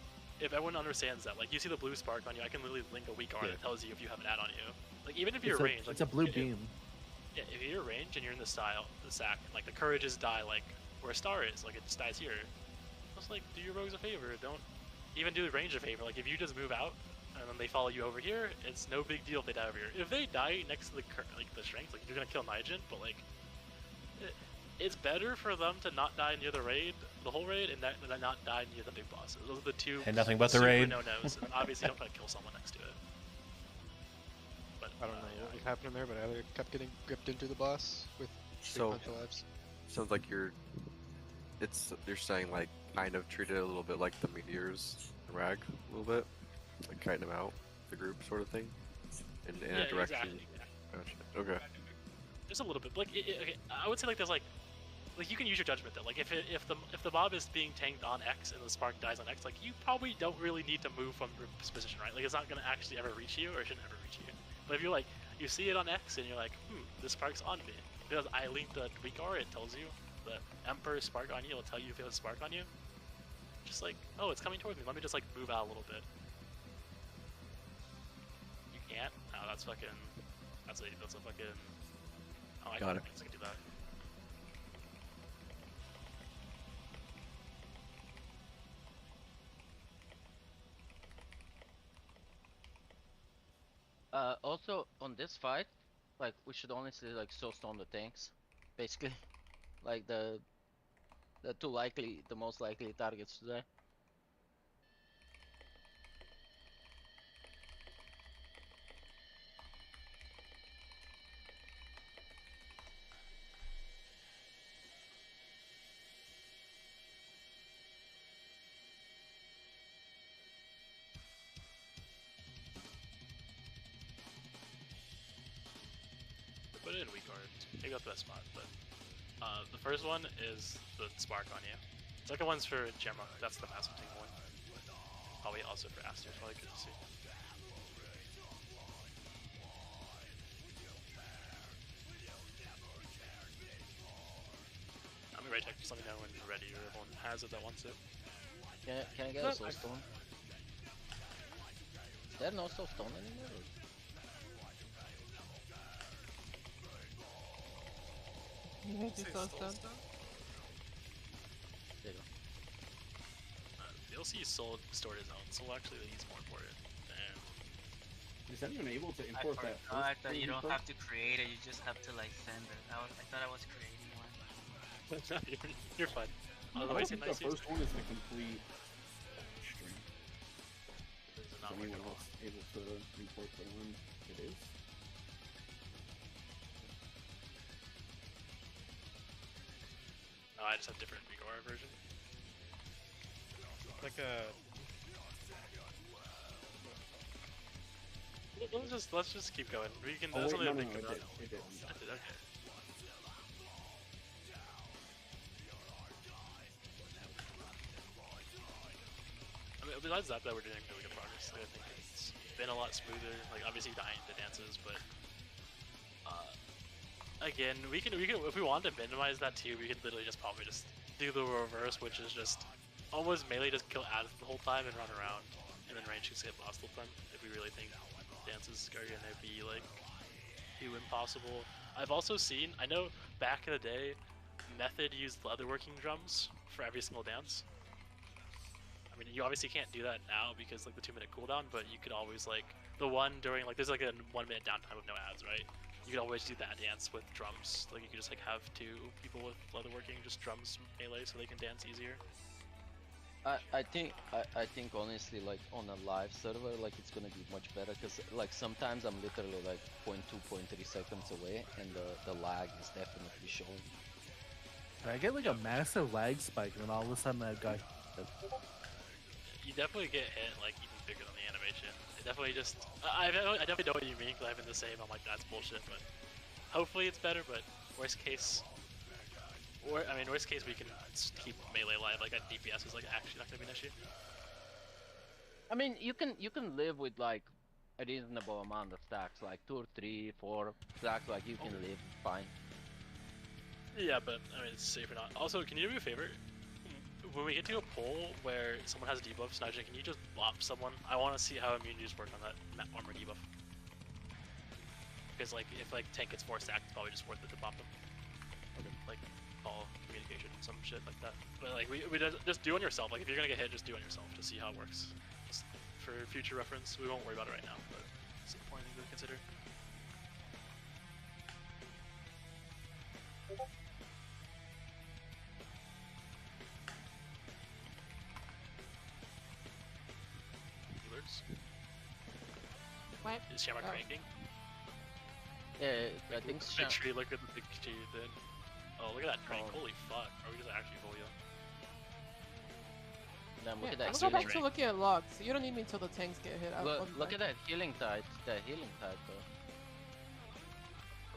if everyone understands that, like, you see the blue spark on you, I can literally link a weak art that tells you if you have an ad on you. Like, even if you're range, like, It's a blue beam. Yeah, if you're range and you're in the sack, and, like, the courages die, like, where a star is, like, it just dies here. Just, like, do your rogues a favor. Don't even do the range a favor. Like, if you just move out, and then they follow you over here, it's no big deal if they die over here. If they die next to the strength, like, you're gonna kill Nigel, but, like, it's better for them to not die near the raid, the whole raid, and not die near the big bosses. Those are the two. And nothing but the super raid. no-nos. And obviously, don't try to kill someone next to it. But I don't know what was happening there, but I either kept getting gripped into the boss with So, bunch of lives. sounds like you're saying like kind of treat it a little bit like the meteors rag a little bit, like kiting them out, the group sort of thing, in a direction. Exactly. Gotcha. Okay. Just a little bit. Like, okay, I would say like there's like you can use your judgment though. Like if the mob is being tanked on X and the spark dies on X, like you probably don't really need to move from this position, right? Like it's not gonna actually ever reach you, or it shouldn't ever reach you. But if you're like you see it on X and you're like, this spark's on me because I linked the weak aura, it tells you the Emperor spark on you. It'll tell you if it has a spark on you. Just like, oh, it's coming towards me. Let me just like move out a little bit. You can't. No, that's fucking. That's a fucking. Oh, I Got it. I can do that. Also on this fight, like we should honestly like soulstone the tanks, basically, like the most likely targets today. Put it in weak cards. Maybe not the best spot, but the first one is the spark on you. The second one's for Gemma. That's the massive ting one. Probably also for Aster. Probably good to see. I'm ready. Just let me know when you're ready, or everyone has it that wants it. Can I get a soulstone? Is there no soulstone anymore? DLC stored his own, so actually he's more important. And is anyone able to import that? I thought you don't have to create it; you just have to like send it. I thought I was creating one. No, you're fine. I don't think the first one is the complete string. Is anyone else able to import the one it is? No, I just have different Vigora version. Like a. Let's just keep going. We can. Oh, That's wait, only no, a thing it about did. It did. Okay. I mean, besides that, we're doing really good progress. Like, I think it's been a lot smoother. Like, obviously dying to dances, but again, we can if we wanted to minimize that too, we could literally just probably just do the reverse, which is just almost melee, just kill ads the whole time and run around, and then range just get lost the whole time. If we really think dances are gonna be like too impossible. I've also seen, I know back in the day, Method used leatherworking drums for every single dance. I mean, you obviously can't do that now because like the 2-minute cooldown, but you could always like the one during like there's like a 1-minute downtime with no ads, right? You could always do that dance with drums. Like you could just like have 2 people with leatherworking just drums melee so they can dance easier. I think honestly like on a live server like it's gonna be much better because like sometimes I'm literally like 0.2, 0.3 seconds away and the lag is definitely showing. I get like a massive lag spike and then all of a sudden that guy. You definitely get hit like even bigger than the animation. It definitely just I definitely know what you mean because I've been the same. I'm like that's bullshit, but hopefully it's better. But worst case. Worst case we can keep melee live. Like at DPS is like actually not gonna be an issue. I mean, you can live with like a reasonable amount of stacks, like 2 or 3, 4 stacks. Like you can live fine. Yeah, but I mean, it's safe or not. Also, can you do me a favor? When we get to a pull where someone has a debuff, Snidgen, can you just bop someone? I want to see how immunities work on that armor debuff. Because like, if like tank gets 4 stacked, it's probably just worth it to bop them. Okay. Like, call communication, some shit like that. But like, we just do on yourself. Like, if you're gonna get hit, just do on yourself to see how it works. Just for future reference, we won't worry about it right now, but it's a point to consider. Healers. What? Is Shamrock cranking? Yeah, I think Big tree, look at the big tree then. Oh, look at that crank. Holy fuck. Are we just actually full heal? Damn, look Yeah, at that. I'll go back to looking at logs. You don't need me until the tanks get hit. Look at that healing tide. That healing tide, though.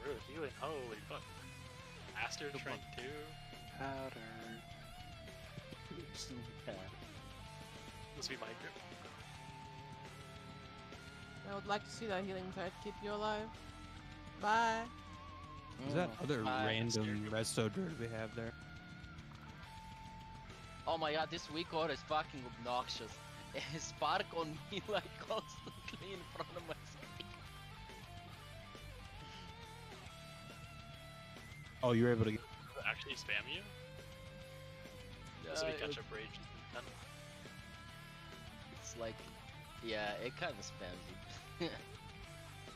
Really healing. Holy fuck. Aster Trank 2. Powder. This be my grip. I would like to see that healing tide keep you alive. Bye. Is that other random resto druid we have there? Oh my god, this weak core is fucking obnoxious. It spark on me like constantly in front of my screen. Oh, you're able to get... Actually spam you? This will be catch up rage. It's like, yeah, it kind of spams you.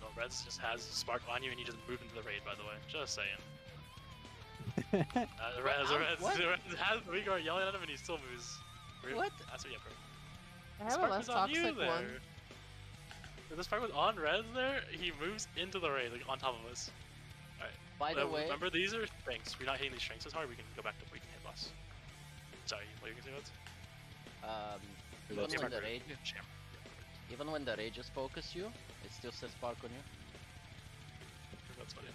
No, Reds just has spark on you and you just move into the raid, by the way. Just saying. The Reds has we are yelling at him and he still moves. What? That's what you have, bro. I have a less toxic one. If the spark was on Reds there, he moves into the raid, like on top of us. Alright. By the way, remember these are strengths. We're not hitting these strengths as hard, we can go back to we can hit boss. Sorry, what are you gonna say, Reds? even when the rages focus you, it still says spark on you. That's funny.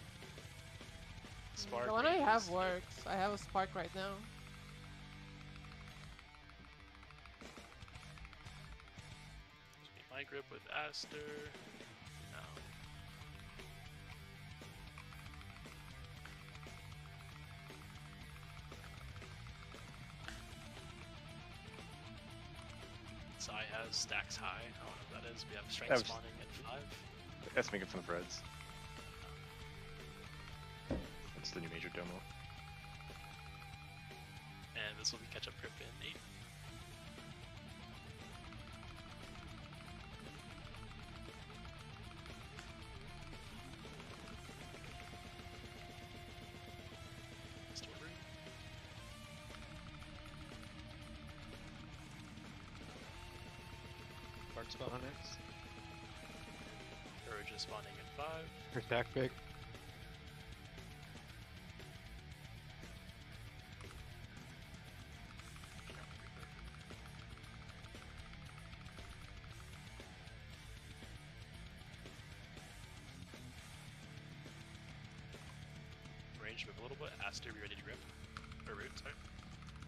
Spark. The one I have works. I have a spark right now. My grip with Aster. No. Sai has stacks high. I don't know what that is. We have strength spawning at 5. That's making fun of Reds. That's the new major demo. And this will be catch up grip in 8. Bard spell on X. Courage is spawning at 5. Her stack pick. Range move a little bit. Aster, be ready to grip. Or root, sorry.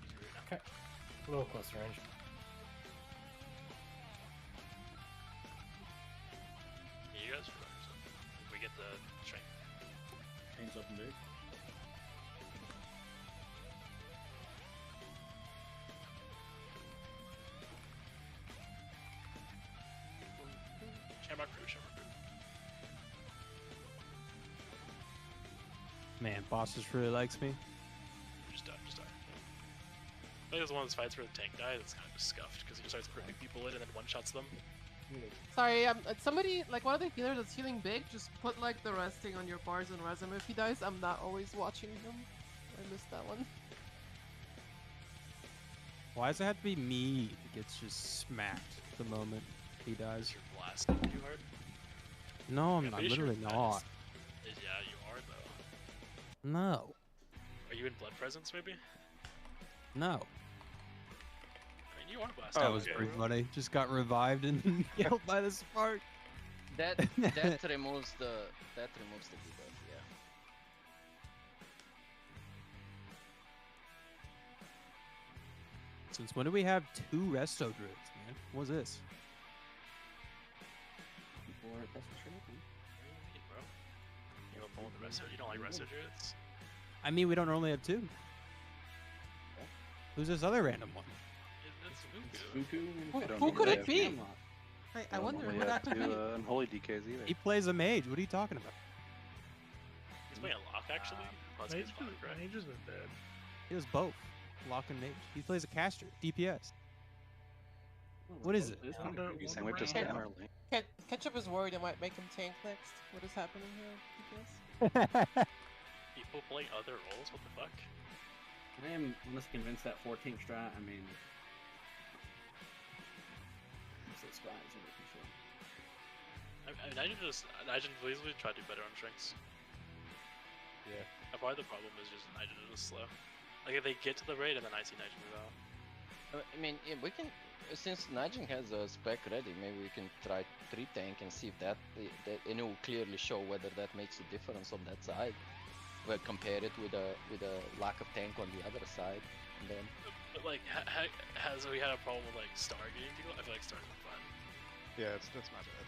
You can root now. Okay. A little close range. You guys for that. We get the strength. Chains up and big. Shamrock root, Shamrock root. Man, bosses really likes me. Just die, just die. I think it's one of those fights where the tank dies, it's kind of just scuffed because he just starts ripping people in and then one-shots them. Sorry, somebody, like one of the healers that's healing big, just put like the resting on your bars and res him if he dies. I'm not always watching him. I missed that one. Why does it have to be me that gets just smacked the moment he dies? You're blasting too hard. No, Yeah, I'm literally not. Yeah, you are though. No. Are you in blood presence maybe? No. I mean, you are blasting. That was pretty funny. Just got revived and killed by the spark. That removes the debuff, yeah. Since when do we have 2 resto druids, man? What's this? People are best trade, man. Bro. You don't pull the resto. You don't like resto druids? I mean, we don't normally have two. Who's this other random one? Who could it be? I wonder what happened to me. Unholy DKs either. He plays a mage. What are you talking about? He's playing a lock actually. Mages are dead. He does both. Lock and mage. He plays a caster. DPS. What is it? Ketchup is worried it might make him tank next. What is happening here, DPS? People play other roles? What the fuck? I am almost convinced that 14 strat, I mean... It's guys, I'm pretty sure. I mean, Nigel easily try to do better on strengths. Yeah. Probably the problem is just Nigel is slow. Like if they get to the raid and then I see Nigel move out. I mean, yeah, we can, since Nigel has a spec ready, maybe we can try 3 tank and see if that and it will clearly show whether that makes a difference on that side. We'll compare it with a lack of tank on the other side, and then. But like, has we had a problem with like stargating people? I feel like starting fun. Yeah, that's not bad.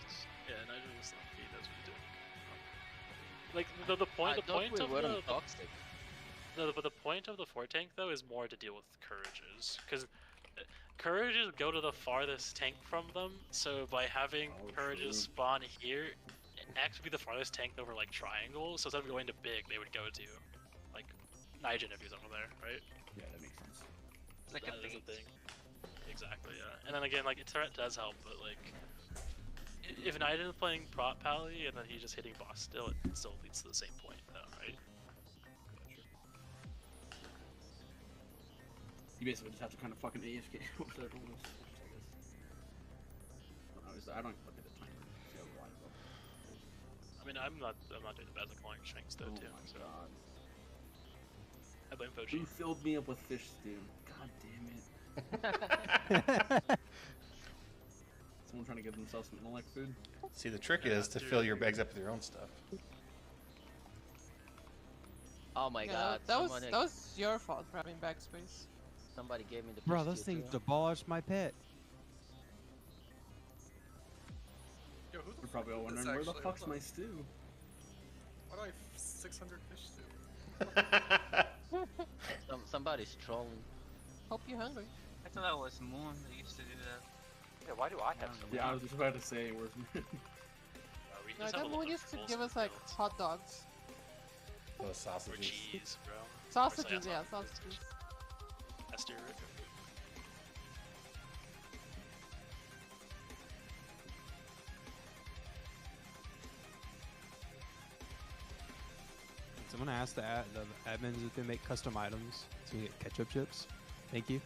Yeah, Nigel is not he knows what he's doing. Like the point of toxic. No, but the point of the 4 tank though is more to deal with courages, because courages go to the farthest tank from them. So by having courages spawn here, X would be the farthest tank over like triangle. So instead of going to big, they would go to like Nigel if he's over there, right? Yeah, that makes sense. It's like that a is bait. thing. Exactly, yeah. And then again, like turret does help, but like if Nigel is playing prop pally and then he's just hitting boss still, it still leads to the same point, though, right? You basically just have to kind of fucking AFK with that almost, I guess. I don't look at the timer. See how wide it goes. I mean, I'm not doing the best at calling strengths though, too. Oh my So. god. I blame Fochi. Who filled me up with fish stew? God damn it. Someone trying to give themselves some like food? See, the trick is to fill your bags up with your own stuff. Oh my god. That was your fault for having backspace. Somebody gave me the Bro, fish this stew, thing's too. demolished my pet. Yo, who the You're probably all fuck is wondering, where the actually- fuck's hold on. my stew? Why do I have 600 fish stew? Somebody's trolling. Hope you're hungry. I thought that was Moon that used to do that. Yeah, why do I have so Yeah, I was just about to say, where's No, that one used to give us like hot dogs. Oh, Or sausages. cheese, bro. Sausages, yeah, sausages. That's your root. Someone asked the admins if they make custom items so we get ketchup chips. Thank you.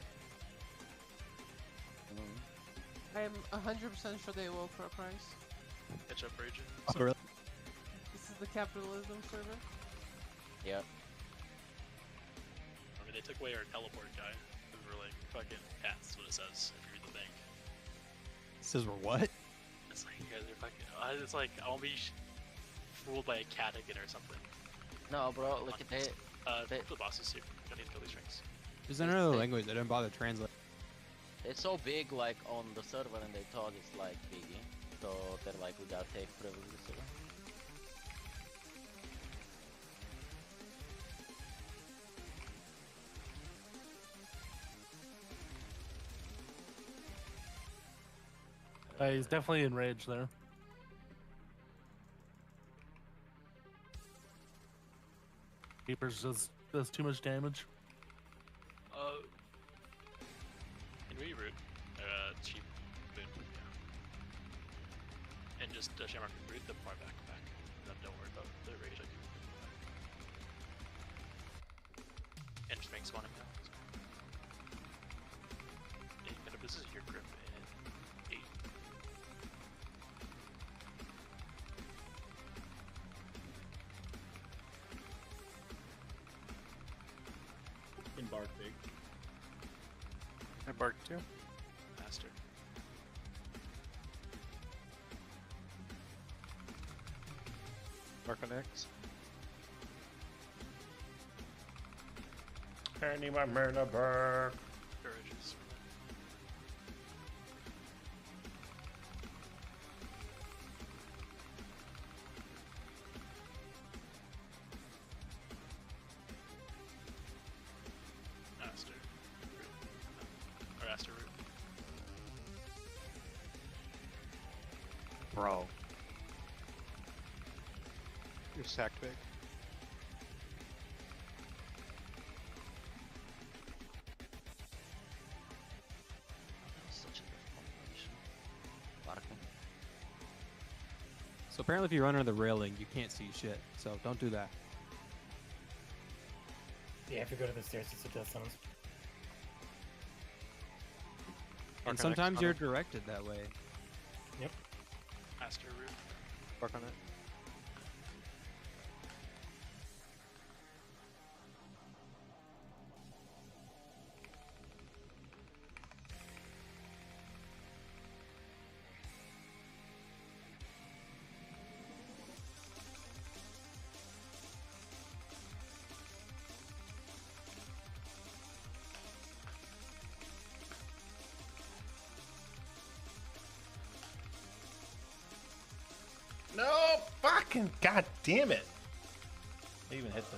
I'm 100% sure they will for a price. Ketchup region. Oh, really? This is the capitalism server. Yep. I mean, they took away our teleport guy. We were like, fucking cats, is what it says if you read the thing. It says we're what? It's like, you guys are fucking. It's like, I won't be fooled by a cat again or something. No, bro, look at that. The bosses here. I need to kill these rings. There's another language. I didn't bother to translate. It's so big, like, on the server, and they thought it's, like, biggie. So, they're like, we gotta take privileges. So. He's definitely enraged there. Keepers does too much damage. Can we root? Cheap boot, yeah. And just Shamrock root the far back. And then don't worry about the raging. And just make spawn him now. This is your grip in 8. In bark big. I barked too. Master. Bark on X. I need my Myrna bark. Courageous. bro. You're sacked big. Such a good combination. Barca. So apparently if you run under the railing, you can't see shit. So don't do that. Yeah, if you go to the stairs, it's a death sentence. And sometimes you're directed that way. Yep. Master root. Work on it. No, fucking god damn it! I even hit the.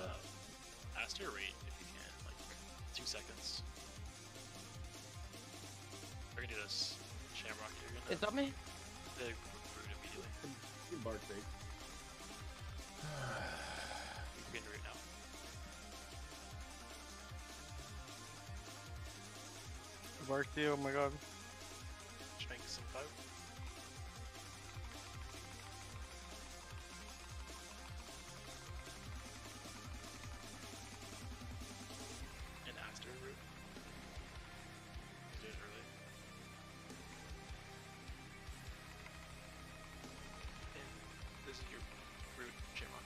Master rate if you can, like 2 seconds. We're gonna do this. Shamrock, you're gonna. It's on me. The root immediately. You can bark big. You're getting root now. Barked you, oh my god. Strength some 5. And Aster root. Do it early. And this is your root Shamrock.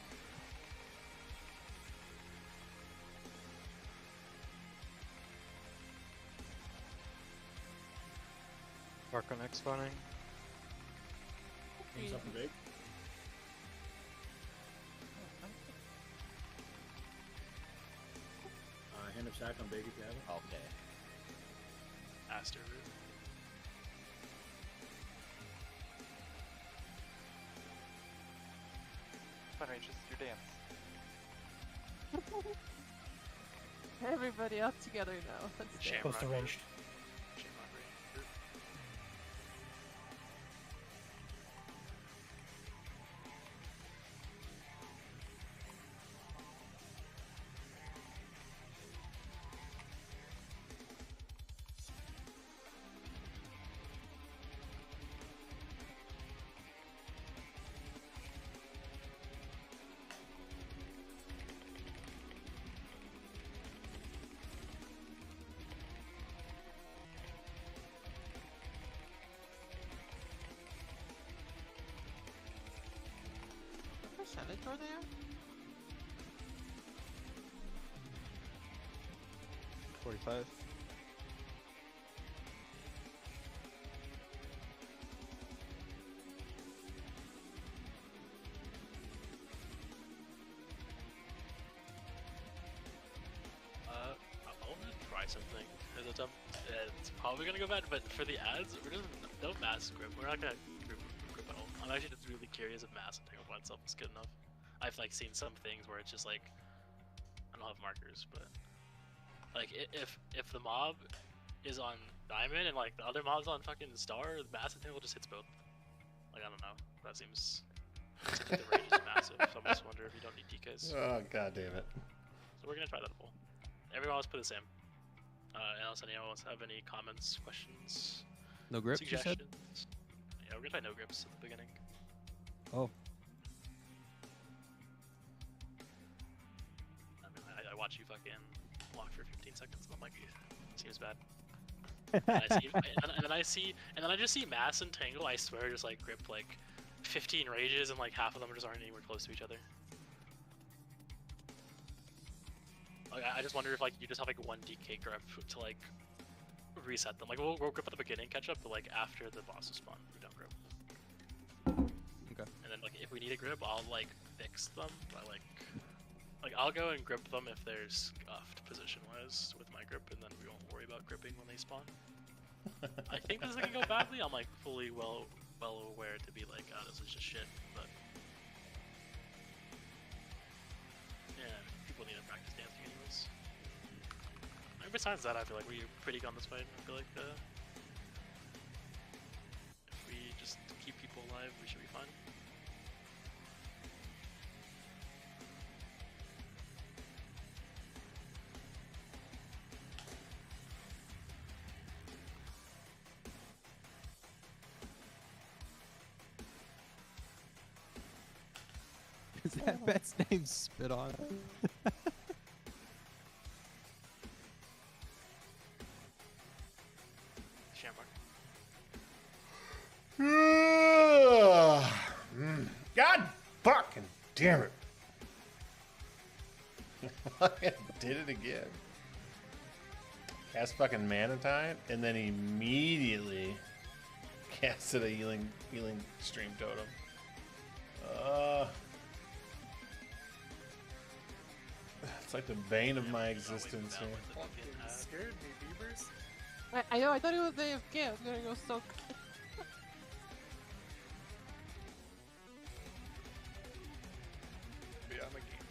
Work on X spawning. Need something big. Hand of sack on big if you have it. Okay. Aster root. Fun range, this is your dance. Everybody up together now. Let's go. Shamrock Close to root. ranged. Shamrock root. What percentage are there? 45. I want to try something as a tough. It's probably gonna go bad, but for the ads, we're just no mass grip. We're not gonna grip at all. I'm actually just really curious if mass and tangle by itself is good enough. I've like seen some things where it's just like I don't have markers, but like if the mob is on diamond and like the other mob's on fucking star, the mass and tangle just hits both. Like I don't know. That seems like the range is massive. So I just wonder if you don't need DKs. Oh god damn it! So we're gonna try that full. Everyone else put the same. Unless anyone else have any comments, questions, No grips, you said? suggestions. Yeah, we're gonna try no grips at the beginning. Oh. I mean, I watch you fucking walk for 15 seconds, and I'm like, seems bad. and then I just see mass and tangle. I swear, just like grip like 15 rages, and like half of them just aren't anywhere close to each other. Like, I just wonder if like you just have like one DK grip to like reset them. Like we'll grip at the beginning, catch up, but like after the bosses spawn, we don't grip. Okay. And then like if we need a grip, I'll like fix them by like I'll go and grip them if they're scuffed position wise with my grip, and then we won't worry about gripping when they spawn. I think this is gonna go badly. I'm like fully well aware to be like, oh, this is just shit, but yeah, people need to practice dancing anyways. And besides that, I feel like we're pretty good on this fight. I feel like if we just keep people alive. alive, we should be fine. Is that bet's name Spit On? Shamrock. God fucking damn it. I did it again. Cast fucking Manatine and then immediately casted a healing stream totem. It's like the bane of my existence here. Scared me, Beavers. I know, I thought it was AFK. I was gonna go so. Yeah, I'm a game.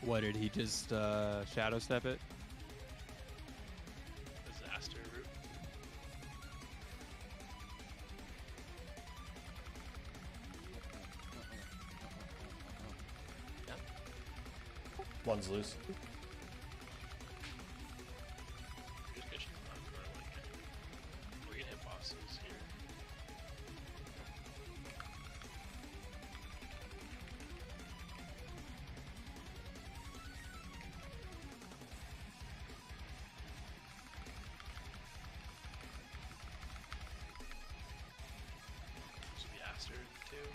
What, did he just shadow step it? Disaster route. One's loose. Just get you out for like we can hit bosses here. Should be Aster too.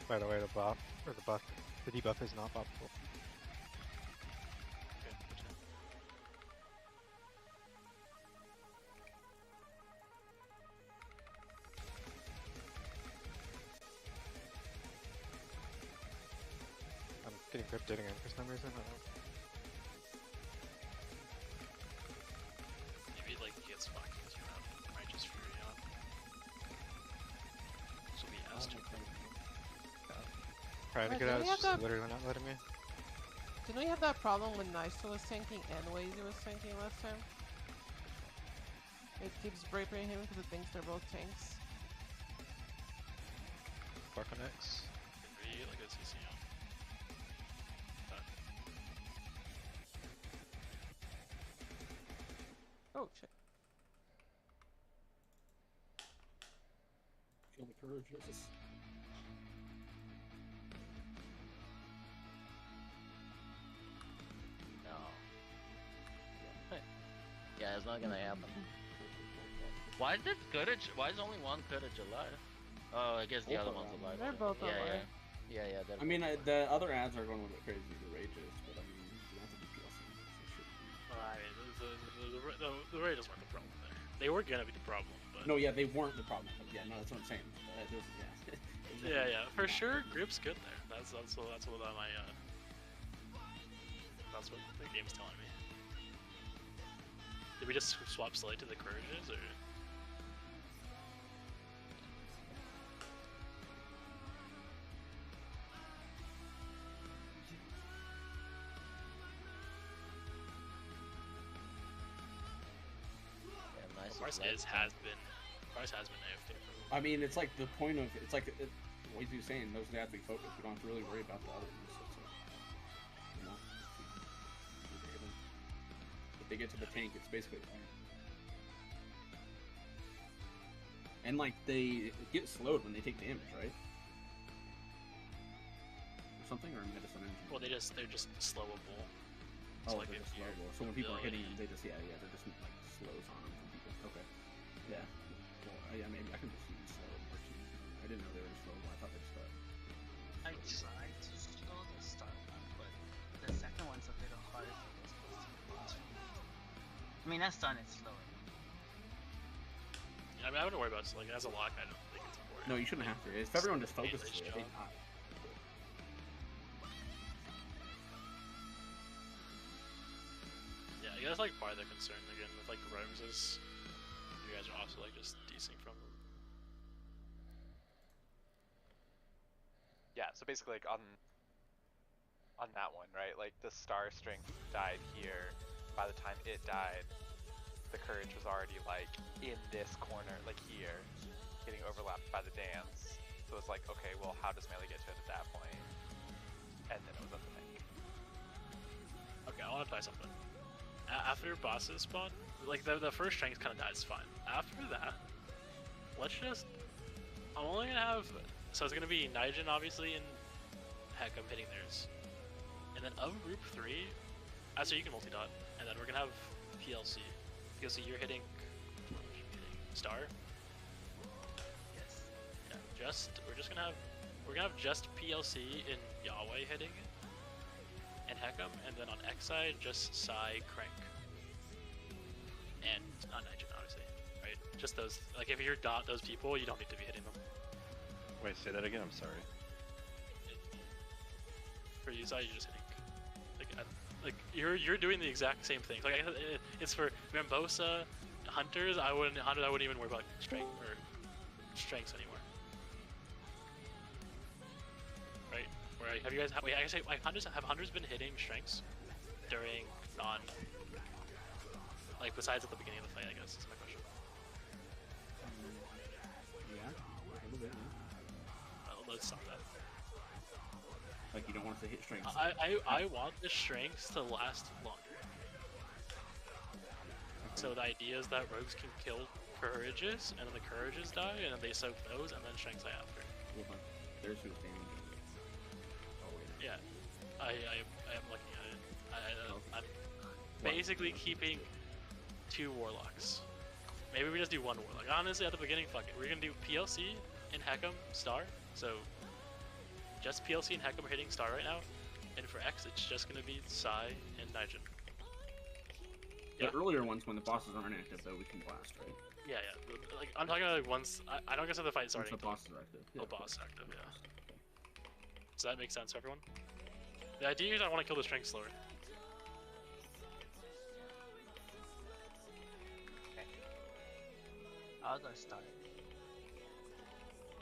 By the way, the buff or the debuff is not buffable. I'm getting cryptid again for some reason. I don't know. Maybe like he gets fucked because you have Righteous Fury on. This will be Aster. Trying to Wait, get don't out, we it's have just that- literally not letting me. Didn't we have that problem when Nigel was tanking and Wazy was tanking last time? It keeps breaking him because it thinks they're both tanks. Bark on X. Can we like a CC on? Oh shit. Kill the courageous. No. Yeah, it's not gonna happen. Why is only one courage alive? Oh, I guess the Both other are one's alive. alive. They're both alive. Yeah. I mean, the other ads are going a little bit crazy with the rages, but I mean, you have to be PLC. Well, I mean, the raiders weren't the problem there. They were gonna be the problem, but No, yeah, they weren't the problem. Yeah, no, that's what I'm saying. yeah, for sure, group's good there. That's what my that's what the game's telling me. Did we just swap Slate to the Courages, or? Price has been AFK. I mean, it's like the point of it's like what you saying. Those ads we focus. We don't have to really worry about the other ones. So, you know, if they get to the tank, it's basically. And like they get slowed when they take damage, right? Or something, or medicine engine. Well, they're just slowable. Oh, like they're just slowable. So when people are hitting them, they just they're just like slows on them from people. Okay. Yeah. Well, yeah, maybe I can just use slow marching. I didn't know they were slowable. I thought they just I tried to slow the start one, but the second one's a little harder for this supposed to be. I mean, that's done. It's slower. I mean, I wouldn't worry about it. Like as a lock, I don't think it's important. No, you shouldn't have to. If everyone just focuses, Melee I think job. not. Yeah, you guys like part of the concern again with like the rogues is you guys are also like just decing from them. Yeah, so basically, like on on that one, right? Like the star strength died here. By the time it died, the courage was already like in this corner, like here, getting overlapped by the dance. So it's like, okay, well, how does melee get to it at that point? And then it was up the tank. Okay, I want to try something. After bosses spawn, like the first strength kind of dies fine. After that, let's just. I'm only gonna have. So it's gonna be Nijin obviously and Heckham hitting theirs, and then of group 3, so you can multi-dot, and then we're gonna have PLC. PLC, you're hitting Star. Yes. Yeah, we're gonna have just PLC in Yahweh hitting and Heckham, and then on X side just Psy, Crank, and on Nijin obviously, right? Just those. Like if you're dot those people, you don't need to be hitting them. Wait, say that again. I'm sorry. For you, Psy, you're just hitting. Like you're doing the exact same thing. Like it's for Rambosa, Hunters. I wouldn't even worry about strength or strengths anymore. Right? Where have you guys? Wait, I say like hunters been hitting strengths during non, like besides at the beginning of the fight? I guess is my question. Yeah, a little bit. Yeah. Let's stop that. Like you don't want us to hit strengths. I want the strengths to last longer. So the idea is that rogues can kill courages, and then the courages die, and then they soak those, and then strengths die after. Well, there's who's damage. Oh wait. Yeah, I am looking at it. I'm basically keeping 2 warlocks. Maybe we just do 1 warlock. Honestly, at the beginning, fuck it. We're gonna do PLC and Heckham Star. So just PLC and Heckham are hitting Star right now, and for X, it's just gonna be Psy and Nijin. The earlier ones, when the bosses aren't active, though, we can blast, right? Yeah. Like I'm talking about like once. I don't guess if the fight's starting. Once the bosses are active. The boss is active. Yeah. Does that make sense for everyone? The idea is I want to kill the strength slower. I'll go start.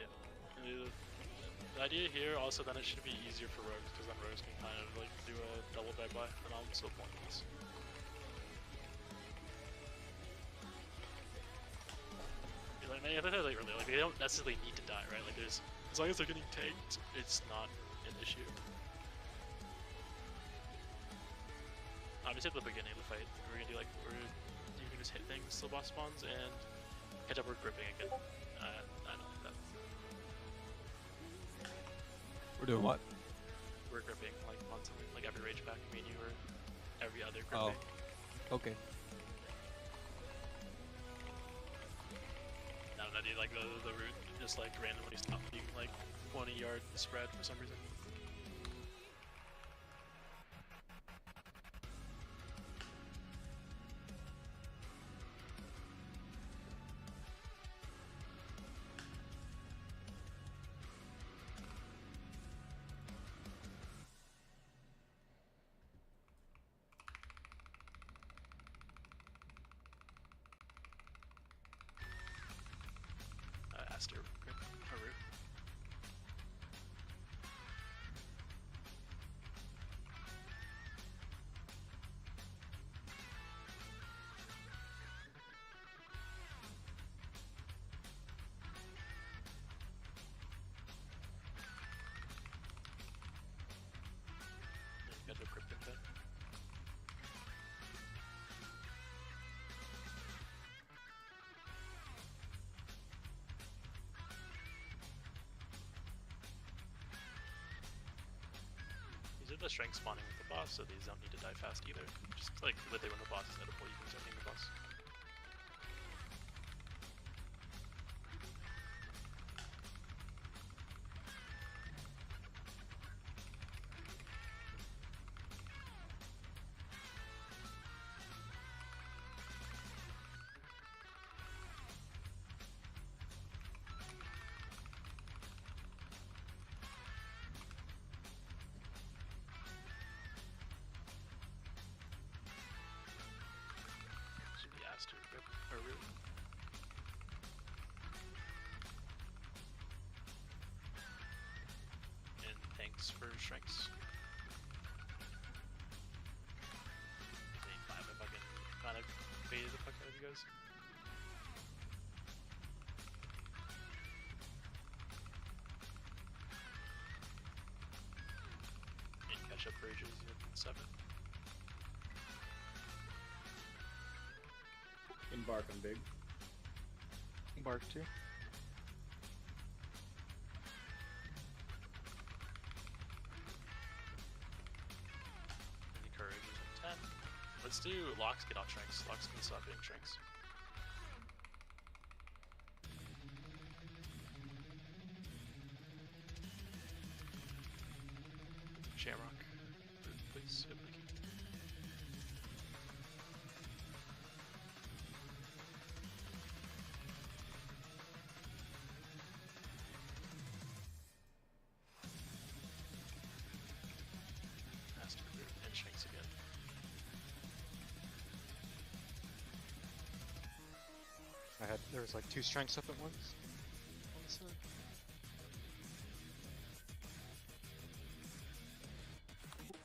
Yeah. The idea here also then it should be easier for rogues because then rogues can kind of like do a double bye-bye and I'll still point this. Like, I said like earlier, like they don't necessarily need to die, right? Like there's, as long as they're getting tanked, it's not an issue. Obviously at the beginning of the fight, we're gonna do like, you can just hit things till boss spawns and catch up with gripping again. I don't like that. We're doing what? We're gripping like on something, like every rage pack, me and you, or every other gripping. Oh, okay. No, dude, like the route just like randomly stopped being like 20-yard spread for some reason. Aster grip or root. Got the crypt in there. These are the strength spawning with the boss, so these don't need to die fast either. Just like literally when the boss is edible, you can start hitting the boss. Aster grip or root. And thanks for strengths. match up Rages at 7. Embark on big. Embark too. Any courage is at 10. Let's do locks get off shrinks. Locks can stop being shrinks. Shamrock, please. Master and shrinks again. There was like 2 strengths up at once. On the side.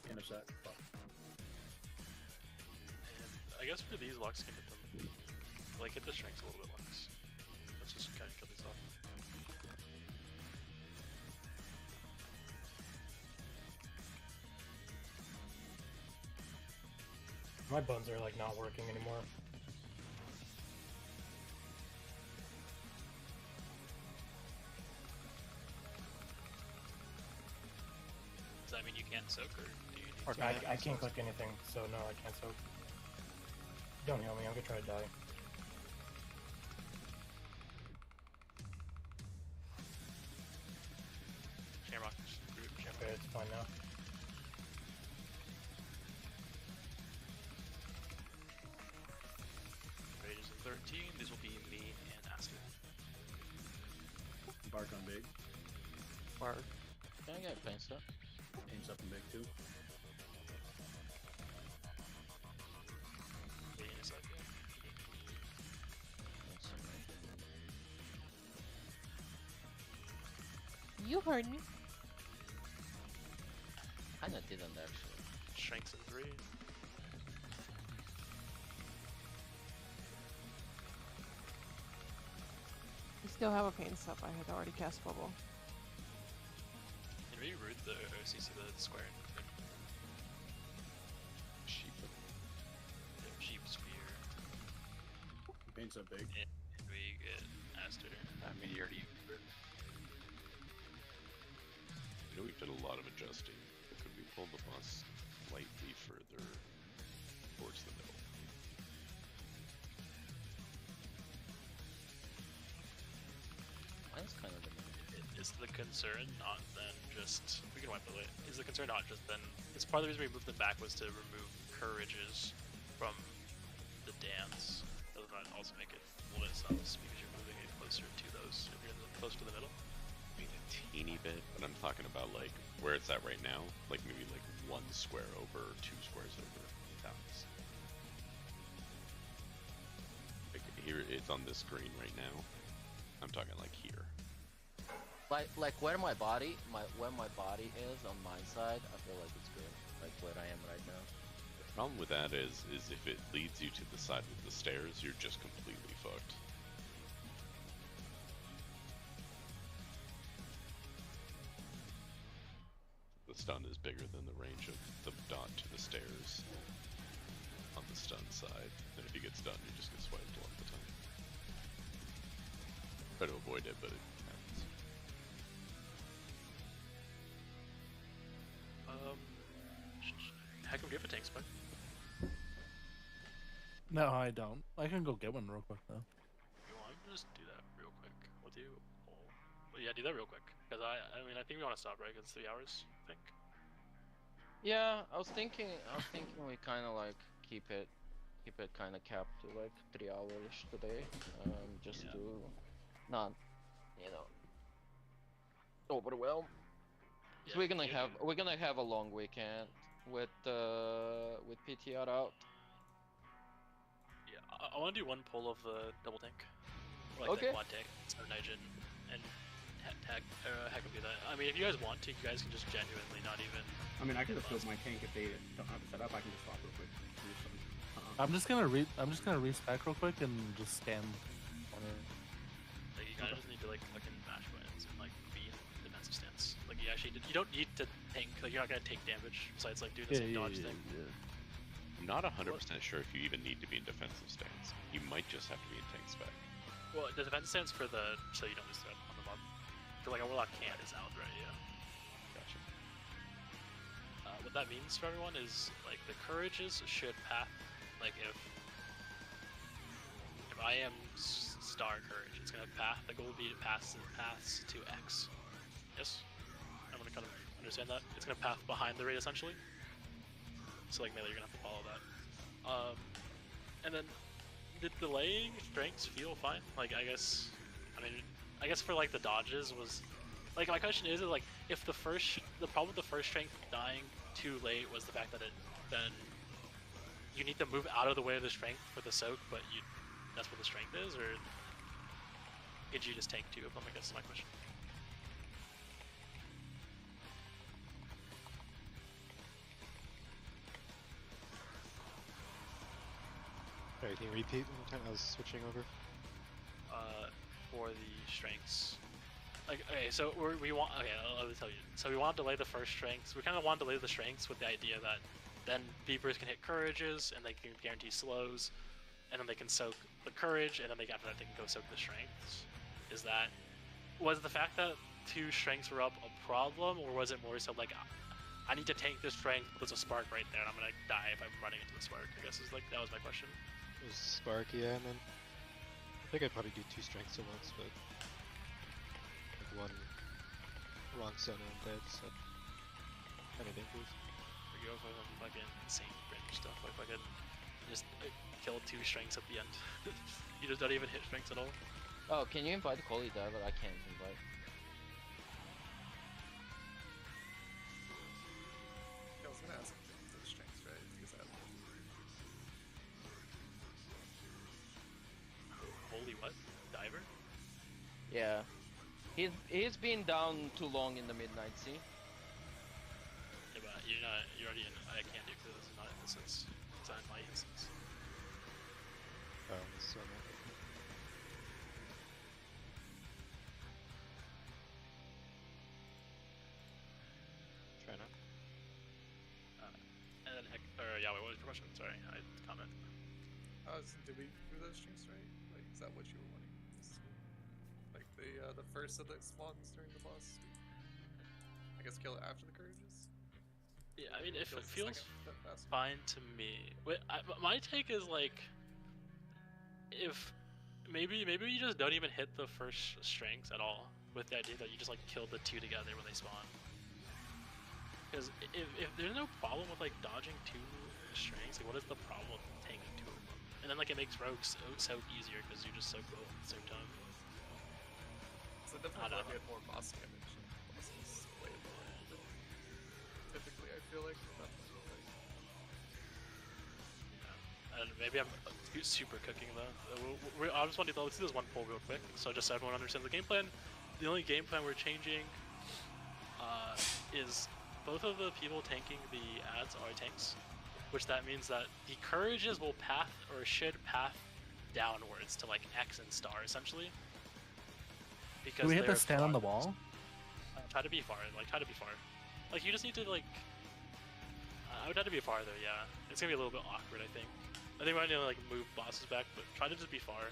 Intercept. Fuck. And I guess for these, locks can hit them. Like, hit the strengths a little bit locks. Let's just kind of kill these off. My buns are like not working anymore. Does that mean you can't soak, or do you need Or to? I can't click anything, so no, I can't soak. Don't heal me, I'm gonna try to die. Shamrock, group, Shamrock. Okay, it's fine now. Rages at 13. These will be me and Aster. Embark on big. Bark. Can I get pain stuff? Aim's up and big too. Waiting a second. You heard me. Kinda didn't actually. Shrinks in 3. You still have a pain stuff. I had already cast bubble. Can we root the OCC the square in? Sheep. Sheep spear. Paint's up big. And we get Aster. I mean, you already. You know, we've done a lot of adjusting. Could we pull the bus slightly further towards the middle? Mine's kind of the Is the concern not then just we can wipe it away? Is the concern not just then? It's part of the reason we moved them back was to remove courages from the dance. Does that also make it a little bit sus because you're moving it closer to those? If you're closer to the middle. I mean, a teeny bit, but I'm talking about like where it's at right now. Like maybe like 1 square over, 2 squares over. That's like here. It's on this screen right now. I'm talking like here. Like where my body is on my side, I feel like it's good. Like where I am right now. The problem with that is if it leads you to the side with the stairs, you're just completely fucked. The stun is bigger than the range of the dot to the stairs on the stun side. And if you get stunned, you just get swiped a lot of the time. Try to avoid it, but it happens. Heck, do you have a tank spec? No, I don't. I can go get one real quick though. You want to just do that real quick? What do you? Well, yeah, do that real quick. Because I mean, I think we want to stop right. Cause it's 3 hours. I think. Yeah, I was thinking we kind of like keep it kind of capped to like 3 hours today, just to not, overwhelm. Yeah, we're gonna have a long weekend with PTR out. Yeah, I want to do 1 pull of the double tank. Or like Okay. the quad tank. So Nigel and Heck can do that. I mean, if you guys want to, you guys can just genuinely not even. I mean, I can just build my tank if they don't have it set up. I can just swap real quick. Do some, I'm just gonna respec real quick and just scan. Like you kind of just need to like fucking mash buttons and like be in defensive stance. Like you actually you don't need to tank. Like you're not gonna take damage besides like doing the same dodge thing. I'm not 100% sure if you even need to be in defensive stance. You might just have to be in tank spec. Well, the defense stance for the so you don't lose threat on the mob. For like a warlock can't is out, right? Yeah. Gotcha. What that means for everyone is like the courages should path. Like if I am star courage, it's gonna path. The goal will be to pass to X. Yes. I'm gonna kind of understand that. It's gonna path behind the raid essentially. So like melee, you're gonna have to follow that. And then did delaying strengths feel fine? Like I guess for like the dodges was like my question is like if the problem with the first strength dying too late was the fact that then you need to move out of the way of the strength for the soak, but that's what the strength is, or did you just tank two of them? I guess is my question. Sorry, can you repeat one more time? I was switching over. For the strengths. Like, okay, so we want. Okay, I'll tell you. So we want to delay the first strengths. We kind of want to delay the strengths with the idea that then Beepers can hit courages and they can guarantee slows, and then they can soak the courage, and then after that they can go soak the strengths. Was the fact that two strengths were up a problem, or was it more so like I need to tank this strength, but there's a spark right there, and I'm gonna die if I'm running into the spark? I guess is like that was my question. It was spark, yeah, and then I think I'd probably do two strengths at once, but like one wrong center and dead, so kind of dangerous. You go for some fucking insane range stuff, like fucking just kill two strengths at the end. You just don't even hit strengths at all. Oh, can you invite the Coley Diver? I can't invite. I was gonna ask the strengths, right? Because I Holy what? Diver? Yeah. He's been down too long in the midnight, see? Yeah, but you're already in. I can't do because this is not in instance. It's not in my instance. Oh, so not. Try not. And then yeah, wait, what was your question? Sorry, I had to comment. did we do those strings right? Like, is that what you were wanting? Like the first of the spawns during the boss? I guess kill it after the courages? Yeah, I mean, if it feels fine to me. My take is like, if maybe you just don't even hit the first strengths at all, with the idea that you just like kill the two together when they spawn. Because if there's no problem with like dodging two strengths, like what is the problem with tanking two of them? And then like it makes rogues so easier because you just soak both at the same time. So definitely get more boss damage. Boss is way more. Typically, I feel like that's Maybe I'm super cooking though. I just want to let's do this one poll real quick, so just so everyone understands the game plan. The only game plan we're changing is both of the people tanking the ads are tanks, which that means that the courages will path or should path downwards to like X and star essentially. Because do we hit the stand on the wall? Try to be far. Like you just need to like. I would have to be farther. Yeah, it's gonna be a little bit awkward. I think we might need to like move bosses back, but try to just be far.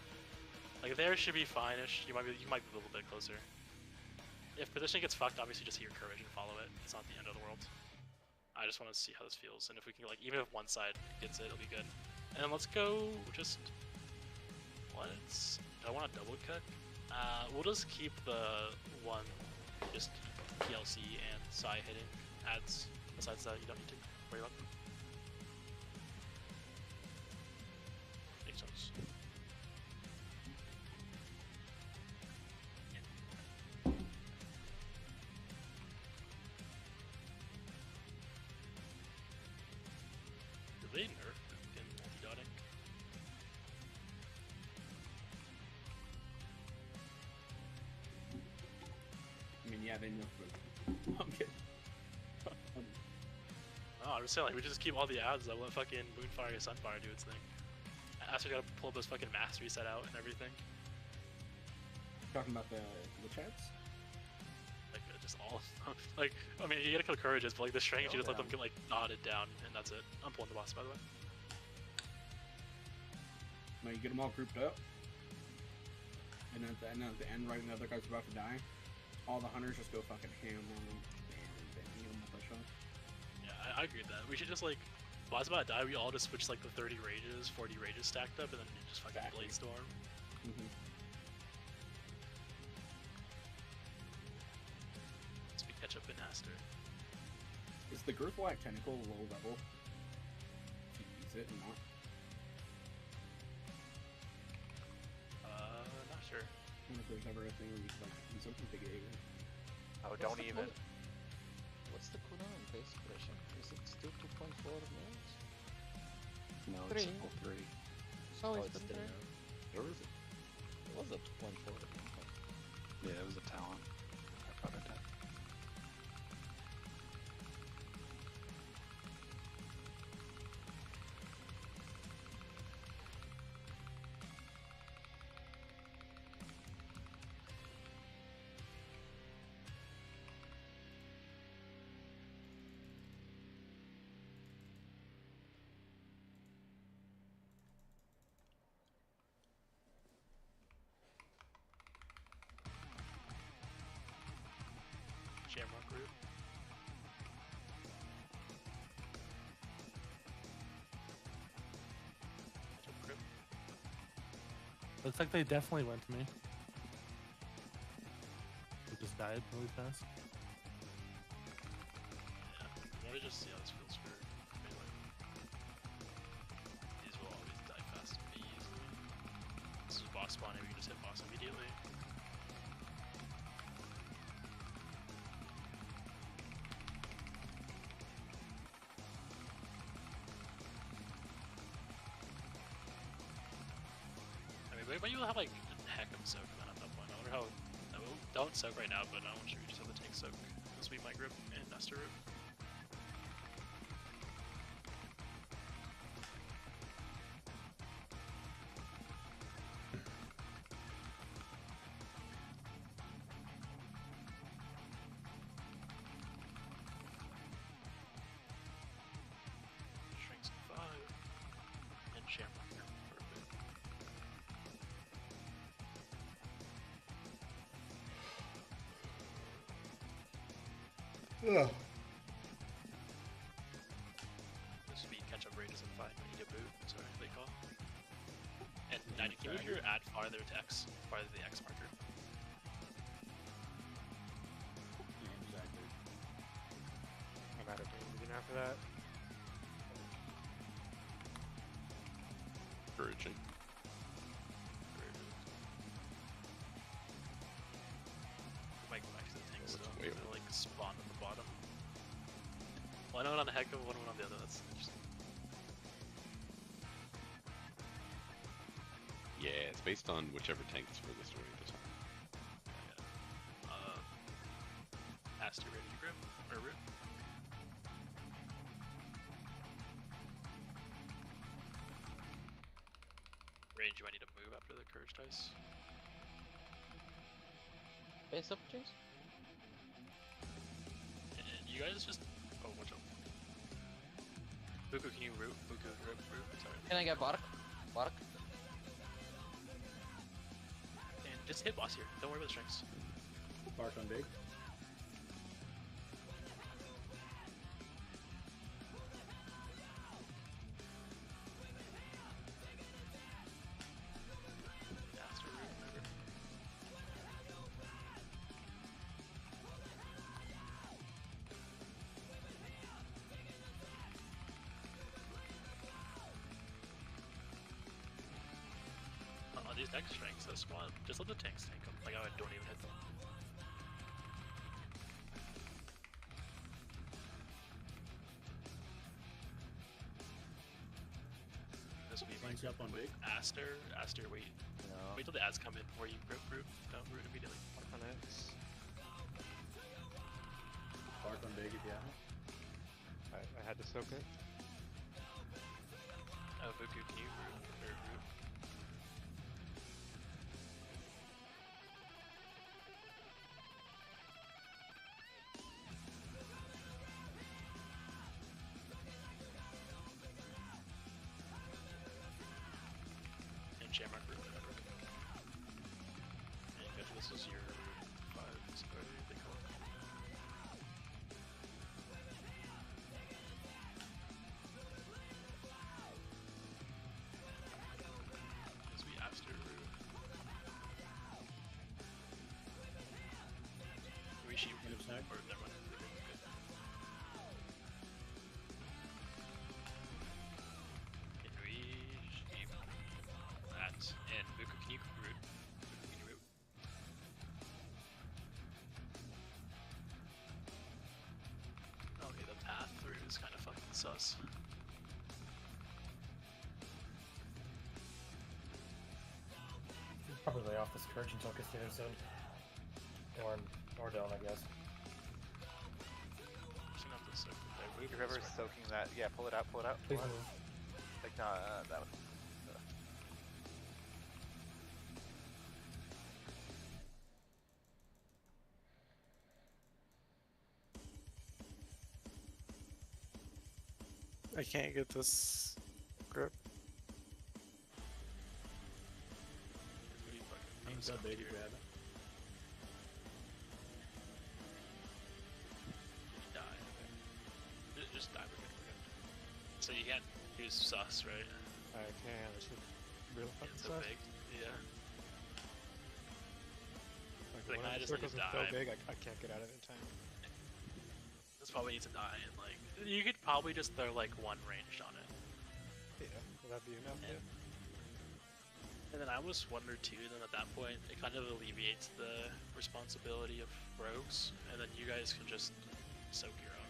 Like there should be fine-ish. You might be a little bit closer. If positioning gets fucked, obviously just hit your courage and follow it. It's not the end of the world. I just want to see how this feels, and if we can like even if one side gets it, it'll be good. And then let's go just. Do I want to double cook? We'll just keep the one, just PLC and Psy hitting ads. Besides that, you don't need to worry about them. Makes sense. Did they nerf in multi-dotting? I mean, yeah, they know for. I'm kidding. No, I'm just saying, like, we just keep all the ads that let fucking Moonfire or Sunfire do its thing. Aster gotta pull those fucking mastery set out and everything. Talking about the chats? Like, just all like, I mean, you gotta kill courages, but like the strength, you just let them get like knotted down, and that's it. I'm pulling the boss, by the way. Now you get them all grouped up, and then at the end, right when the other guy's about to die, all the hunters just go fucking ham on them and bang them with a shot. Yeah, I agree with that. We should just like, boss about to die, we all just switch like the 30 rages, 40 rages stacked up, and then you just fucking blade storm. Let's be catch up in Aster. Is the Girthwhack tentacle low level? If you use it or not? Not sure. I wonder if there's ever a thing where you can like do something big A. Oh, don't even. What's the cooldown on base suppression? Is it still 2.4 minutes? No, Three. it's level 3. It's always been 3. Or is it? It was a 2.4. Yeah, it was a talent. I thought it did. Shamrock root. Catch up crypt. Looks like they definitely went to me. They just died really fast. Yeah, I wanna just see how this feels for melee. These will always die fast and be easily. This is boss spawning, we can just hit boss immediately. But you'll have like a heck of a soak then at that point. I wonder how. Don't soak right now, but I want you to just have the tank soak. This will be my grip and Nestor root. Shrinks 5 and Shamrock. Ugh. This would be catch-up rages and 5 when you get boot. Sorry, they call. And 90, can you move your add farther to X, farther to the X marker? Yeah, exactly. I'm out of anything after that. Encouraging. Might go back to the tanks Well, though. wait. They'll like spawn at the bottom. One went on the heck of one went on the other. That's interesting. Yeah, it's based on whichever tank is furthest away at the time. Aster ready to grip or root. Range, you might need to move after the courage dice. Base up, James? And you guys just. Oh, watch out. Buku, can you root? Buku, root. Sorry. Can I get Bark? Bark? And just hit boss here. Don't worry about the strengths. Bark on big. Aster root, whatever. Oh, these next strengths, so spawn. Just let the tanks tank them. Like, I don't even hit them. This will be my Tanks up on big. Aster, wait. No. Wait till the ads come in before you root. Don't root immediately. Bark on X. Bark on big if you have it. I had to soak it. Oh, Buku, can you root? Or root? This is your 5, whatever they call it. This will be after. We shoot or never mind. Can we shoot that? And Buka, can you root? Can you root? Okay, the path through is kind of fucking sus. Probably lay off this courage until Castillo said. Or don't, I guess. The river's soaking that. Yeah, pull it out, pull it out. Please Pull it. move. Like, no, that one. I can't get this grip. Name's up, baby, grab it. Die. Just die, we're good. So you can't use sus, right? I can, it's real fucking It's so sus. big, yeah. Like, Like, when I the just like circles to are so die. big, I can't get out of it in time. This probably needs to die, and like, you could probably just throw like one ranged on it. Yeah, will that be enough? Yeah. And then I almost wonder too, then at that point, it kind of alleviates the responsibility of rogues, and then you guys can just soak your own.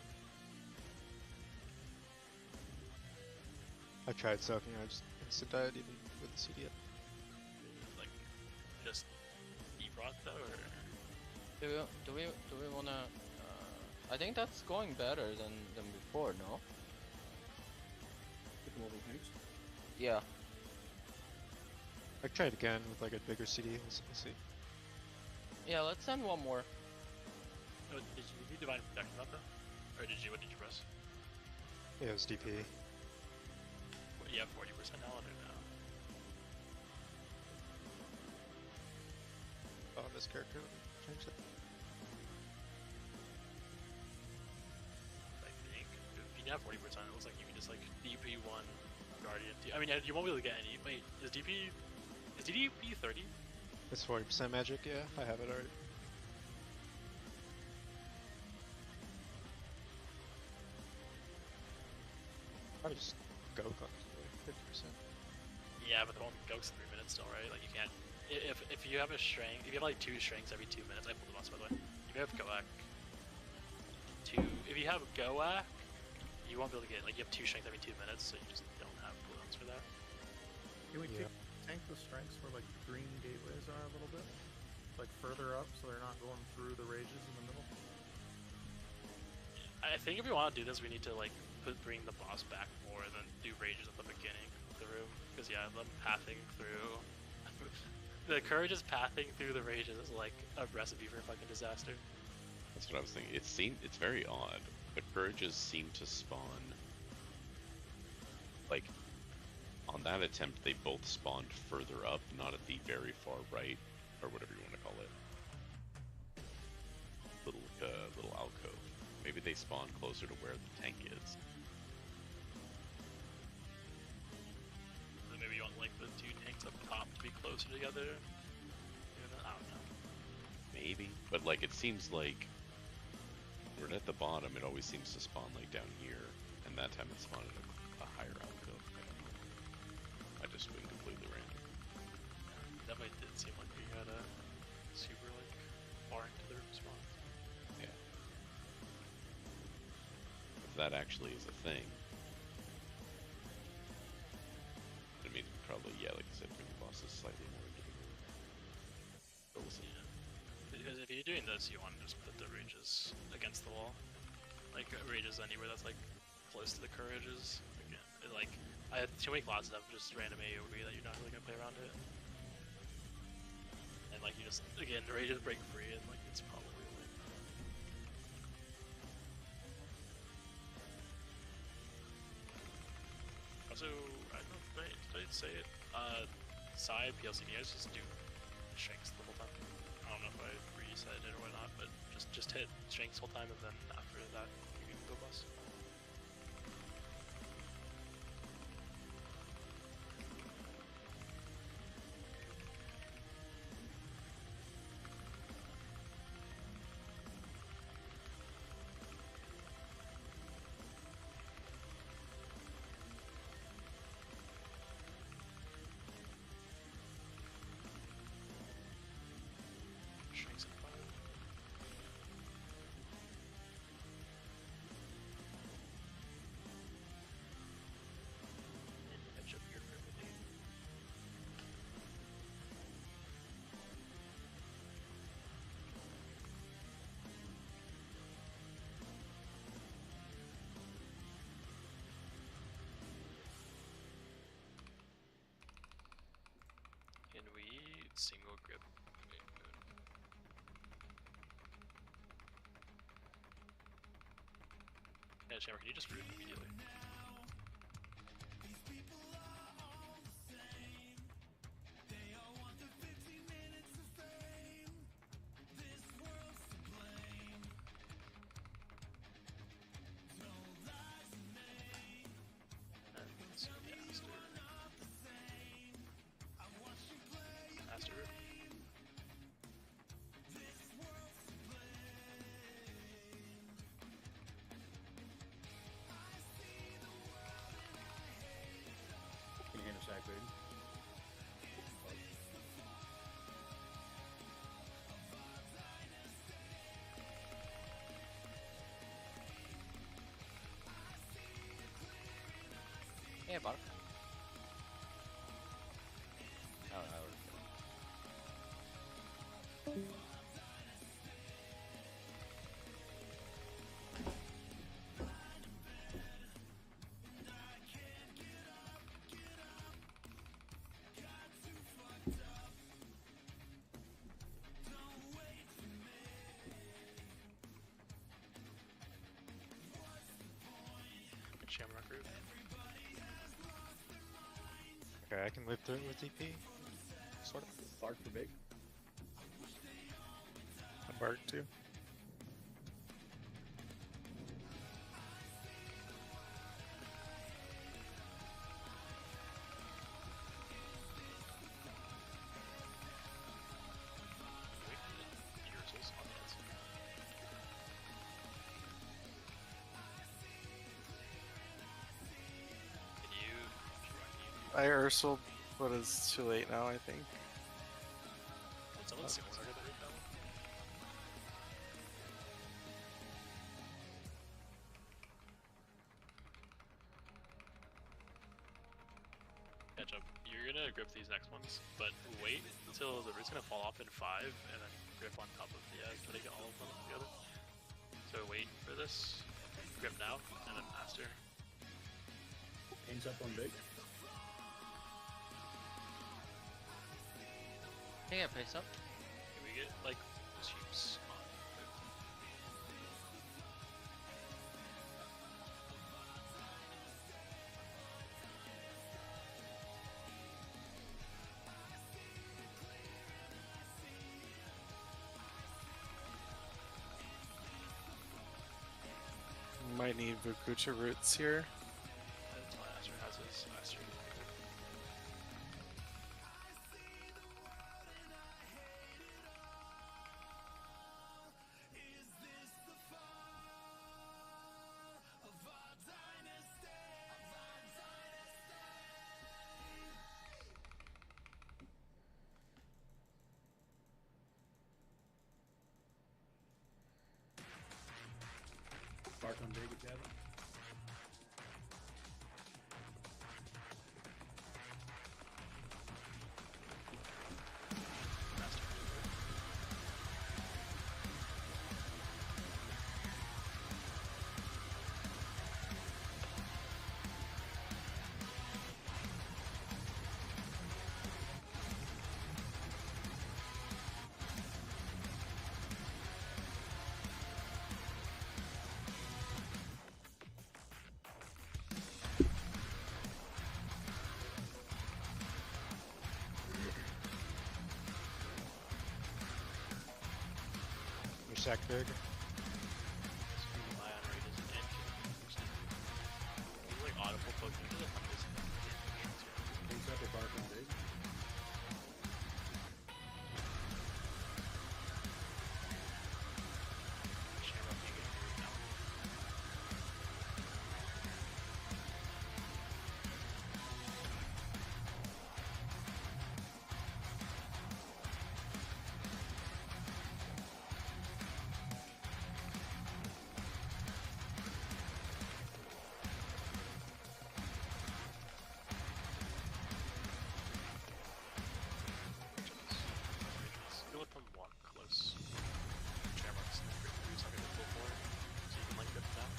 I tried soaking, I just instant died even with the CD up. Like, just defrost though, or? Do we wanna? I think that's going better than before, no? Get them over next. Yeah. I tried again with like a bigger CD. We'll see. Yeah, let's send one more. Oh, did you do divine protection about that? Or did you? What did you press? Yeah, it was DP. What, you have 40% now on it now. Oh, this character changed it. I think if you have 40%, it looks like you can just like DP one guardian. I mean, you won't be able to get any. Wait, is DP 30? It's 40% magic, yeah, I have it already. Probably just go on 50%. Yeah, but the one goes 3 minutes still, right? Like you can't. If you have a strength, if you have like 2 strengths every 2 minutes, I pulled the boss by the way. If you have Goak, if you have Goak, you won't be able to get like you have 2 strengths every 2 minutes, so you just don't have cooldowns for that. Can we tank the strengths where like the green gateways are a little bit? Like further up so they're not going through the rages in the middle? I think if we want to do this, we need to like bring the boss back more and then do rages at the beginning of the room. Because yeah, them pathing through the courage is pathing through the rages is like a recipe for fucking disaster. That's what I was thinking. It's very odd, but courages seem to spawn. Like, on that attempt, they both spawned further up, not at the very far right, or whatever you want to call it. Little alcove. Maybe they spawn closer to where the tank is. Maybe you want like the 2 tanks up top to be closer together. I don't know. Maybe, but like it seems like we're at the bottom. It always seems to spawn like down here, and that time it spawned at a higher alcove. I don't know. I just went completely random. Definitely did seem like we had a super like far into the response. Yeah. If that actually is a thing. I mean, probably, yeah, like I said, bring the bosses slightly more into the room. But we'll see. Yeah. Because if you're doing this, you want to just put the rages against the wall. Like, rages anywhere that's, like, close to the courages. Again, like, I had too many classes of just random AoE that you're not really going to play around it. And, like, you just, again, the rages break free, and, like, it's probably a win. Also, I don't know, did I say it? Side PLC, you guys just do strengths the whole time. I don't know. just hit strengths whole time, and then after that you can go boss. Strengths at 5. And catch up your grip at 8. Can we single grip? Wait, yeah, Shammer, can you just root immediately? And so, yeah, Master root. Can you handle sack raid? Yeah, Bark. Oh, I already did. Shamrock root. Okay, I can live through it with DP. Sort of. Bark for big. I bark too. Universals on the outside. Can you? I Ursul, but it's too late now, I think. Can someone single target the root now? Catch up. You're gonna grip these next ones, but wait until the root's gonna fall off in 5, and then grip on top of the try to get all of them together. So wait for this. Grip now, and then master. Pain's up on big. Yeah, pace up. Can we get like sheeps on? Might need Vukucha roots here. That's why Master has his master. Bark on big if you have it. sack big. He's like audible poking into the hunters. King's up with Arkham big. Go with them one close. Shamrock's gonna break through, so I'm gonna pull forward. So you can like get down.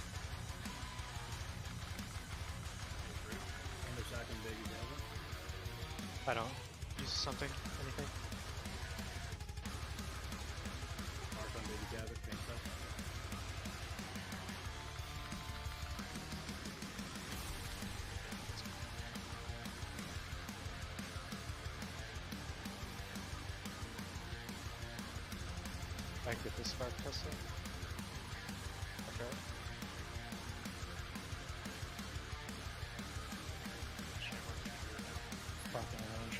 Under sack and baby Delta. I don't use something, anything. Mark on baby Gavit, King's up. I can get this spark pistol. Okay. Fucking range.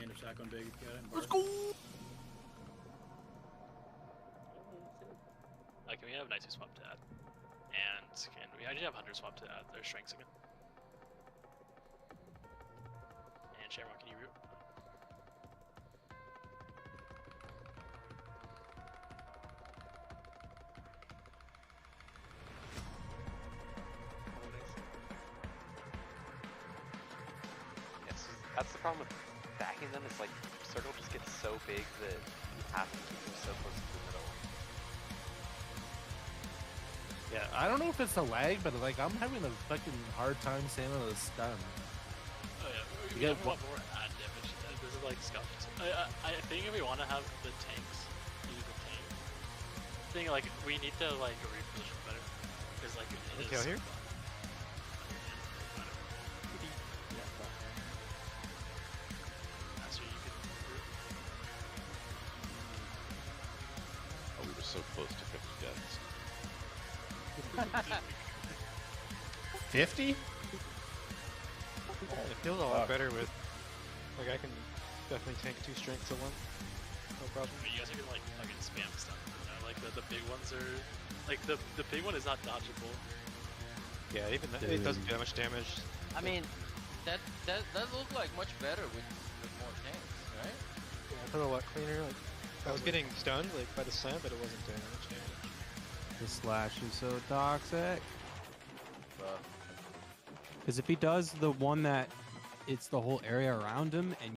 Under sack on baby Gavit. Let's go! Can we have Knights swap to add? And can we actually have Hunters swap to add their strengths again? And Shamrock, can you root? Yes, that's the problem with backing them. Is like circle just gets so big that you have to keep them so close to the middle. Yeah, I don't know if it's a lag, but like I'm having a fucking hard time staying on the stun. Oh yeah, we You definitely want more add damage. This is like scuffed. I think if we want to have the tanks use the tank thing, like we need to like reposition better because like it Okay, is. here? That's what you could Oh, we were so close to 50 deaths. 50? It feels a lot better with, like I can definitely tank 2 strengths at once. No problem. I mean, you guys are gonna like fucking spam stuff. You know, like the big ones are like the big one is not dodgeable. Yeah, even that, it doesn't do that much damage. I mean, that looked like much better with more tanks, right? Yeah, I felt a lot cleaner. Like I was getting stunned like by the slam, but it wasn't doing that much damage. The slash is so toxic. But Because if he does the one that it's the whole area around him and